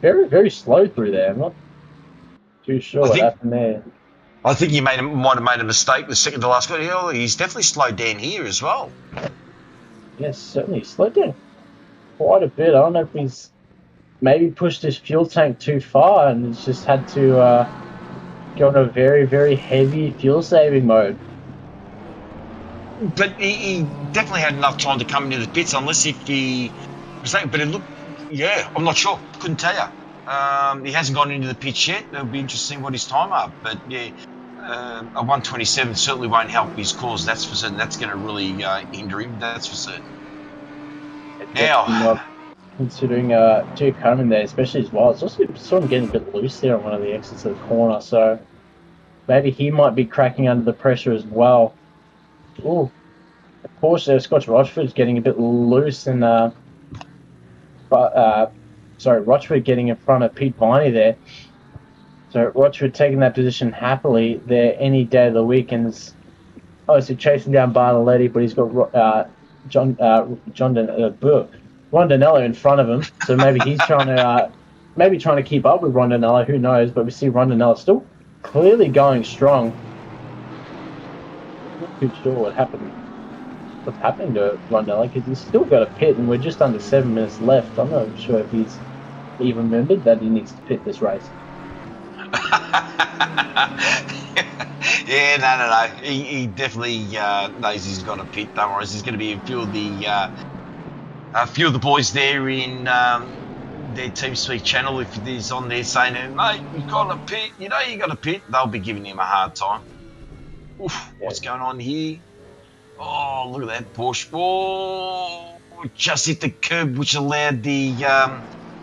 very, very slow through there. I'm not too sure what happened there. I think he might have made a mistake the second to last go. He's definitely slowed down here as well. Yes, certainly slowed down quite a bit. I don't know if he's maybe pushed his fuel tank too far and he's just had to go in a very, very heavy fuel saving mode. But he definitely had enough time to come into the pits, unless if he was that. But it looked, yeah, I'm not sure. Couldn't tell you. He hasn't gone into the pits yet. It'll be interesting what his time are. But yeah, a 127 certainly won't help his cause. That's for certain. That's going to really hinder him. That's for certain. Now, considering G Coman there, especially as well, it's also sort of getting a bit loose there on one of the exits of the corner. So maybe he might be cracking under the pressure as well. Oh, of course, Scotch Rochford's getting a bit loose, and Rochford getting in front of Pete Viney there. So Rochford taking that position happily there any day of the week, and is obviously chasing down Bartoletti, but he's got Rondinello in front of him. So maybe he's trying to keep up with Rondinello. Who knows? But we see Rondinello still clearly going strong. Not too sure what's happening to Rondinello, because he's still got a pit and we're just under 7 minutes left. I'm not sure if he's even remembered that he needs to pit this race. Yeah, no. He definitely knows he's got a pit. Don't worry, there's going to be a few of the boys there in their TeamSpeak channel. If he's on there saying, "Mate, you've got a pit," you got a pit. They'll be giving him a hard time. Oof, yeah. What's going on here? Oh, look at that Porsche. Oh, just hit the curb, which allowed the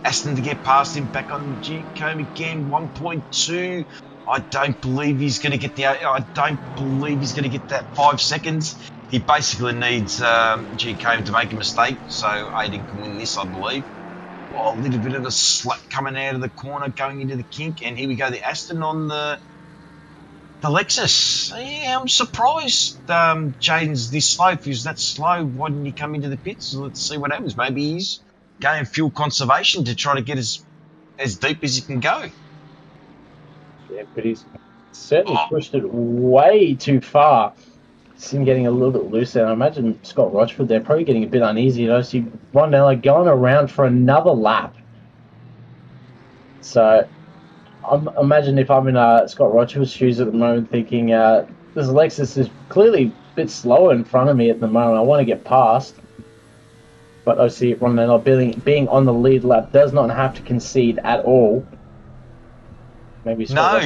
Aston to get past him. Back on the G-Comb again, 1.2. I don't believe he's going to get that 5 seconds. He basically needs G-Comb to make a mistake, so Aiden can win this, I believe. Oh, a little bit of a slap coming out of the corner, going into the kink, and here we go, the Aston on the Lexus. Yeah, I'm surprised Jaden's this slow. If he's that slow, why didn't he come into the pits? Let's see what happens. Maybe he's going fuel conservation to try to get as deep as he can go. Yeah, but he's certainly pushed it way too far. See him getting a little bit loose there. I imagine Scott Rochford there probably getting a bit uneasy. See Rondinello going around for another lap. So imagine if I'm in Scott Rochford's shoes at the moment, thinking this Lexus is clearly a bit slower in front of me at the moment. I want to get past. But obviously Rondinello being on the lead lap does not have to concede at all. Maybe Scott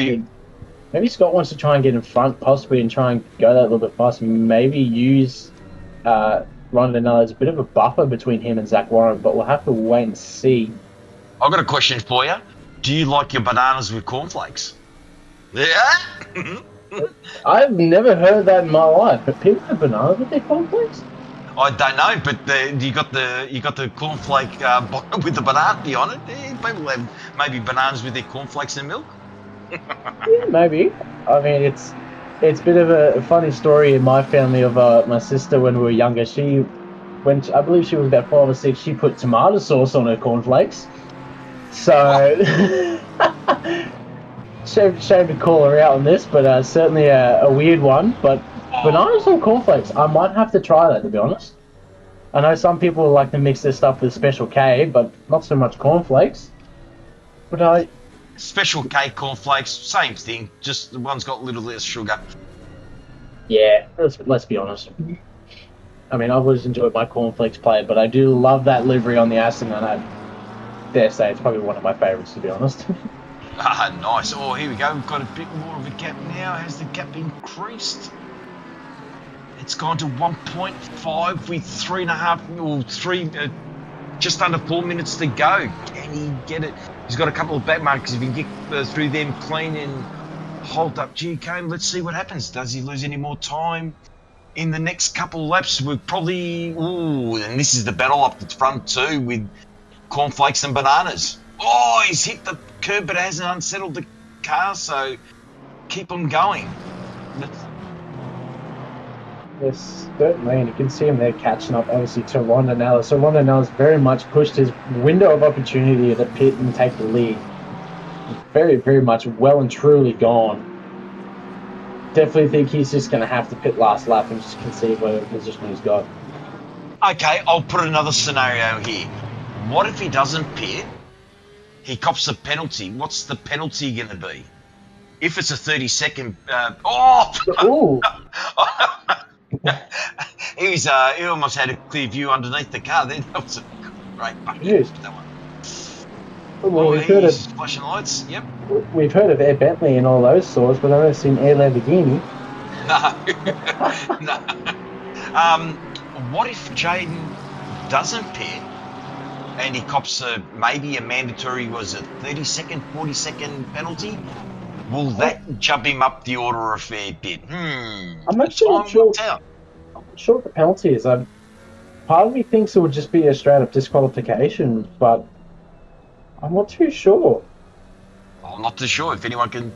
wants to try and get in front, possibly, and try and go that little bit faster. Maybe use Rondinello as a bit of a buffer between him and Zach Warren, but we'll have to wait and see. I've got a question for you. Do you like your bananas with cornflakes? Yeah? I've never heard that in my life, but people have bananas with their cornflakes? I don't know, but you got the cornflake with the banana on it. Yeah, people have maybe bananas with their cornflakes and milk. Yeah, maybe. I mean, it's a bit of a funny story in my family of my sister when we were younger. I believe she was about 5 or 6, she put tomato sauce on her cornflakes. So, shame to call her out on this, but certainly a weird one. But bananas on cornflakes, I might have to try that, to be honest. I know some people like to mix their stuff with Special K, but not so much cornflakes. But Special K cornflakes, same thing, just the one's got a little less sugar. Yeah, let's be honest. I mean, I've always enjoyed my cornflakes play, but I do love that livery on the Aston, and I dare say it's probably one of my favourites, to be honest. Nice. Oh, here we go. We've got a bit more of a gap now. Has the gap increased? It's gone to 1.5 with 3.5 or just under 4 minutes to go. Can he get it? He's got a couple of back markers. If he can get through them clean and hold up G-Cone, let's see what happens. Does he lose any more time in the next couple of laps? We're probably... Ooh, and this is the battle up the front too with cornflakes and bananas. Oh, he's hit the curb but hasn't unsettled the car, so keep on going. Yes, certainly, and you can see him there catching up, obviously, to Rondinello. So Rondinello's very much pushed his window of opportunity to pit and take the lead. Very, very much well and truly gone. Definitely think he's just going to have to pit last lap and just concede whatever position he's got. Okay, I'll put another scenario here. What if he doesn't pit? He cops a penalty. What's the penalty going to be? If it's a 30-second... Ooh. He almost had a clear view underneath the car then. That was a great bucket. Yes. That one. Well, we've heard of flashing lights. Yep. We've heard of Air Bentley and all those sorts, but I've never seen Air Lamborghini. No. No. What if Jaden doesn't pit and he cops maybe a mandatory, 30-second, 40-second penalty? Will that jump him up the order a fair bit? I'm not sure. I'm not sure what the penalty is. Part of me thinks it would just be a straight-up disqualification, but I'm not too sure. I'm not too sure if anyone can...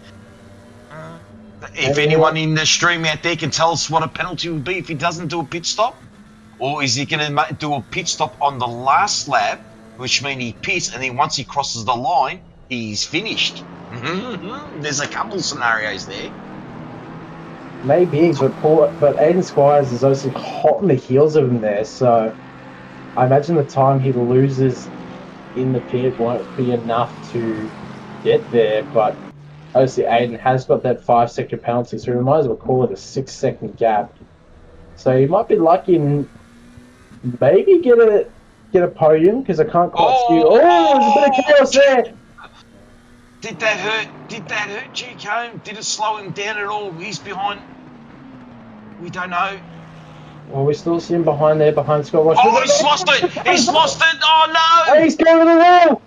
if anyone in the stream out there can tell us what a penalty would be if he doesn't do a pit stop? Or is he going to do a pit stop on the last lap, which means he pits, and then once he crosses the line, he's finished? There's a couple scenarios there. Maybe, but Aiden Squires is also hot on the heels of him there, so I imagine the time he loses in the pit won't be enough to get there, but obviously Aiden has got that 5-second penalty, so we might as well call it a 6-second gap. So he might be lucky and maybe get a podium, because I can't quite see. Oh, there's a bit of chaos there. Did that hurt G-Cone? Did it slow him down at all? He's behind. We don't know. Well, we still see him behind Scott Washington. Oh, he's lost it! He's lost it! Oh, no! Oh, he's going to the wall!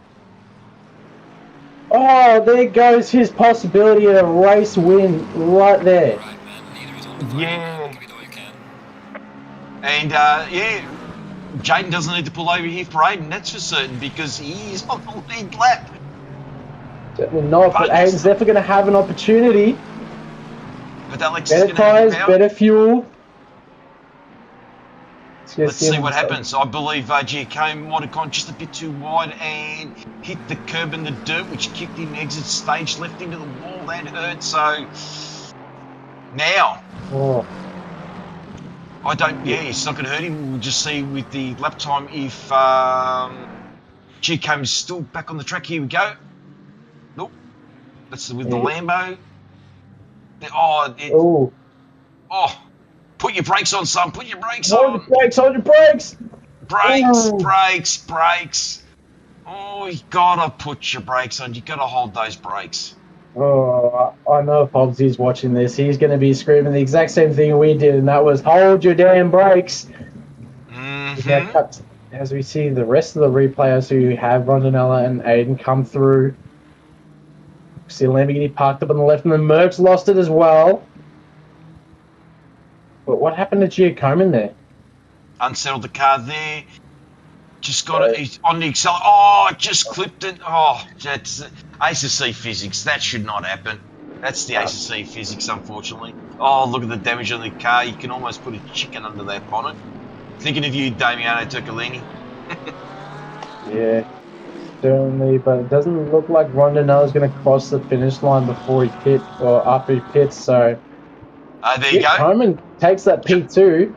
Oh, there goes his possibility of a race win right there. Yeah. And, Jaden doesn't need to pull over here for Aiden, that's for certain, because he's on the lead lap. Certainly not, but Aiden's definitely going to have an opportunity. But Alex better tyres, better fuel. Let's see what happens. I believe Giacomo might have gone just a bit too wide and hit the curb in the dirt, which kicked him exit stage left into the wall. That hurt. So now, I don't. Yeah, it's not going to hurt him. We'll just see with the lap time if Giacomo's still back on the track. Here we go. Nope. That's with the Lambo. Put your brakes on, son. Put your brakes on. Hold your brakes. Brakes. Oh, you gotta put your brakes on. You gotta hold those brakes. Oh, I know if Hobbsy's watching this, he's going to be screaming the exact same thing we did, and that was hold your damn brakes. As we see the rest of the replayers who have Rondinella and Aiden come through. See Lamborghini parked up on the left, and the Mercs lost it as well. But what happened to Giacomo in there? Unsettled the car there. Just got it. He's on the accelerator. Oh, just clipped it. Oh, that's ACC physics. That should not happen. That's the ACC physics, unfortunately. Oh, look at the damage on the car. You can almost put a chicken under that bonnet. Thinking of you, Damiano Turcolini. Yeah, certainly. But it doesn't look like Rondinella's going to cross the finish line before he pits or after he pits. So there you go. Coleman takes that P2.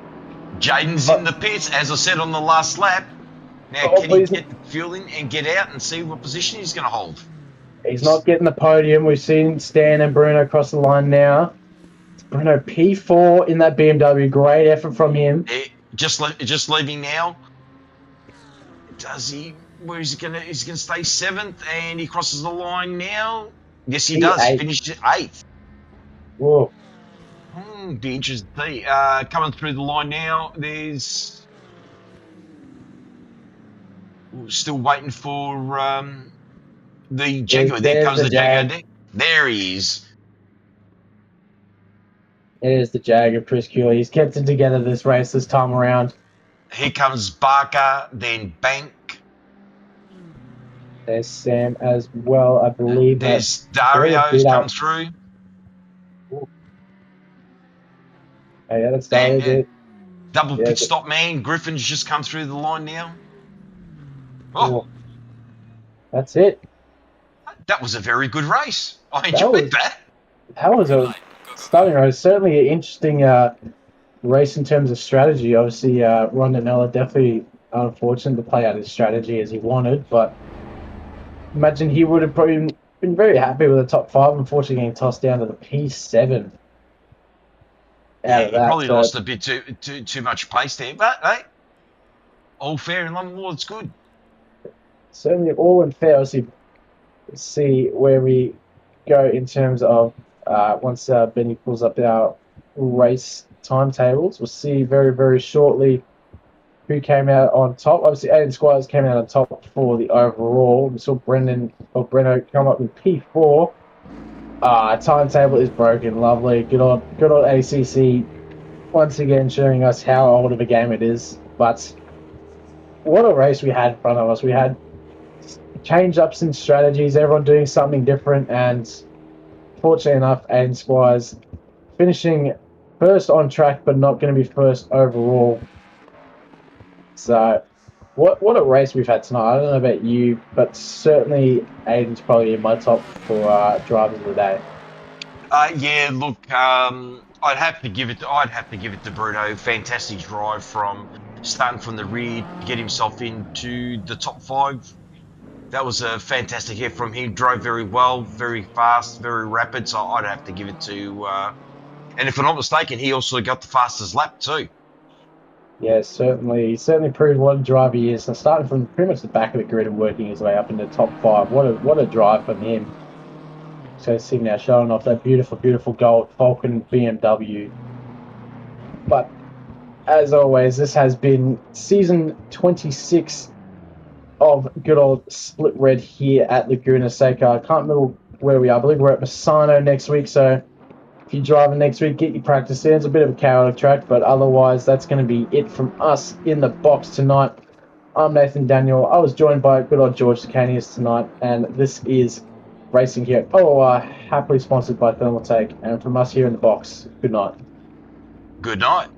Jaden's in the pits, as I said on the last lap. Now, can he get the fuel in and get out and see what position he's going to hold? He's not getting the podium. We've seen Stan and Bruno cross the line now. It's Bruno P4 in that BMW. Great effort from him. Just leaving now. Does he? Where is he going to? He's going to stay 7th, and he crosses the line now. Yes, he does. He finished 8th. Whoa. Be interesting to see. Coming through the line now, there's still waiting for the Jaguar. There comes the Jaguar. There he is. There's the Jaguar, Chris Cooley. He's kept it together this race this time around. Here comes Barker, then Bank. There's Sam as well, I believe. There's Dario's come through. Oh, yeah, that's Dario. Double pit stop man. Griffin's just come through the line now. Oh. That's it. That was a very good race. I enjoyed that. That was a stunning race. Certainly an interesting race in terms of strategy. Obviously, Rondinella definitely unfortunate to play out his strategy as he wanted, but imagine he would have probably been very happy with the top 5. Unfortunately, getting tossed down to the P7 out Yeah, of he that. probably So lost a bit too much pace there, but hey, all fair in love and war. It's good. certainly all in fair. Obviously, see where we go in terms of once Benny pulls up our race timetables. We'll see very, very shortly who came out on top. Obviously, Aiden Squires came out on top for the overall. We saw Breno come up with P4. Timetable is broken. Lovely. Good old ACC once again showing us how old of a game it is. But what a race we had in front of us. We had change ups in strategies, everyone doing something different, and fortunately enough, Aiden Squires finishing first on track, but not going to be first overall. So, what a race we've had tonight. I don't know about you, but certainly Aiden's probably in my top for drivers of the day. Yeah, look, I'd have to give it. I'd have to give it to Bruno. Fantastic drive from starting from the rear to get himself into the top 5. That was a fantastic hit from him. Drove very well, very fast, very rapid. So I'd have to give it to. And if I'm not mistaken, he also got the fastest lap too. Yeah, certainly. He certainly proved what a driver he is. So starting from pretty much the back of the grid and working his way up into the top 5. What a drive from him. So see now showing off that beautiful, beautiful gold Falcon BMW. But as always, this has been season 26 of good old Split Red here at Laguna Seca. I can't remember where we are. I believe we're at Bassano next week. So if you're driving next week, get your practice in. It's a bit of a chaotic track, but otherwise, that's going to be it from us in the box tonight. I'm Nathan Daniel. I was joined by good old George Sacanius tonight, and this is Racing here at OOR, happily sponsored by Thermaltake. And from us here in the box, good night. Good night.